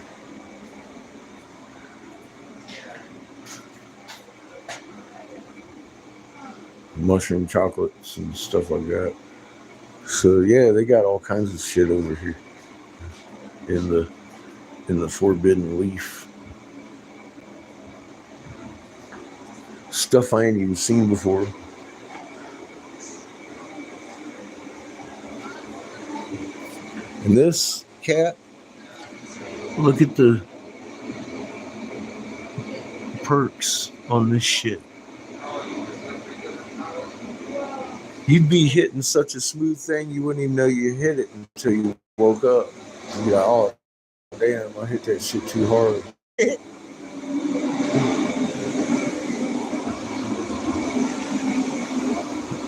Mushroom chocolates and stuff like that. So yeah, they got all kinds of shit over here in the Forbidden Leaf. Stuff I ain't even seen before. And this cat, look at the perks on this shit. You'd be hitting such a smooth thing, you wouldn't even know you hit it until you woke up. You'd be like, oh, damn, I hit that shit too hard.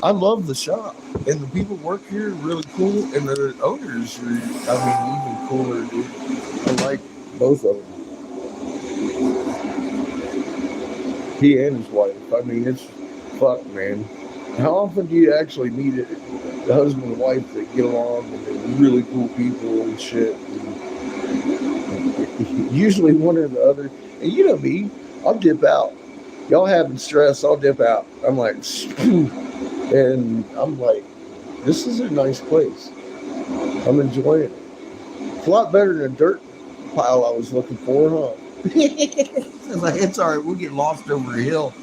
I love the shop, and the people work here are really cool, and the owners are, even cooler, dude. I like both of them. He and his wife. I mean, it's fuck, man. How often do you actually meet it, the husband and wife that get along and they're really cool people and shit? And usually one or the other. And you know me, I'll dip out. Y'all having stress, I'll dip out. I'm like, and I'm like, this is a nice place. I'm enjoying it. It's a lot better than the dirt pile I was looking for, huh? It's like, it's all right. We'll get lost over a hill.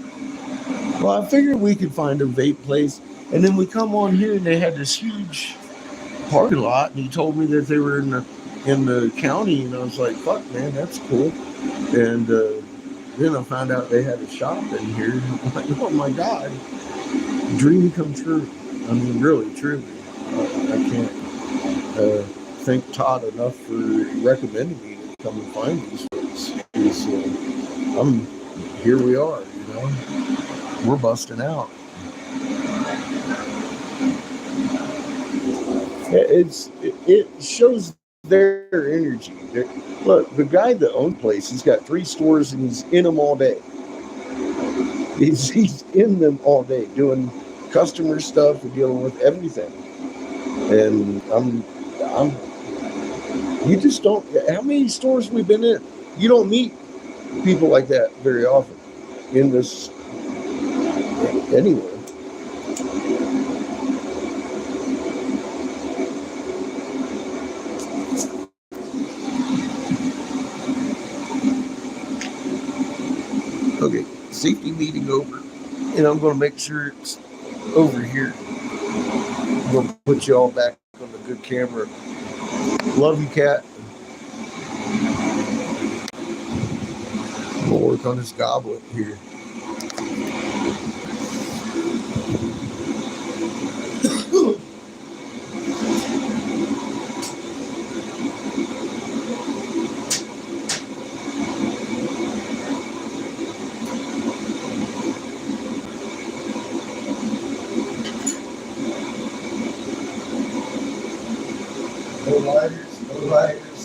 Well, I figured we could find a vape place. And then we come on here and they had this huge parking lot. And he told me that they were in the county. And I was like, fuck, man, that's cool. And then I found out they had a shop in here. I'm like, oh my God. Dream come true. I mean, really, truly. I can't thank Todd enough for recommending me to come and find these folks. Here we are, you know. We're busting out. It shows their energy. Look, the guy that owned the place, he's got 3 stores and he's in them all day. He's in them all day doing customer stuff and dealing with everything. And you just don't. How many stores we've been in? You don't meet people like that very often in this anywhere. Okay, safety meeting over, and I'm going to make sure it's over here. I'm going to put you all back on the good camera. Love you, Cat. We'll work on this goblet here. No lighters, no lighters.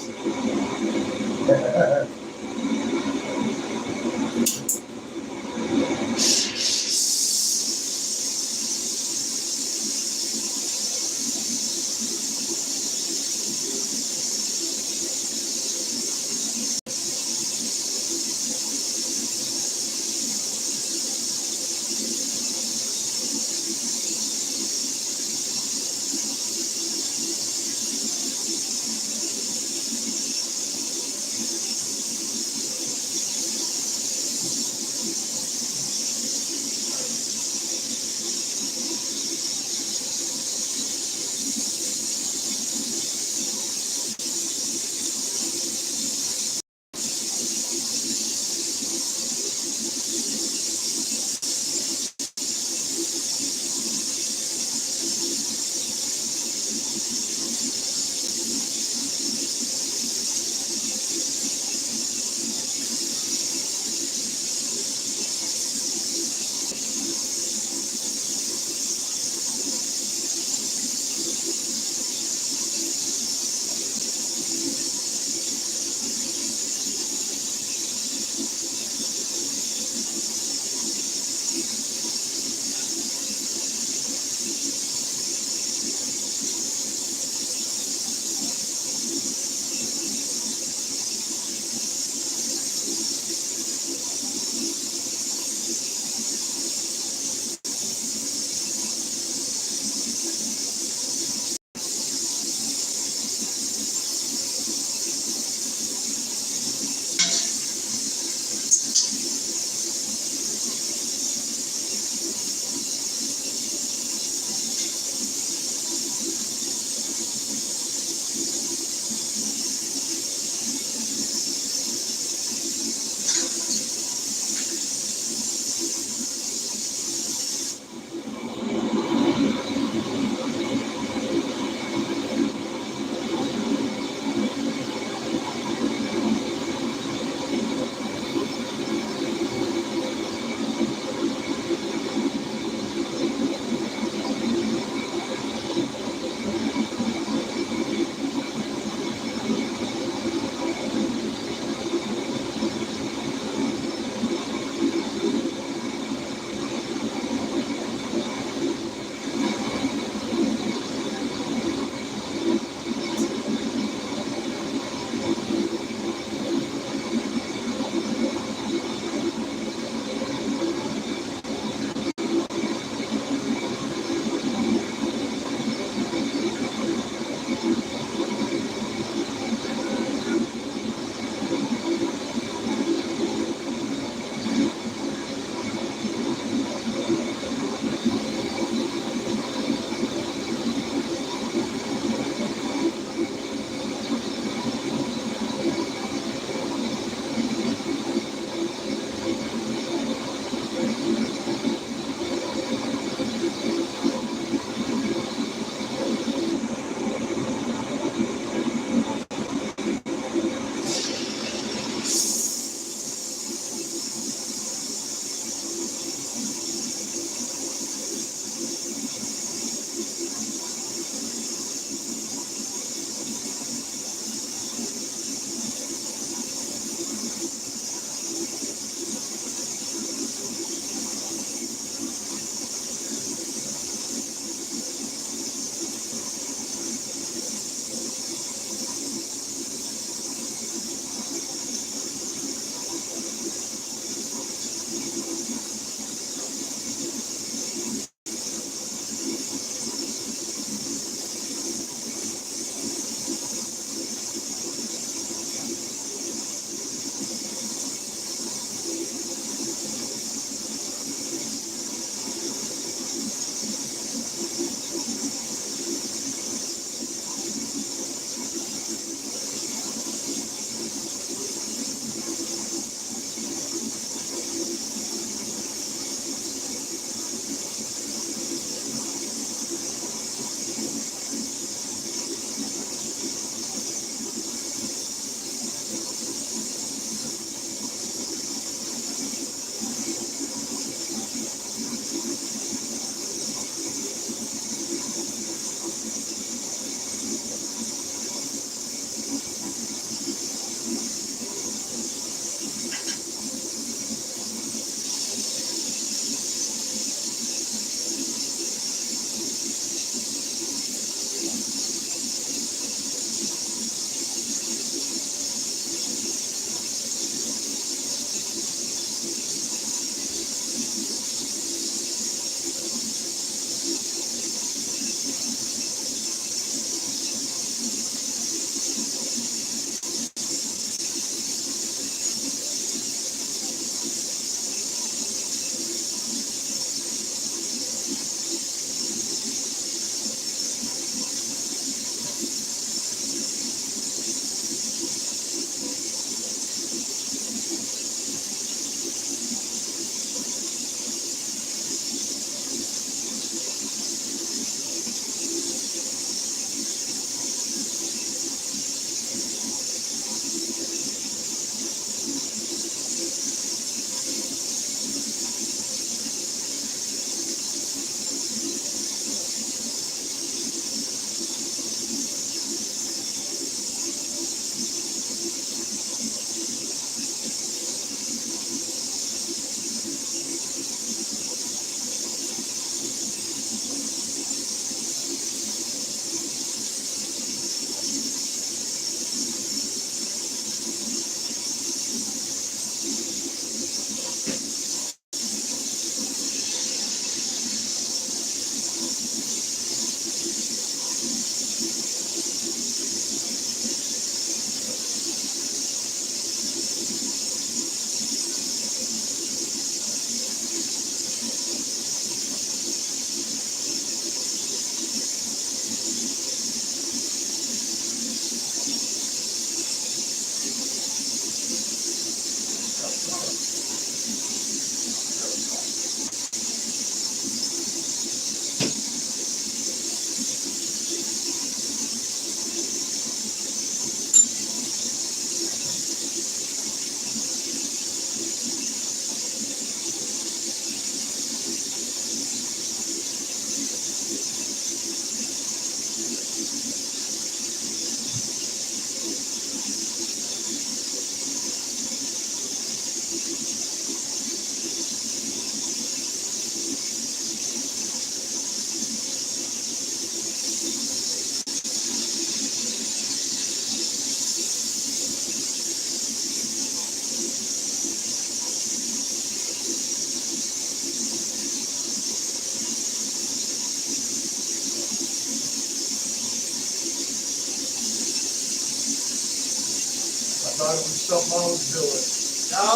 something I was doing. No,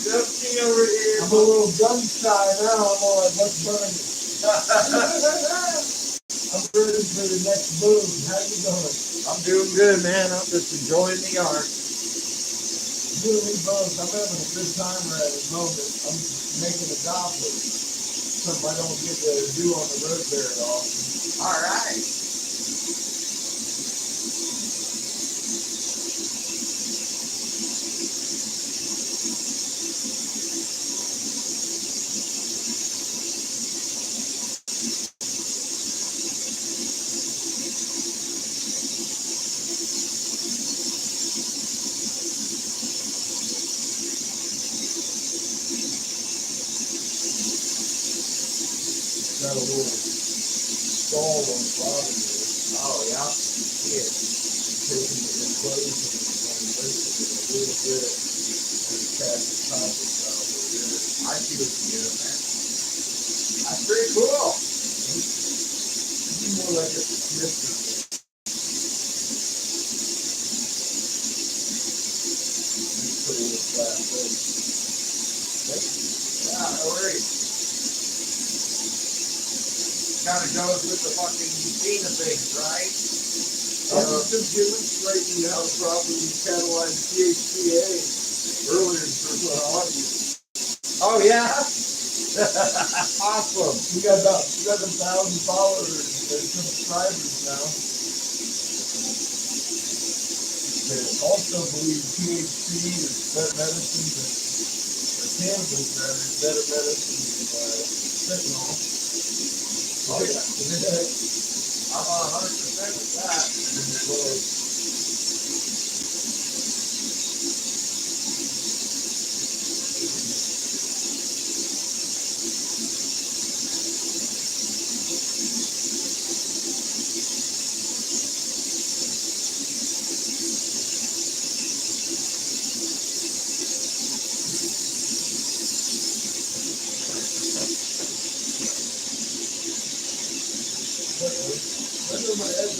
drifting over here. I'm a little gun shy now. I'm all like, what's burning? I'm ready for the next boom. How you doing? I'm doing good, man. I'm just enjoying the art. You and me both. I'm having a good time right at the moment. I'm making a goblin. Something I don't get to do on the road very often. All right. Got a little stall on the bottom there. Oh, yeah. Here. Taking the enclosure and wasting it a little bit and cast the top of it out a little bit. I see what you're doing, man. That's pretty cool. It'd be more like a Smith. Just put a little flat plate. Yeah, no worries. Kind of goes with the fucking routine of things, right? I was just demonstrating how to properly catalyze THCA earlier for the audience. Oh, yeah? Awesome. We got about 7,000 followers and subscribers now. They also believe THC is better medicine than, or cannabis rather, is better medicine than fentanyl. Oh, yeah. I'm 100% with that. Well, under my head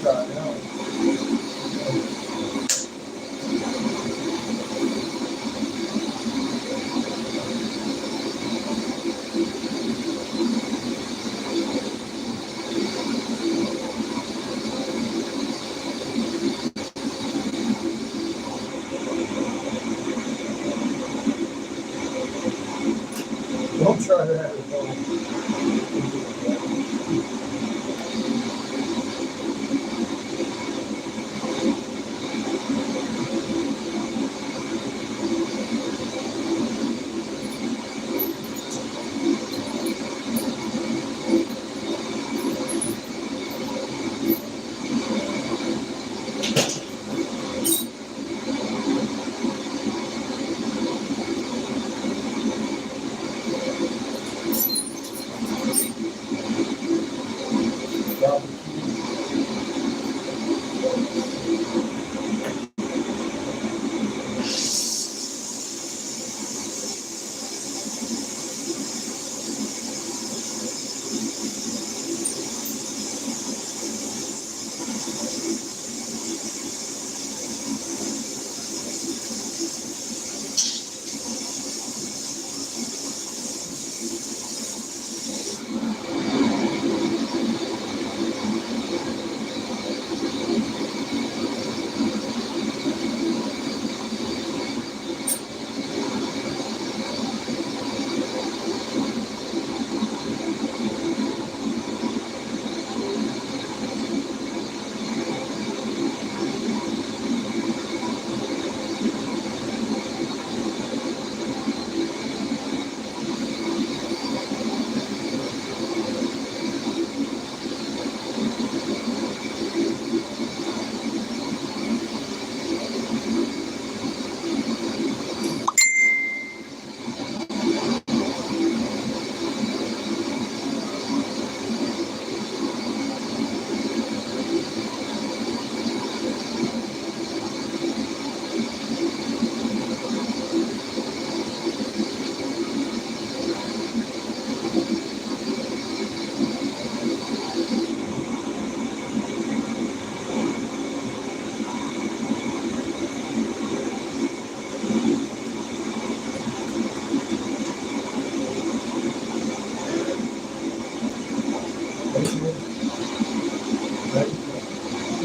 try it out. Don't try that at home.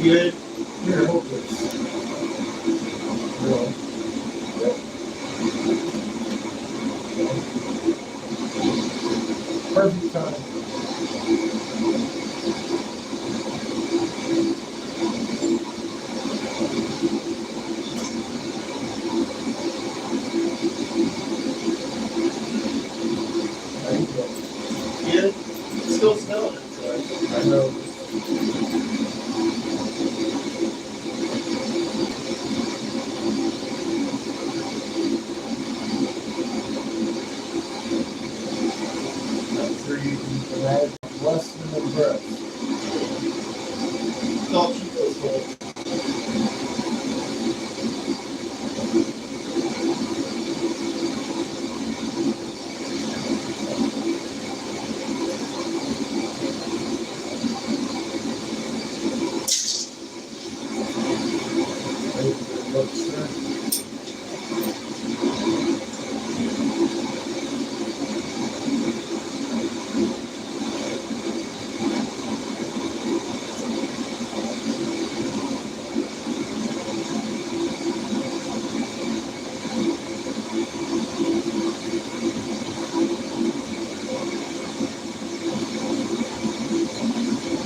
Good. Here, hold this. Well, perfect time. There you go. Good. It's still snowing outside. I know. I'm sure you can add less than the breath. It's all Chico's fault.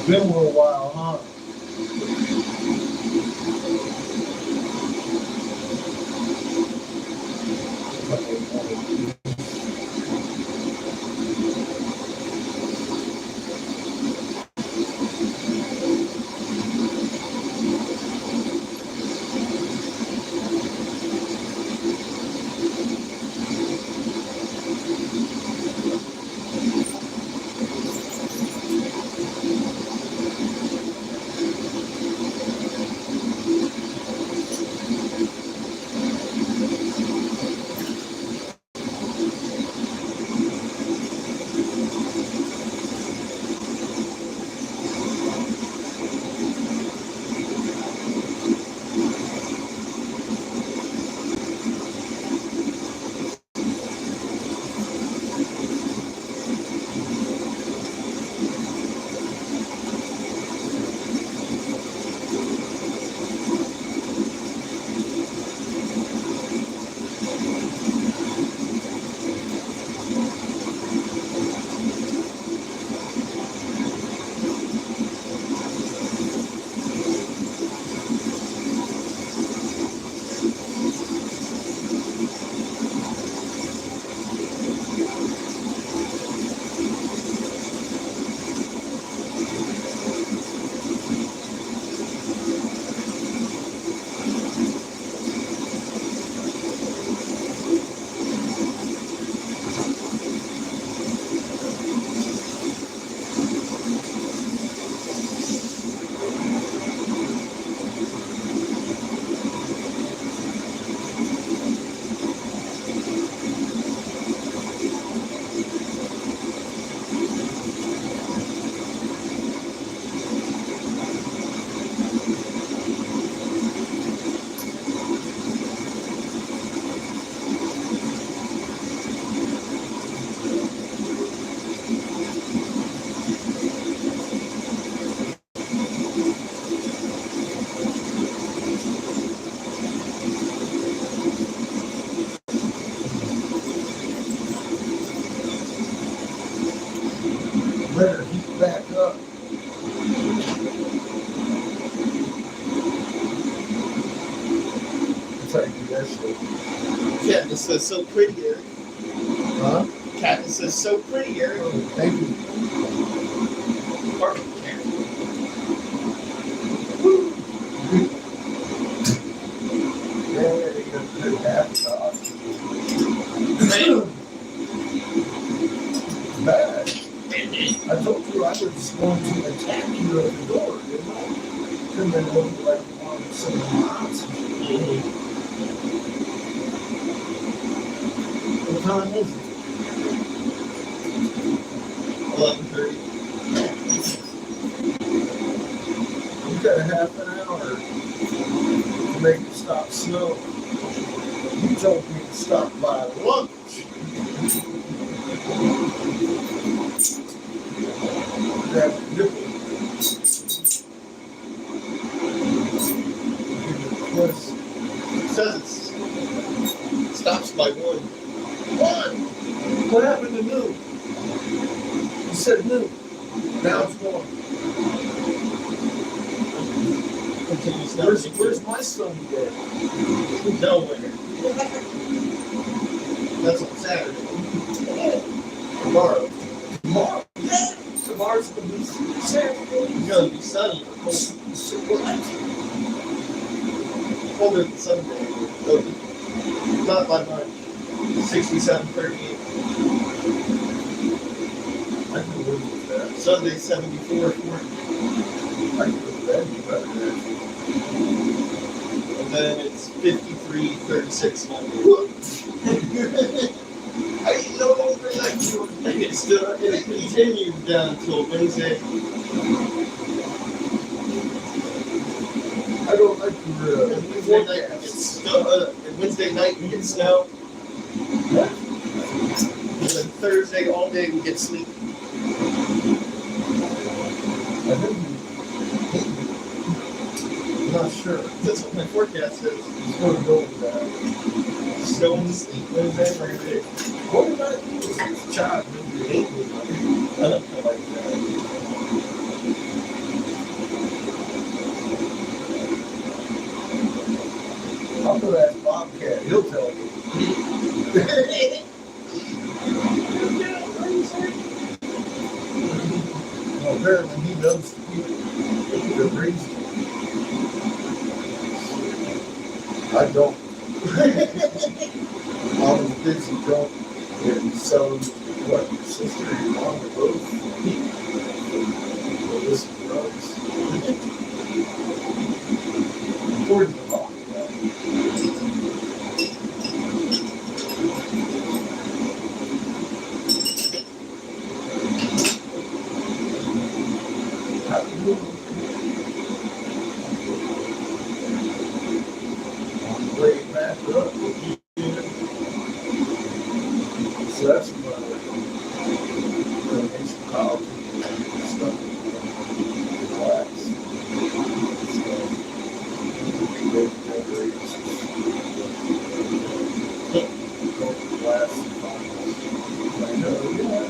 Been a little while, huh? says so pretty, Eric. Huh? Katniss says so pretty, Eric. Oh, thank you. Perfect, Eric. Yeah, you got a good half dog. Bad. I told you I was going to attack you at the door, didn't I? Come in over like on some mods. What time is it? 11:30. You got a half an hour to make it stop snow. You told me to stop by lunch. Grab a nipple. Give it a twist. It says it stops by 1. What? What happened to new? You said new. Now it's one. Continues down. Where's my son today? Nowhere. That's on Saturday. Tomorrow. Tomorrow? Yeah. Tomorrow's going to be Saturday. It's gonna be sunny. So what? Colder than Sunday. Not by much. 67, 38. I can live with that. Sunday, 74, 40. I can live with that better than that. And then it's 53, 36 Monday. I no longer like you. And it continues down until Wednesday. I don't like your Wednesday night we get snow. Wednesday night we get snow. And then Thursday all day we get sleep. I think I'm not sure. That's what my forecast says. It's going to go with that. Snow and sleep Wednesday, Thursday. What did I do with this child? Maybe 8 was like that. I'll go ask Bobcat. He'll tell you. Well, apparently he knows the reason. I don't. I was busy drunk and selling what your sister and your mom were both. Well, this is drugs. According to Bobcat. Lay it back up. So that's about it. Some coffee and stuff. Relax. Glass. I know, yeah.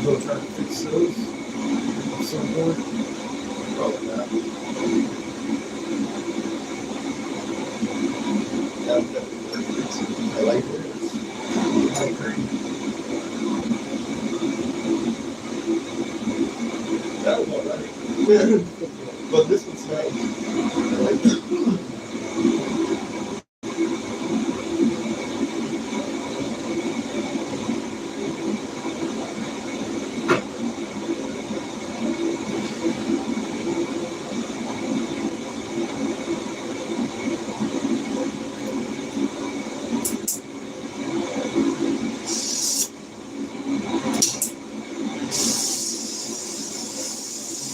Go try to fix those at some point. Probably not. Yeah, I'm definitely I like this. I agree. that was alright. But this one's nice. I like that.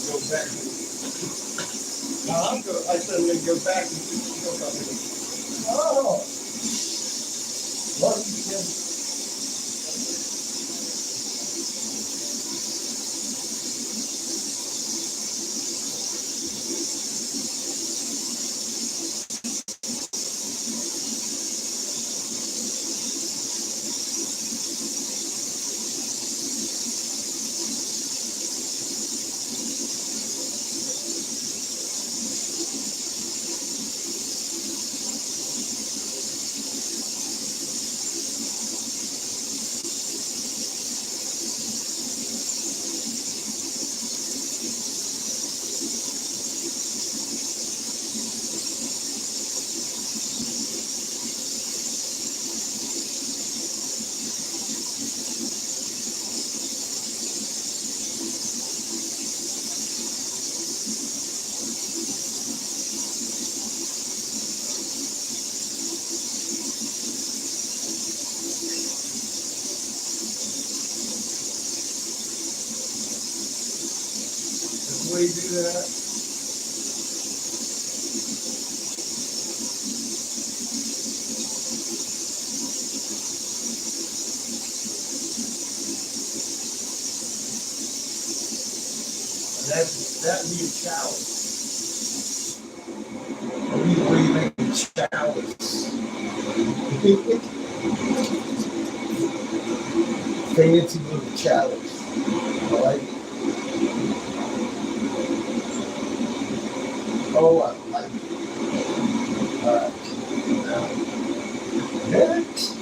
Go back. I said I'm gonna go back and go back. Oh. Well, you can. anybody do that? That'd be a challenge. What do you make a challenge? Fancy little challenge. I like it. Oh, I like it. All right. Now, next.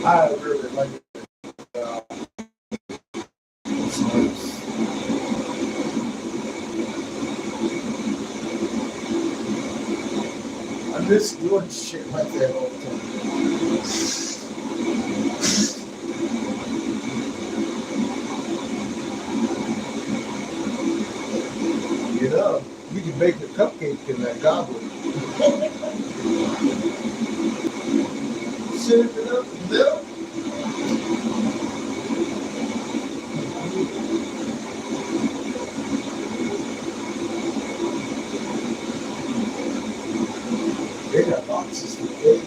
I really like it. It's nice. I miss doing shit like that all the time. You know, you can bake a cupcake in that goblet. Sip it up with milk. They got boxes for days.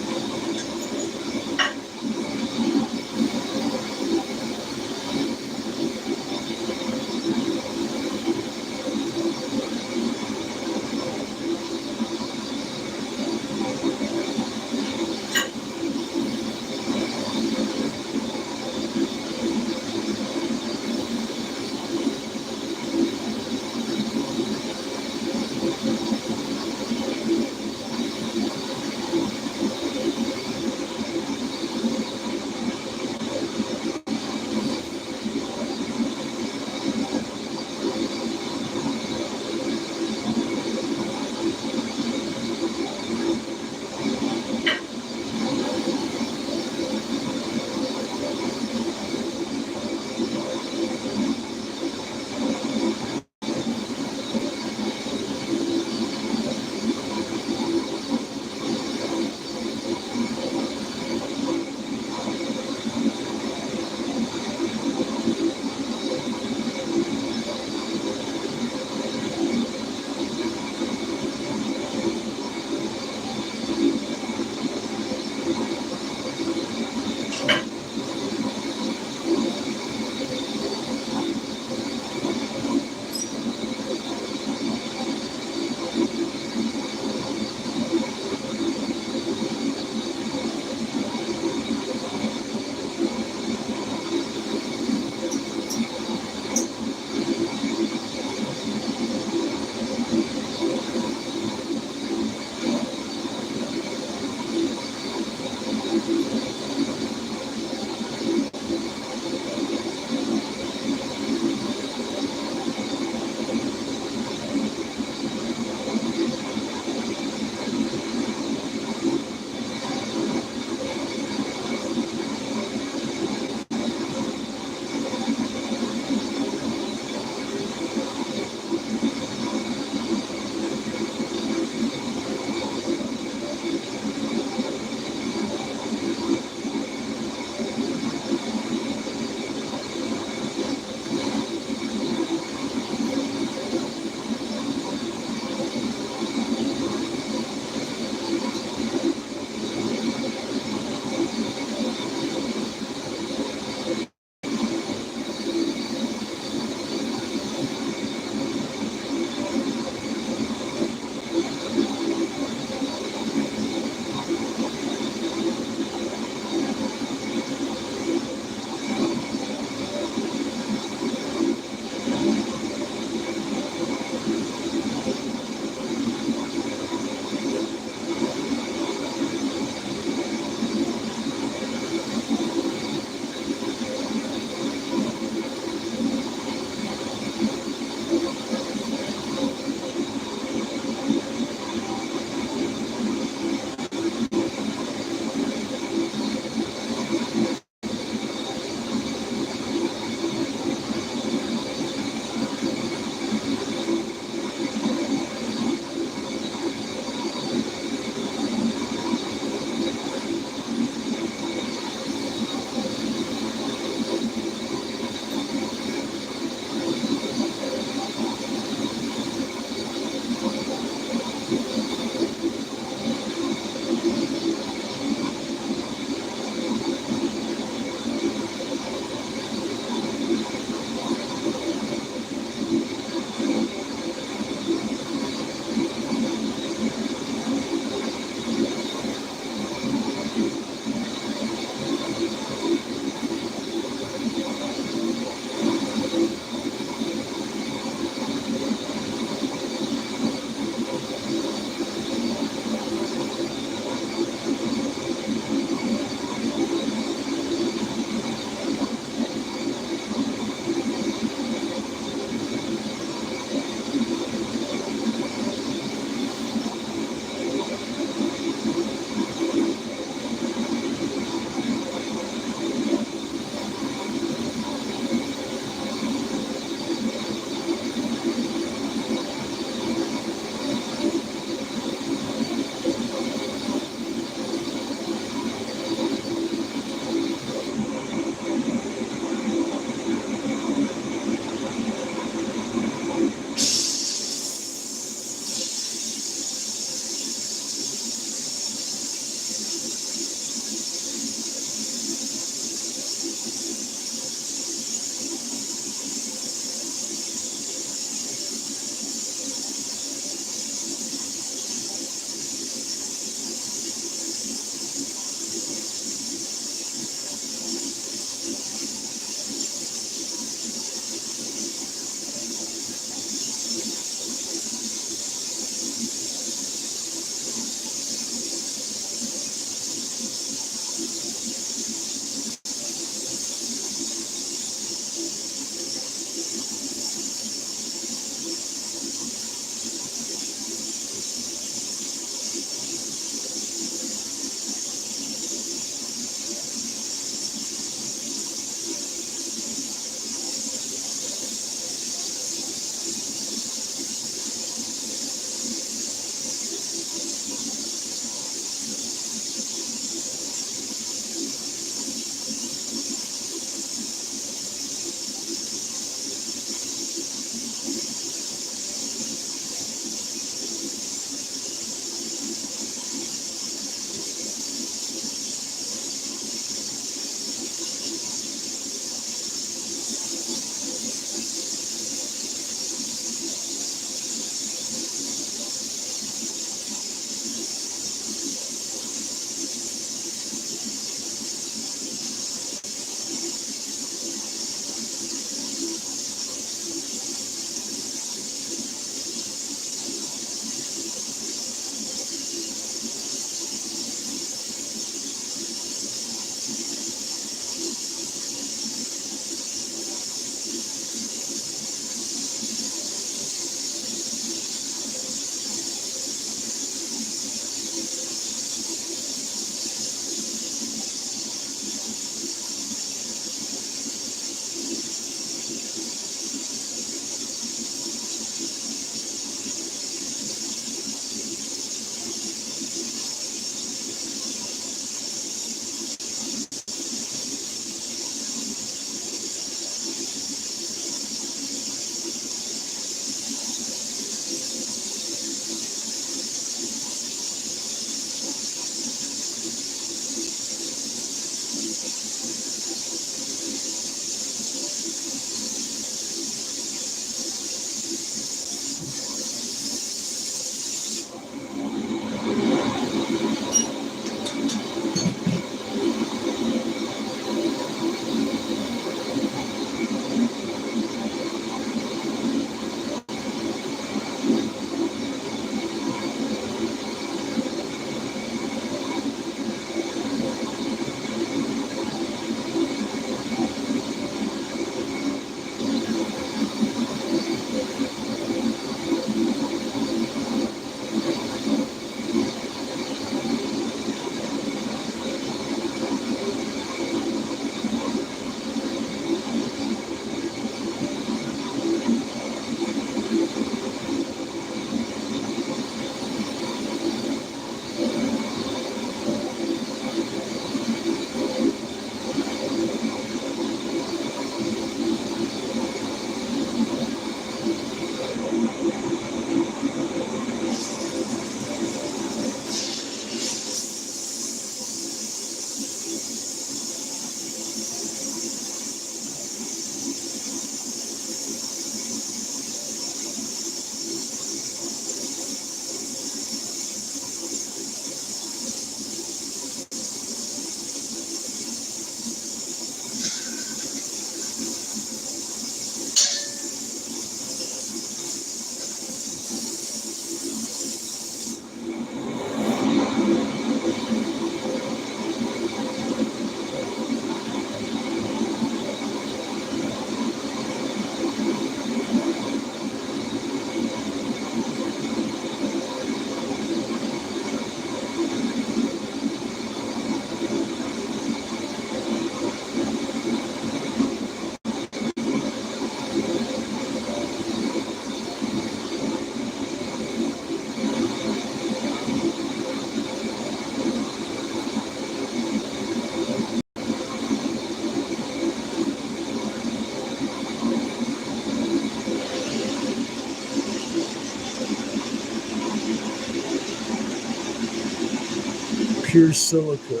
Pure silica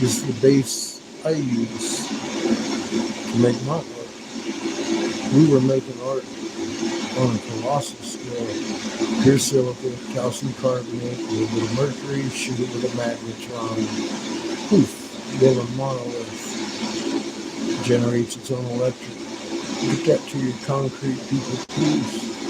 is the base I use to make my art. We were making art on a colossal scale. Pure silica, calcium carbonate, a little bit of mercury, shoot it with a magnetron. Poof, build a monolith. Generates its own electric. Get that to your concrete people, please.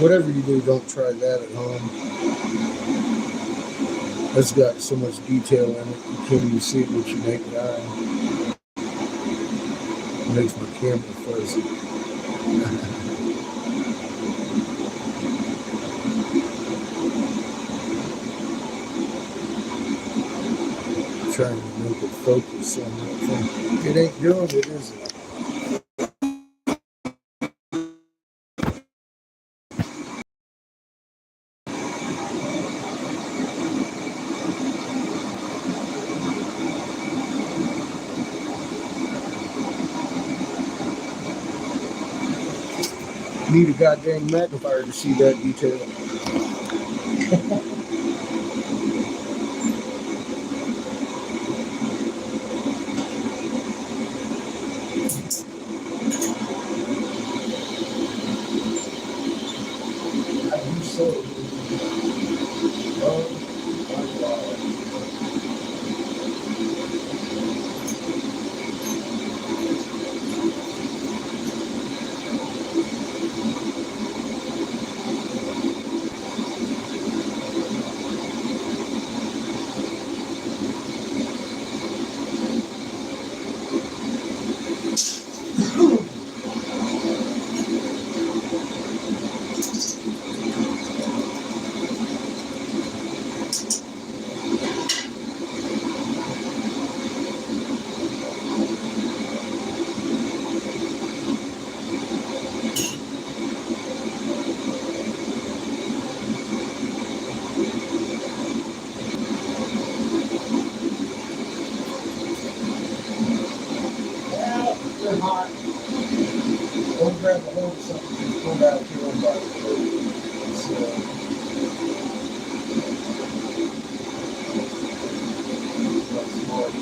Whatever you do, don't try that at home. It's got so much detail in it, you can't even see it with your naked eye. It makes my camera fuzzy. Trying to make it focus on that thing. It ain't doing it, is it? Need a goddamn magnifier to see that detail. I do so. Oh my God. They're hot. Go grab a hold of something. Just go down here and buy it. So, that's smart.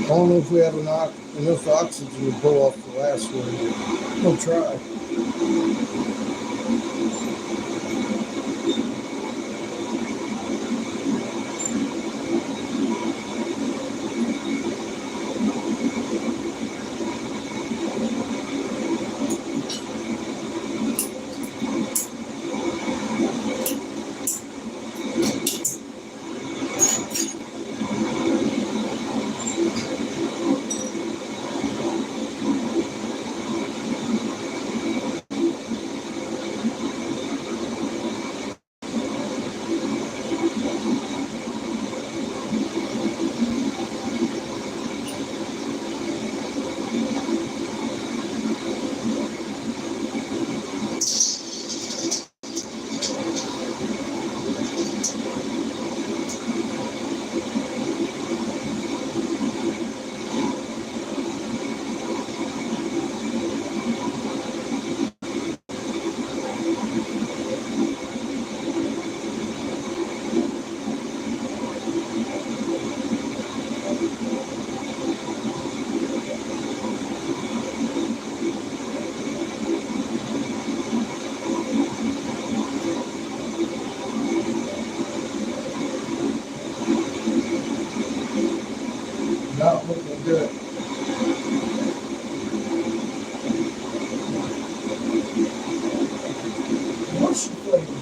don't know if we have enough oxygen to pull off the last one. We'll try. Not looking good. What's the flavor?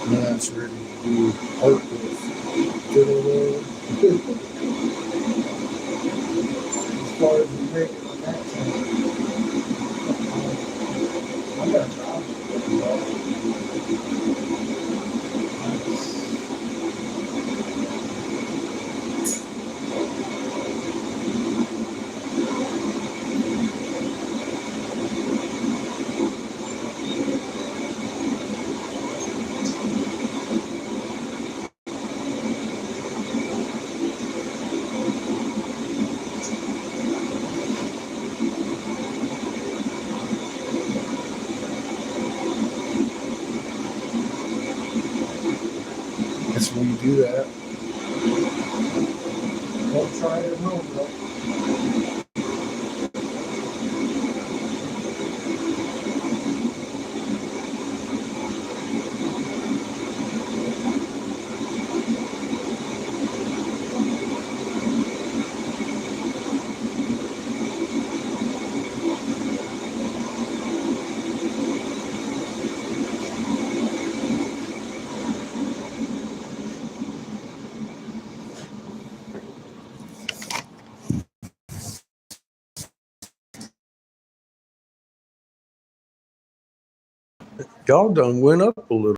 That's ready to do art with. As far as we make it on that side. I got a job. That's when you do that. Don't try it at home, though. Y'all done went up a little.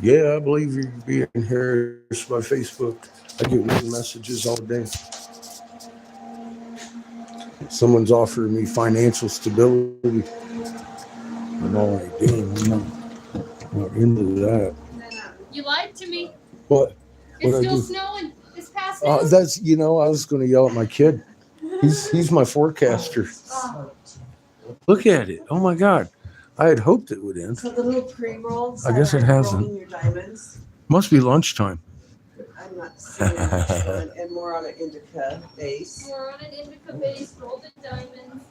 Yeah, I believe you're being harassed by Facebook. I get weird messages all day. Someone's offering me financial stability. I'm all like, damn, I'm not into that. You lied to me. What? It's What'd I still do? snowing. It's past noon. That's, I was going to yell at my kid. He's my forecaster. Look at it. Oh my God. I had hoped it would end. So the little pre-rolls. I guess it hasn't. Rolling your diamonds. Must be lunchtime. I'm not seeing much, and more on an indica base. We're on an indica base, rolled in diamonds.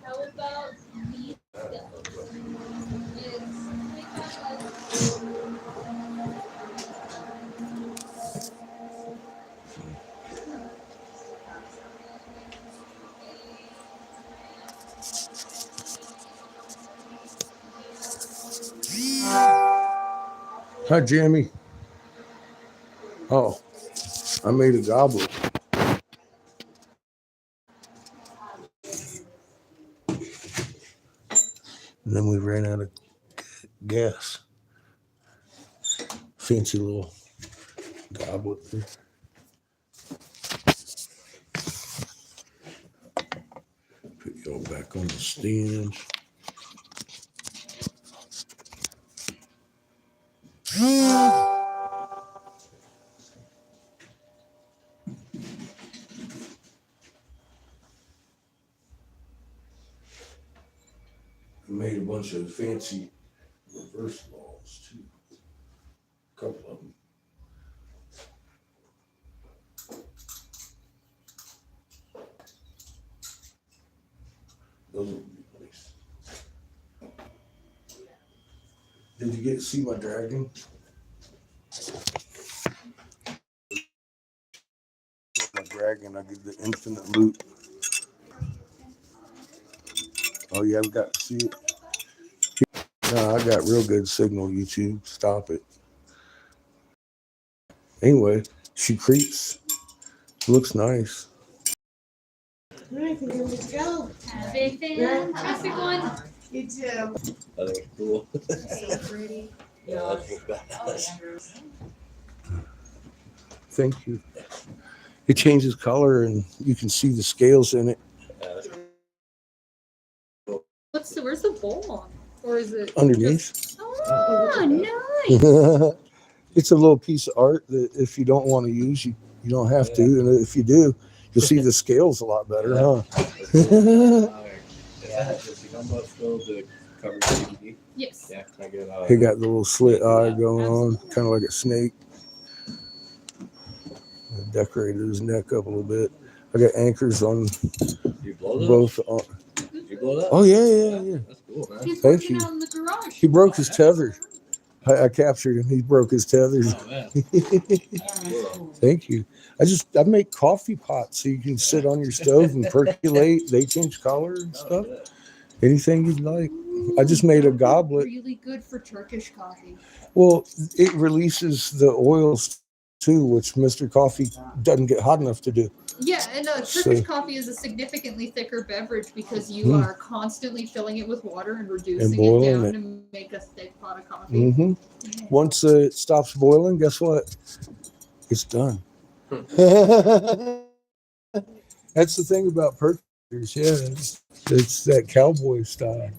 How about these guys? It's Hi, Jamie. Oh, I made a goblet. And then we ran out of gas. Fancy little goblet there. Put y'all back on the stand. I made a bunch of fancy reverse balls too. A couple of them. Those would be nice. Did you get to see my dragon? My dragon, I get the infinite loot. Oh yeah, we got to see it. No, I got real good signal, YouTube. Stop it. Anyway, she creeps. Looks nice. All right, I think we're good to go. have a fantastic one. You too. I think it's cool. So pretty. Yeah, that's Thank you. It changes color and you can see the scales in it. Where's the bowl on? Or is it Underneath. just- Oh, nice. It's a little piece of art that if you don't want to use, you don't have to. And if you do, you'll see the scales a lot better, huh? Yeah, it's the gumbo still the cover DVD. Yes. Yeah, can I get He got the little slit eye going on, kind of like a snake. I decorated his neck up a little bit. I got anchors on you blow that? both. Did you blow that? Oh, yeah. That's cool, man. He's Thank working you. out in the garage. He broke his tether. I captured him. He broke his tethers. Oh, man. Thank you. I make coffee pots so you can sit on your stove and percolate. They change color and stuff. Yeah. Anything you'd like. I just made a goblet. Really good for Turkish coffee. Well, it releases the oils too, which Mr. Coffee doesn't get hot enough to do. Yeah, and Turkish coffee is a significantly thicker beverage because you are constantly filling it with water and reducing it boiling down it. to make a thick pot of coffee. Mm-hmm. Once it stops boiling, guess what? It's done. That's the thing about percolers. Yeah, it's that cowboy style.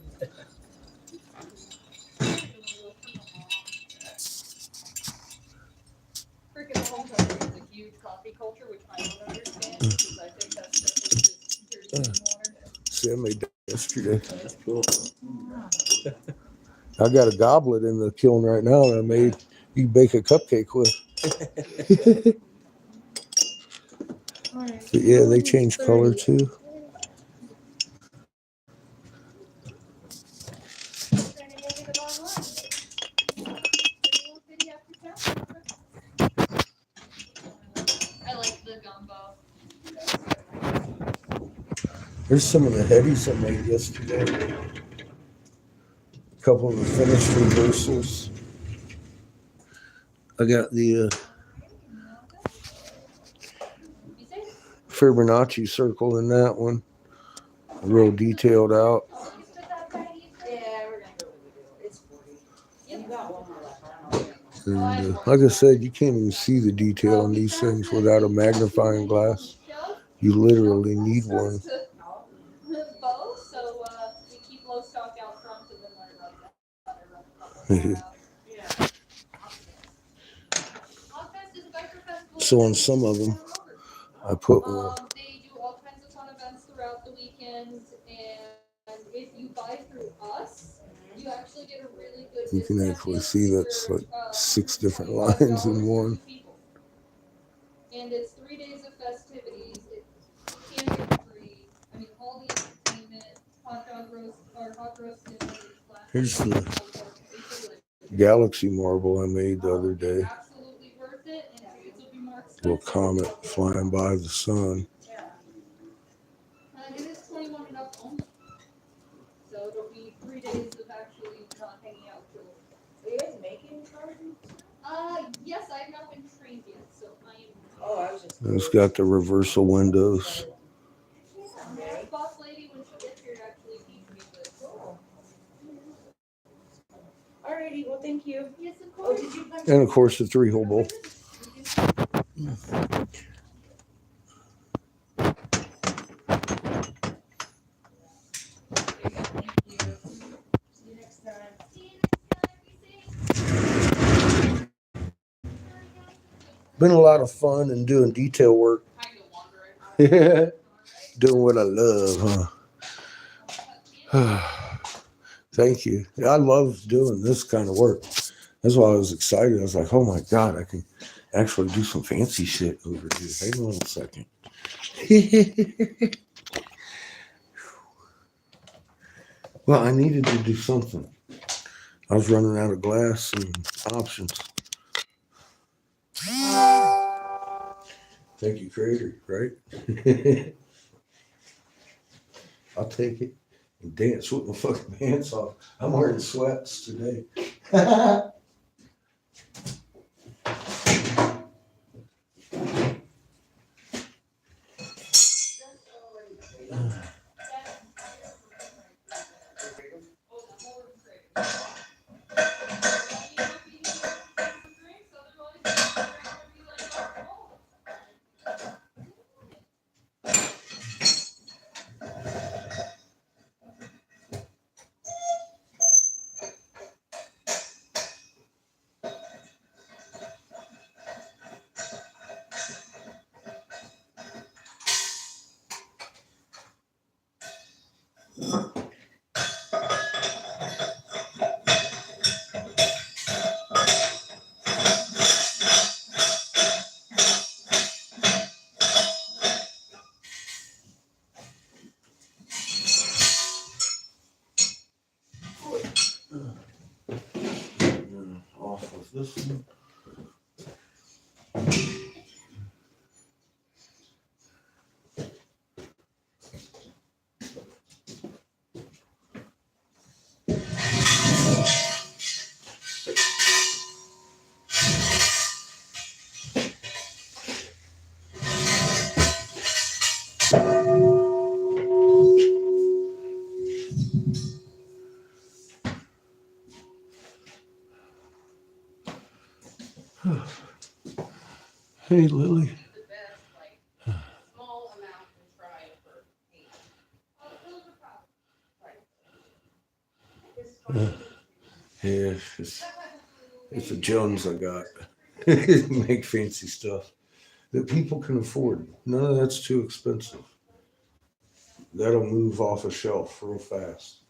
Freaking home country is a huge coffee culture, which I don't understand because I think that's simply just dirty water. See, I made that yesterday. That's cool. I got a goblet in the kiln right now that I made. You can bake a cupcake with. But yeah, they change color too. Here's some of the headies I made yesterday. A couple of the finished reversals. I got the Fibonacci circle in that one. Real detailed out. Yeah, we're gonna go with the deal. It's 40. You got one more left. I don't know. And like I said, you can't even see the detail on these things without a magnifying glass. You literally need one. Both, so we keep low stock out front and then when it runs out, I run a couple out. Ogfest is a biker festival. So on some of them, I put They do all kinds of fun events throughout the weekend, and if you buy through us, you actually get a really good you can discount actually deal see for, that's like 6 different lines in one. And it's 3 days of festivities. It can be free. I mean, all the entertainment, hot roast dinner, Here's the galaxy marble I made the other day. absolutely worth it, and tickets will be more expensive. Little comet flying by the sun. It is 21 and up only. So it'll be 3 days of actually not hanging out till. Are you guys making cards? Yes, I have not been trained yet, so I am. Oh, I was just. And it's got the reversal windows. Boss lady, when she gets here, actually teach me this. Cool. Alrighty, well, thank you. Yes, of Oh, course. did you? And of course the 3-hole bowl. See you next time. Been a lot of fun and doing detail work. Doing what I love, huh? Thank you. I love doing this kind of work. That's why I was excited. I was like, oh my God, I can actually do some fancy shit over here. Hang on a second. Well, I needed to do something. I was running out of glass and options. Thank you, Creator, right? I'll take it and dance with my fucking pants off. I'm wearing sweats today. Off with this one. Hey, Lily. The best, like, small amount and try for 8. Oh, those are probably. Yeah, it's a Jones I got. Make fancy stuff that people can afford. None of that's too expensive. That'll move off a shelf real fast.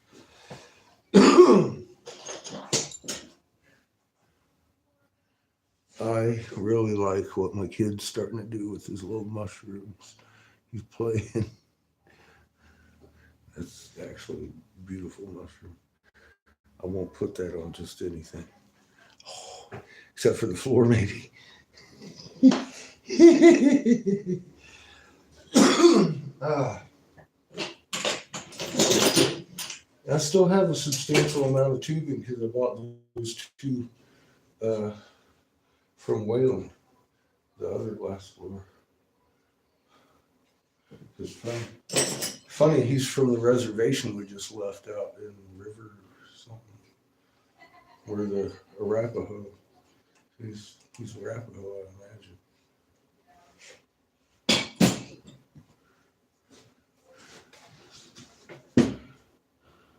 I really like what my kid's starting to do with his little mushrooms. He's playing. That's actually a beautiful mushroom. I won't put that on just anything. Oh, except for the floor, maybe. I still have a substantial amount of tubing because I bought those two from Wyoming, the other glass blower. It's funny, he's from the reservation we just left out in the river or something, where the Arapaho. He's Arapaho, I imagine.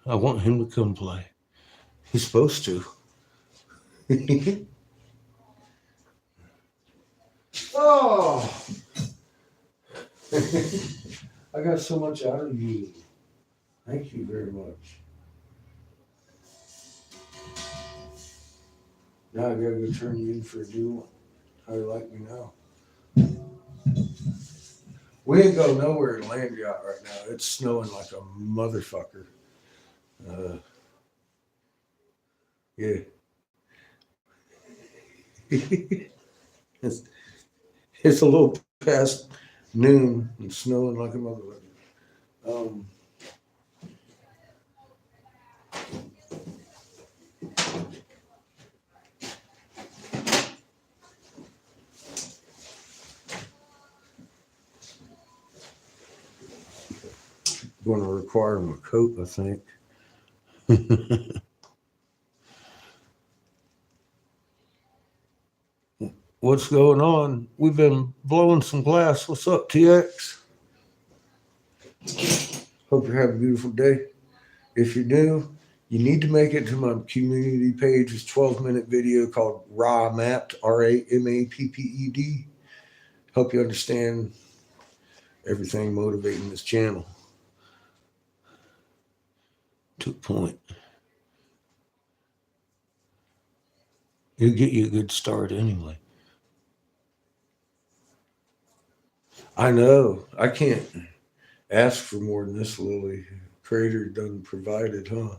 I want him to come play. He's supposed to. Oh! I got so much out of you. Thank you very much. Now I gotta go turn you in for a new one. How do you like me now? We ain't going nowhere in land yacht right now. It's snowing like a motherfucker. Yeah. It's a little past noon and snowing like a motherfucker. Going to require him a coat, I think. What's going on? We've been blowing some glass. What's up, TX? Hope you're having a beautiful day. If you're new, you need to make it to my community page. It's a 12-minute video called Raw Mapped, RAMAPPED. Help you understand everything motivating this channel. To a point. It'll get you a good start anyway. I know. I can't ask for more than this, Lily. Creator done provided, huh?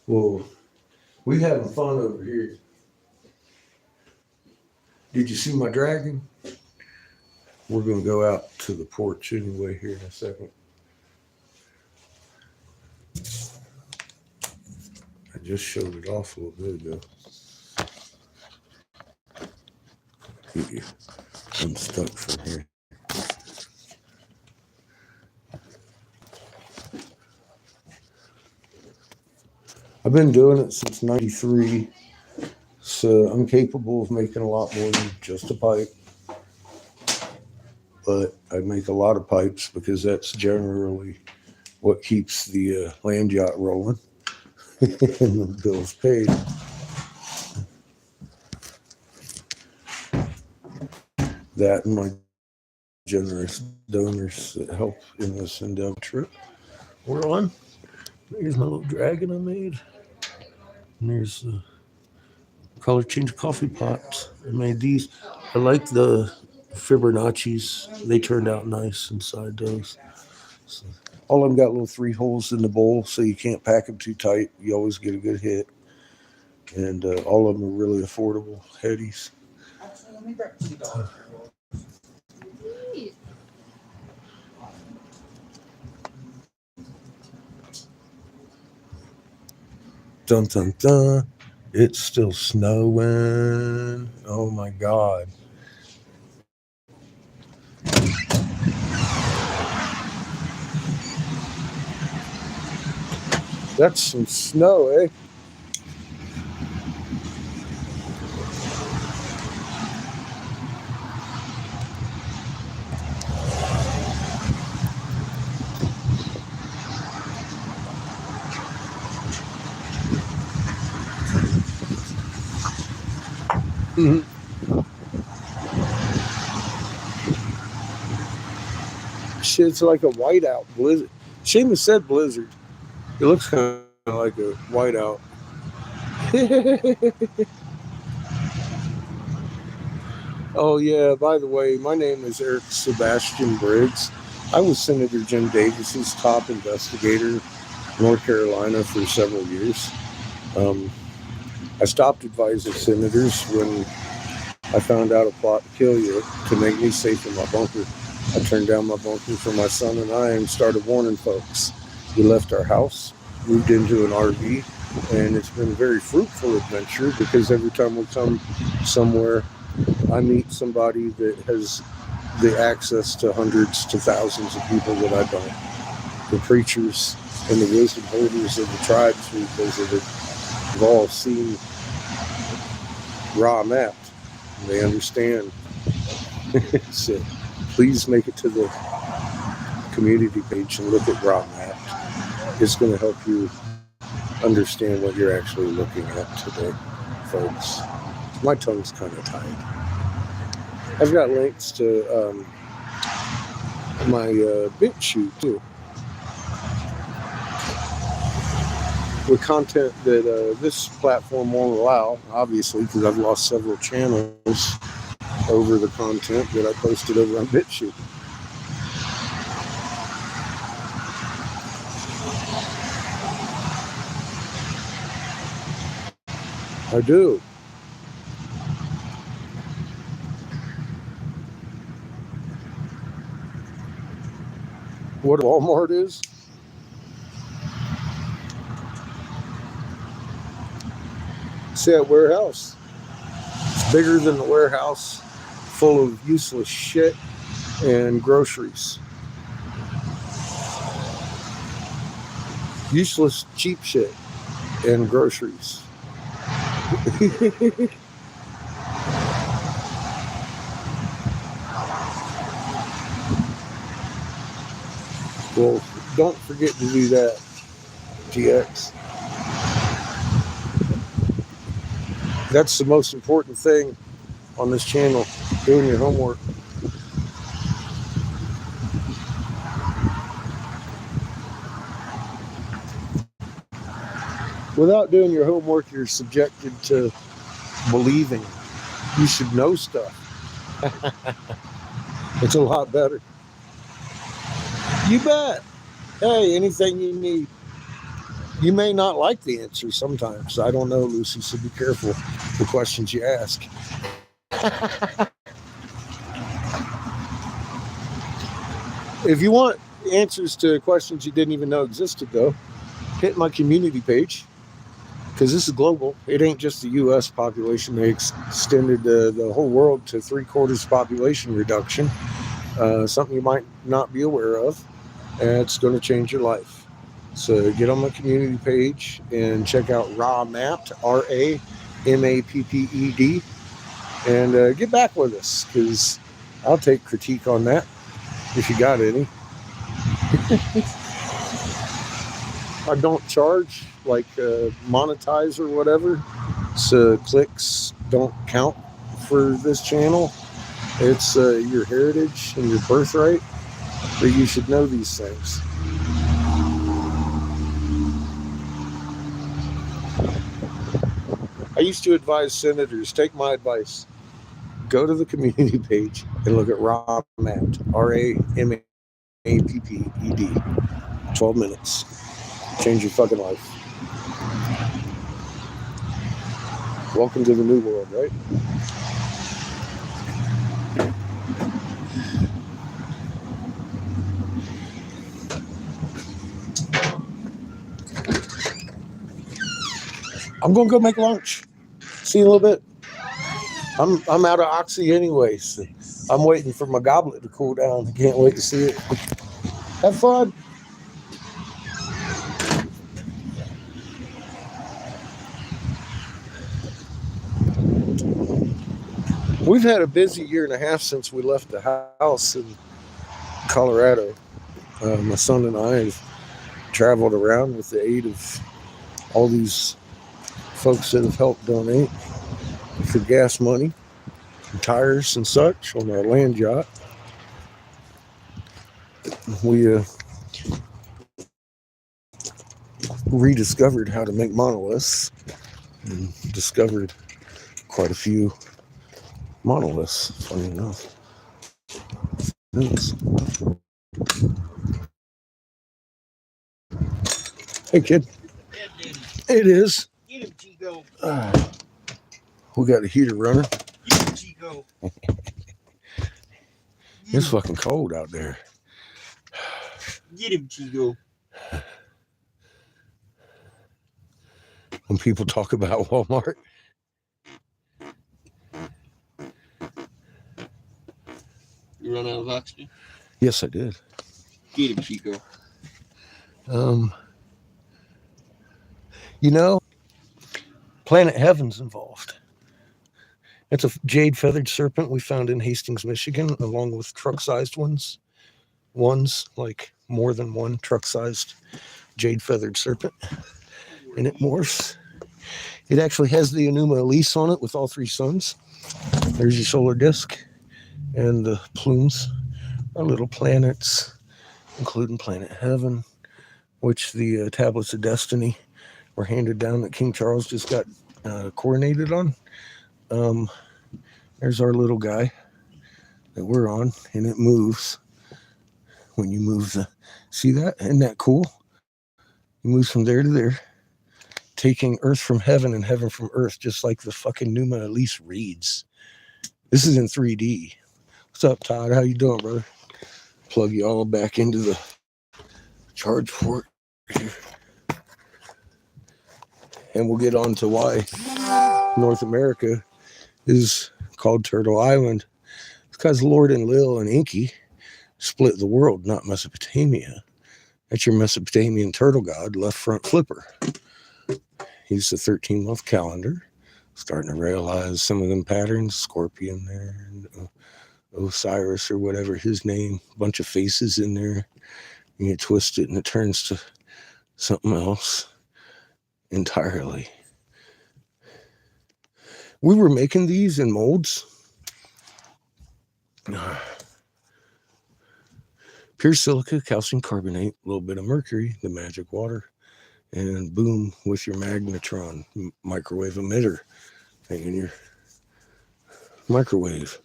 Well, we having fun over here. Did you see my dragon? We're going to go out to the porch anyway here in a second. I just showed it off a little bit ago. I'm stuck from here. I've been doing it since '93, so I'm capable of making a lot more than just a pipe. But I make a lot of pipes because that's generally what keeps the land yacht rolling and the bills paid. That and my generous donors that help in this endeavor trip we're on. There's my little dragon I made. And there's the color change coffee pots. I made these. I like the Fibonacci's. They turned out nice inside those. So, all of them got little 3 holes in the bowl, so you can't pack them too tight. You always get a good hit. And all of them are really affordable headies. Dun dun dun. It's still snowing. Oh my God. That's some snow, eh? Shit's like a whiteout blizzard. Seamus said blizzard. It looks kind of like a whiteout. Oh yeah, by the way, my name is Eric Sebastian Briggs. I was Senator Jim Davis's top investigator in North Carolina for several years. I stopped advising senators when I found out a plot to kill you to make me safe in my bunker. I turned down my bunking for my son and I and started warning folks. We left our house, moved into an RV, and it's been a very fruitful adventure because every time we come somewhere, I meet somebody that has the access to hundreds to thousands of people that I don't. The preachers and the wisdom holders of the tribes we visited have all seen Raw mapped. They understand. So please make it to the community page and look at Raw mapped. It's going to help you understand what you're actually looking at today, folks. My tongue's kind of tied. I've got links to my BitChute too, with content that this platform won't allow, obviously, because I've lost several channels over the content that I posted over on BitChute. I do. What Walmart is? It's that warehouse. It's bigger than the warehouse, full of useless shit and groceries. Useless, cheap shit and groceries. Well, don't forget to do that, GX. That's the most important thing on this channel, doing your homework. Without doing your homework, you're subjected to believing. You should know stuff. It's a lot better. You bet. Hey, anything you need. You may not like the answer sometimes. I don't know, Lucy, so be careful the questions you ask. If you want answers to questions you didn't even know existed, though, hit my community page, because this is global. It ain't just the U.S. population. They extended the whole world to 3/4 population reduction, something you might not be aware of, and it's going to change your life. So get on my community page and check out Raw Mapped, RAMAPPED, and get back with us, because I'll take critique on that if you got any. I don't charge, like monetize or whatever, so clicks don't count for this channel. It's your heritage and your birthright, but you should know these things. I used to advise senators, take my advice. Go to the community page and look at Raw Mapped, RAMAPPED. 12 minutes. Change your fucking life. Welcome to the new world, right? I'm gonna go make lunch. See you in a little bit. I'm out of oxy anyway, so I'm waiting for my goblet to cool down. I can't wait to see it. Have fun. We've had a busy year and a half since we left the house in Colorado. My son and I have traveled around with the aid of all these folks that have helped donate for gas money, and tires and such on our land yacht. We rediscovered how to make monoliths and discovered quite a few monoliths, funny enough. Hey, kid. It is. Get him, Chico. We got a heater running. Get him, Chico. It's fucking cold out there. Get him, Chico. When people talk about Walmart, You run out of oxygen? yes, I did. Get him, Chico. You know, Planet Heaven's involved. It's a jade feathered serpent we found in Hastings, Michigan, along with truck-sized ones. One's like more than one truck-sized jade feathered serpent, and it morphs. It actually has the Enuma Elise on it with all three suns. There's your solar disk, and the plumes are little planets, including Planet Heaven, which the tablets of destiny were handed down that King Charles just got coronated on. There's our little guy that we're on, and it moves when you move the. See that? Isn't that cool? It moves from there to there, taking Earth from heaven and heaven from Earth, just like the fucking Numa Elise reads. This is in 3D. What's up, Todd? How you doing, brother? Plug you all back into the charge port here. And we'll get on to why North America is called Turtle Island. It's because Lord and Lil and Inky split the world, not Mesopotamia. That's your Mesopotamian turtle god, left front flipper. He's the 13-month calendar. Starting to realize some of them patterns. Scorpion there, and Osiris or whatever his name. Bunch of faces in there. And you twist it and it turns to something else entirely. We were making these in molds. Pure silica, calcium carbonate, a little bit of mercury, the magic water, and boom, with your magnetron microwave emitter thing in your microwave.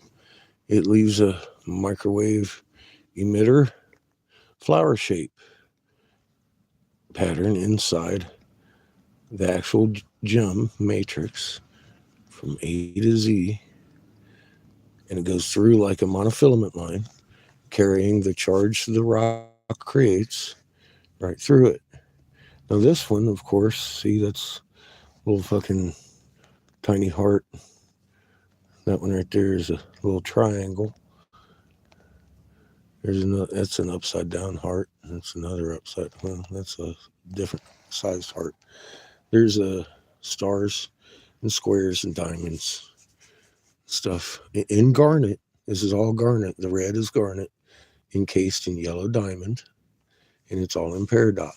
It leaves a microwave emitter flower shape pattern inside the actual gem matrix from A to Z, and it goes through like a monofilament line, carrying the charge the rock creates right through it. Now this one, of course, see, that's a little fucking tiny heart. That one right there is a little triangle. There's another, that's an upside down heart. That's another upside, well, that's a different sized heart. There's stars and squares and diamonds stuff in garnet. This is all garnet. The red is garnet encased in yellow diamond, and it's all in peridot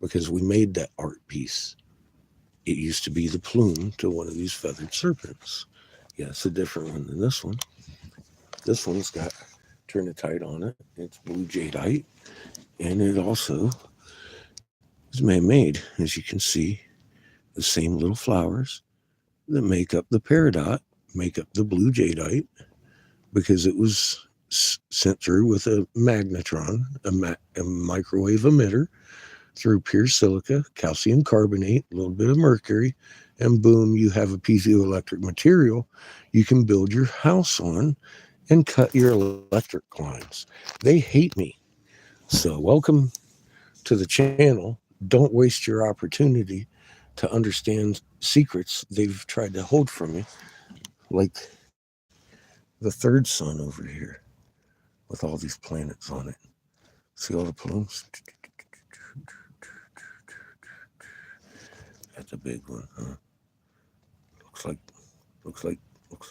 because we made that art piece. It used to be the plume to one of these feathered serpents. Yeah, it's a different one than this one. This one's got trinitite on it. It's blue jadeite, and it also is man-made, as you can see. The same little flowers that make up the peridot make up the blue jadeite because it was sent through with a magnetron, a microwave emitter, through pure silica, calcium carbonate, a little bit of mercury, and boom, you have a piezoelectric material you can build your house on and cut your electric lines. They hate me. So welcome to the channel. Don't waste your opportunity to understand secrets they've tried to hold from you, like the third sun over here with all these planets on it. See all the plumes? That's a big one, huh? Looks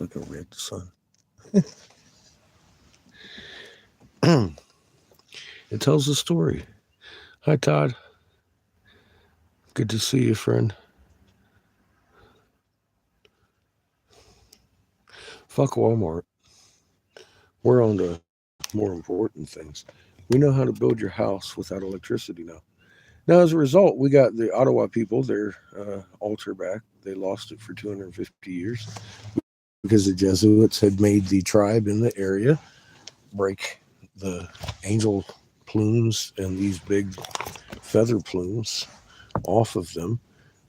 like a red sun. It tells a story. Hi, Todd. Good to see you, friend. Fuck Walmart. We're on to more important things. We know how to build your house without electricity now. Now, as a result, we got the Ottawa people, their altar back. They lost it for 250 years because the Jesuits had made the tribe in the area break the angel plumes and these big feather plumes off of them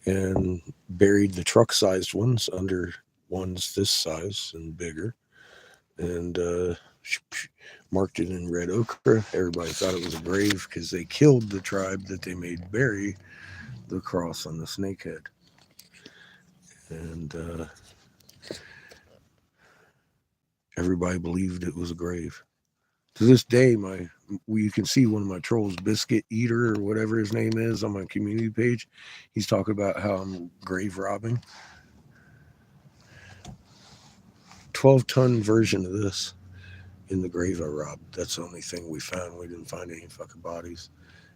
and buried the truck-sized ones under ones this size and bigger. And marked it in red ochre. Everybody thought it was a grave because they killed the tribe that they made bury the cross on the snakehead. And everybody believed it was a grave. To this day, you can see one of my trolls, Biscuit Eater or whatever his name is, on my community page. He's talking about how I'm grave robbing. 12-ton version of this in the grave I robbed. That's the only thing we found. We didn't find any fucking bodies.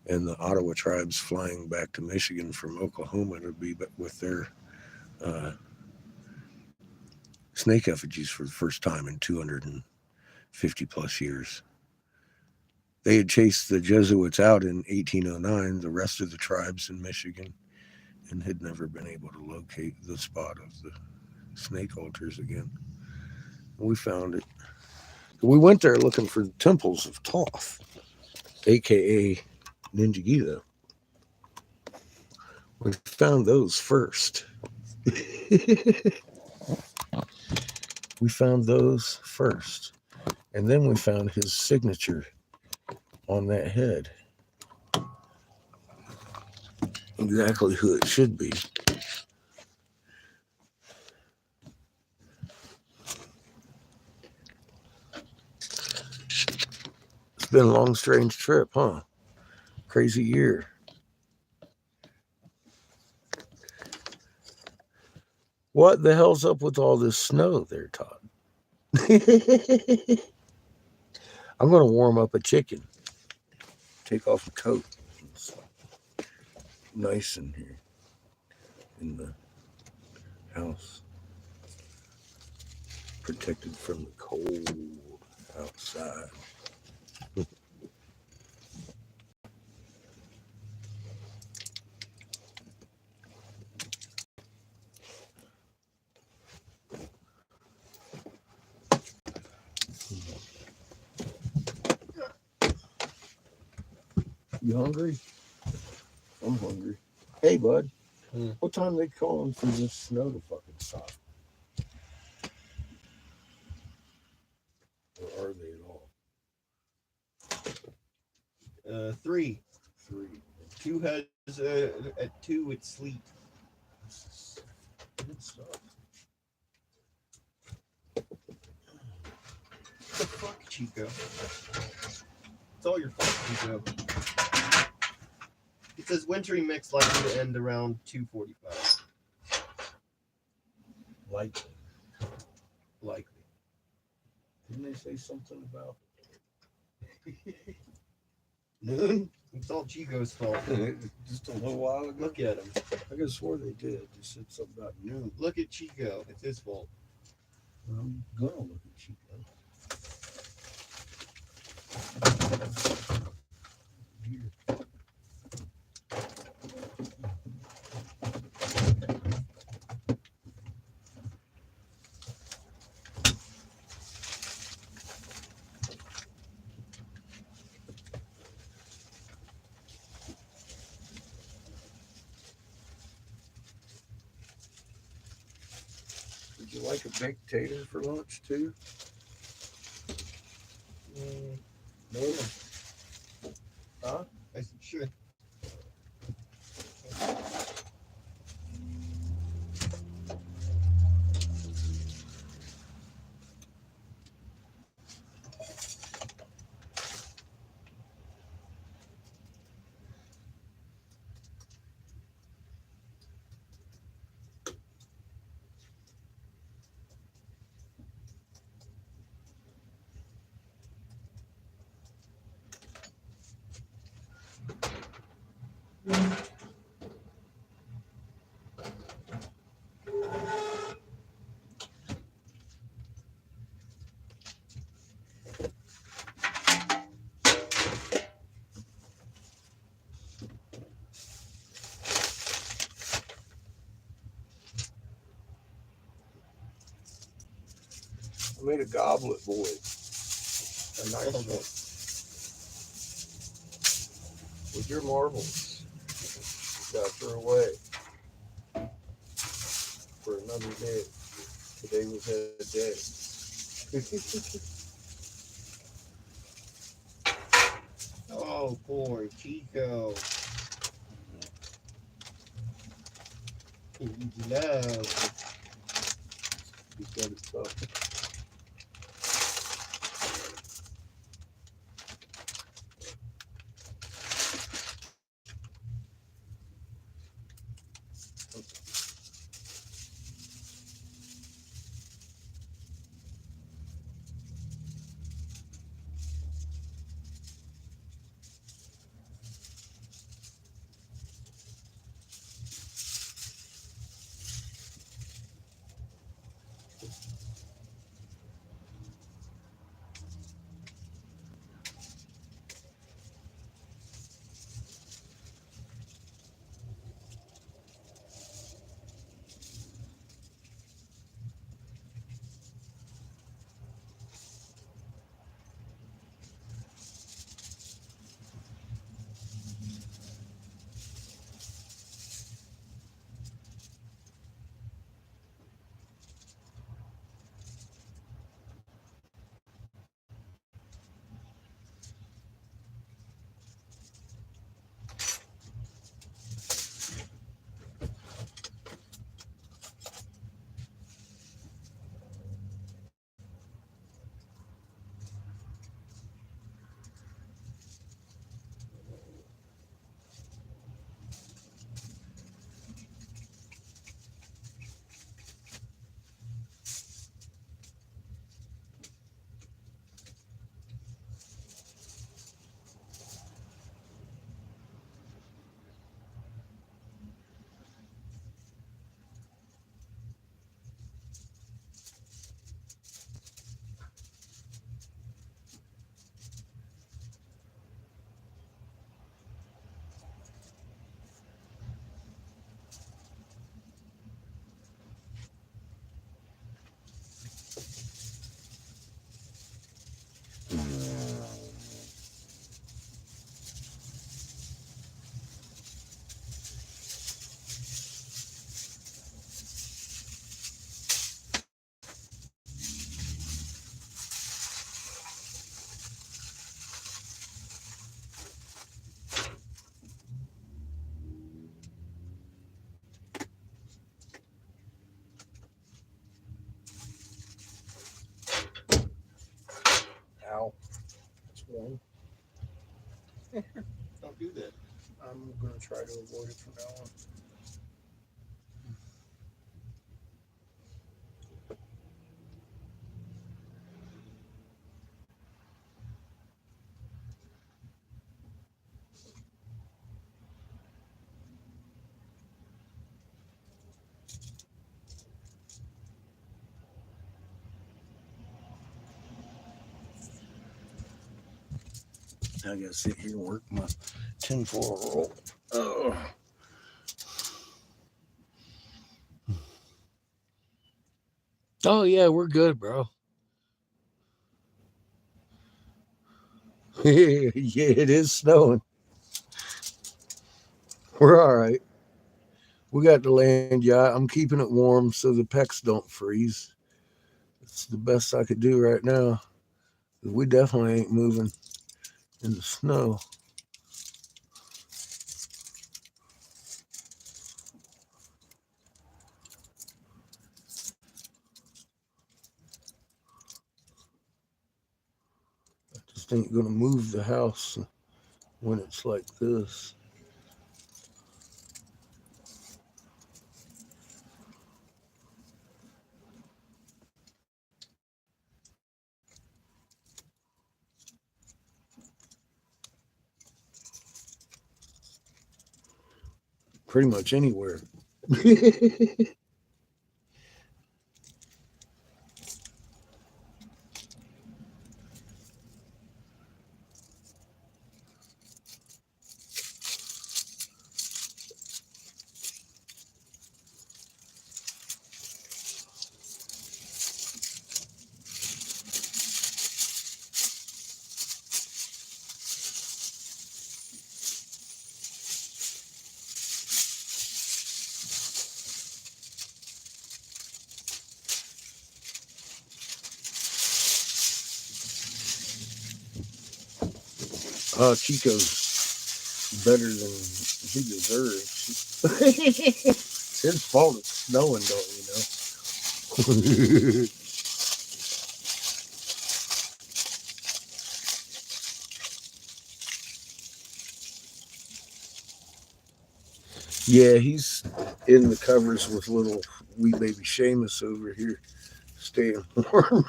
And the Ottawa tribe's flying back to Michigan from Oklahoma to be with their snake effigies for the first time in 250 plus years. They had chased the Jesuits out in 1809, the rest of the tribes in Michigan, and had never been able to locate the spot of the snake altars again. We found it. We went there looking for the temples of Thoth, aka Ninjagiga. We found those first. We found those first. And then we found his signature on that head. Exactly who it should be. It's been a long, strange trip, huh? Crazy year. What the hell's up with all this snow there, Todd? I'm going to warm up a chicken. Take off a coat. It's nice in here in the house. Protected from the cold outside. You hungry? I'm hungry. Hey, bud. What time they calling for this snow to fucking stop? Or are they at all? 3. 3. 2 has at 2 it's sleet. Good stuff. What the fuck, Chico? It's all your fault, Chico. It says wintry mix likely to end around 2:45. Likely. Likely. Didn't they say something about Noon? It's all Chico's fault. just a little while ago? Look at him. I could have swore they did. They said something about noon. Look at Chico. It's his fault. I'm gonna look at Chico. Here. Would you like a baked tater for lunch too? No. Huh? I said, sure. I made a goblet, boy. A nice one. With your marbles. You gotta throw away. For another day. Today was a day. Oh, poor Chico. He needs love. He's got his stuff. Ow. That's one. Don't do that. I'm going to try to avoid it from now on. I gotta sit here and work my tinfoil roll. Oh. Oh yeah, we're good, bro. Yeah, it is snowing. We're all right. We got the land yacht. I'm keeping it warm so the pecs don't freeze. It's the best I could do right now. We definitely ain't moving in the snow. Just ain't gonna move the house when it's like this. Pretty much anywhere. Chico's better than he deserves. It's his fault it's snowing, don't you know? Yeah, he's in the covers with little wee baby Seamus over here, staying warm.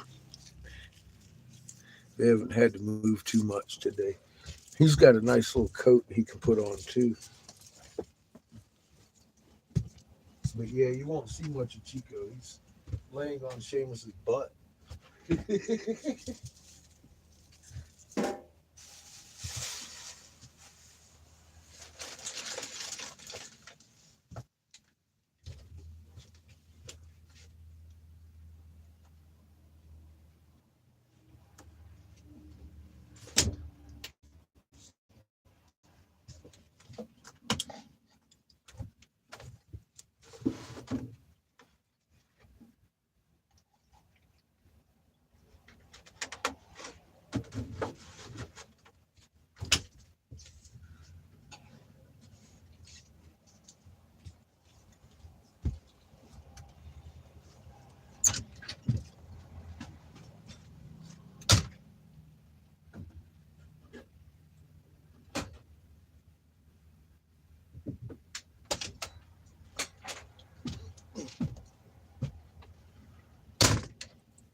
They haven't had to move too much today. He's got a nice little coat he can put on too. But yeah, you won't see much of Chico. He's laying on Seamus's butt.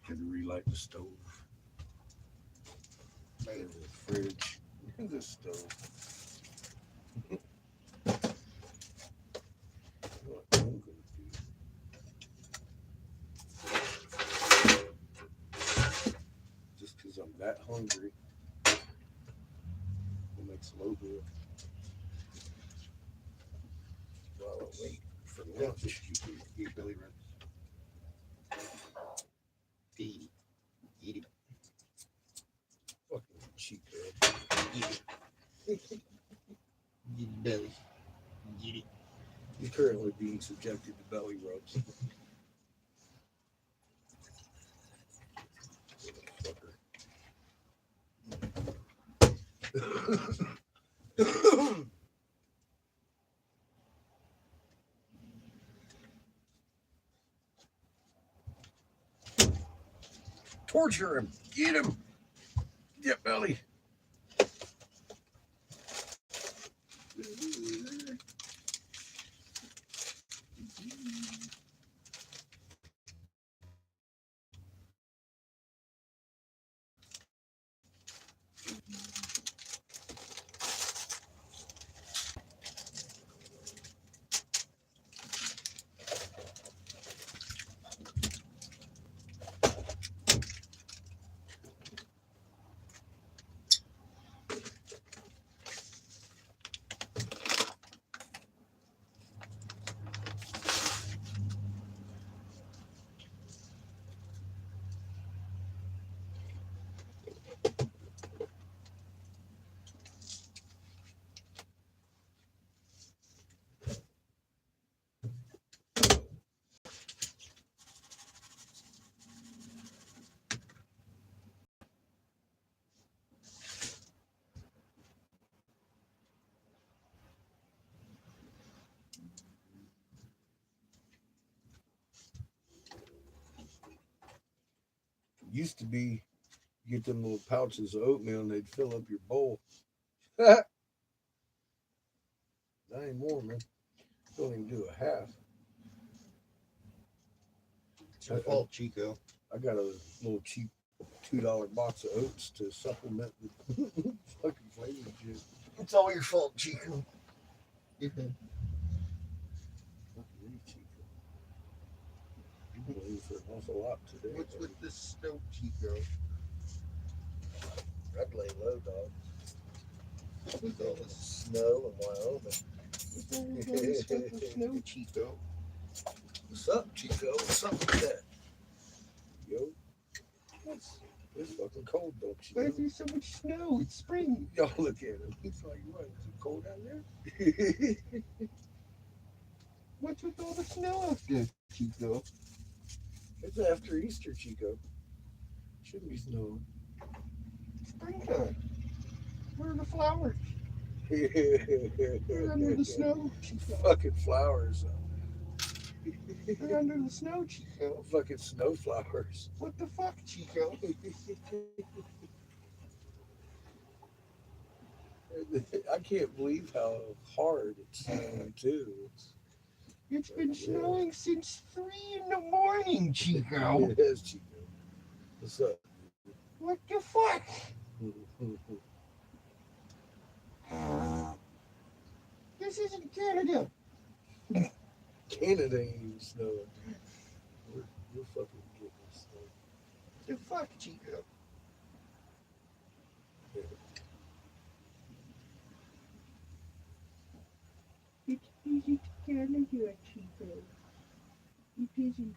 Had to relight the stove. And the fridge. And the stove. What I'm gonna do. Just because I'm that hungry. We'll make some oatmeal. While I wait for lunch. Eat belly run. Eat it. Fucking Chico. Eat it. Eat belly. Eat it. He's currently being subjected to belly rubs. Torture him. Get him. Get belly. Used to be, you get them little pouches of oatmeal and they'd fill up your bowl. Not anymore, man. Don't even do a half. It's your fault, Chico. I got a little cheap $2 box of oats to supplement the fucking flavor shit. It's all your fault, Chico. Fucking Chico. You've been in for an awful lot today. What's buddy. with this snow, Chico? I'd lay low, dog. With all this Snow in Wyoming. snow, Chico. What's up, Chico? What's up with that? Yo. It's fucking cold, don't you Why know? is there so much snow? It's spring. Y'all look at him. He's like, what? Is it cold out there? What's with all the snow out there, Chico? It's after Easter, Chico. Shouldn't be snowing. Springtime. Where are the flowers? They're under the snow, Chico. Fucking flowers. They're under the snow, Chico. Fucking snow flowers. What the fuck, Chico? I can't believe how hard it's snowing too. It's been snowing since 3 in the morning, Chico. It is, Chico. What's up? What the fuck? This isn't Canada. Canada ain't even snowing. We're fucking getting snow. The fuck, Chico? It isn't Canada, Chico. It isn't.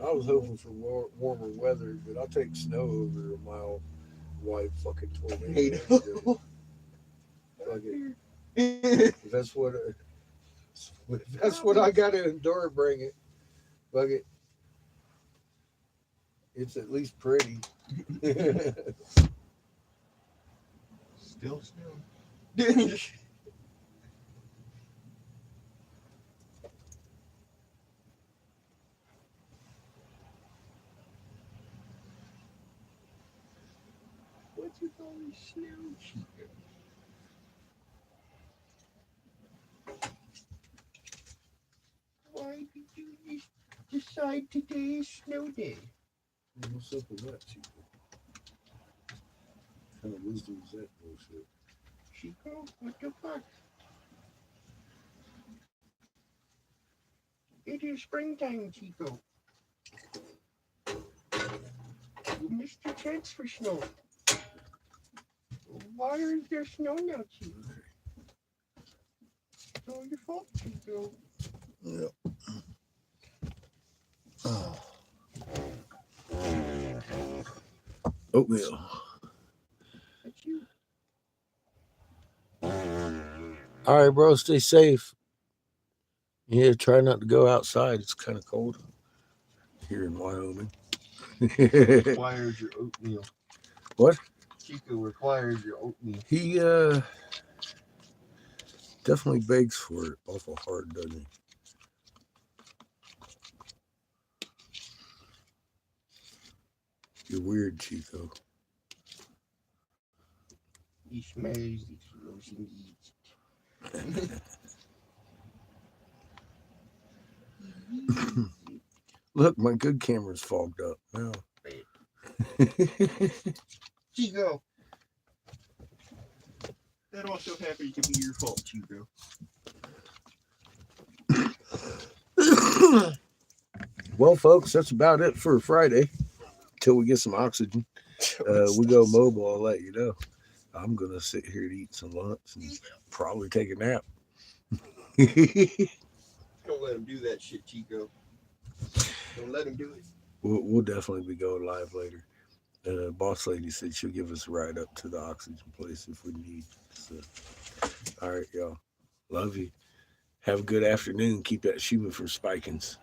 I was hoping for warmer weather, but I'll take snow over a mile wide fucking tornado. Fuck it. If that's what I got to endure, bring it. Fuck it. It's at least pretty. Still snow. What's with all this snow, Chico? Why did you decide today is snow day? What's up with that, Chico? What kind of wisdom is that bullshit? Chico, what the fuck? It is springtime, Chico. You missed your chance for snow. Why is there snow now, Chico? It's all your fault, Chico. Yeah. Oh. Oatmeal. That's you. All right, bro. Stay safe. Yeah, try not to go outside. It's kind of cold here in Wyoming. Requires your oatmeal. What? Chico requires your oatmeal. He definitely begs for it awful hard, doesn't he? You're weird, Chico. He smells it, he goes and eats it. Look, my good camera's fogged up now. Chico. That also happens to be your fault, Chico. Well, folks, that's about it for Friday. Till we get some oxygen. We go mobile, I'll let you know. I'm going to sit here to eat some lunch and probably take a nap. Don't let him do that shit, Chico. Don't let him do it. We'll definitely be going live later. Boss lady said she'll give us a ride up to the oxygen place if we need. So, all right, y'all. Love you. Have a good afternoon. Keep that shooting for spikings.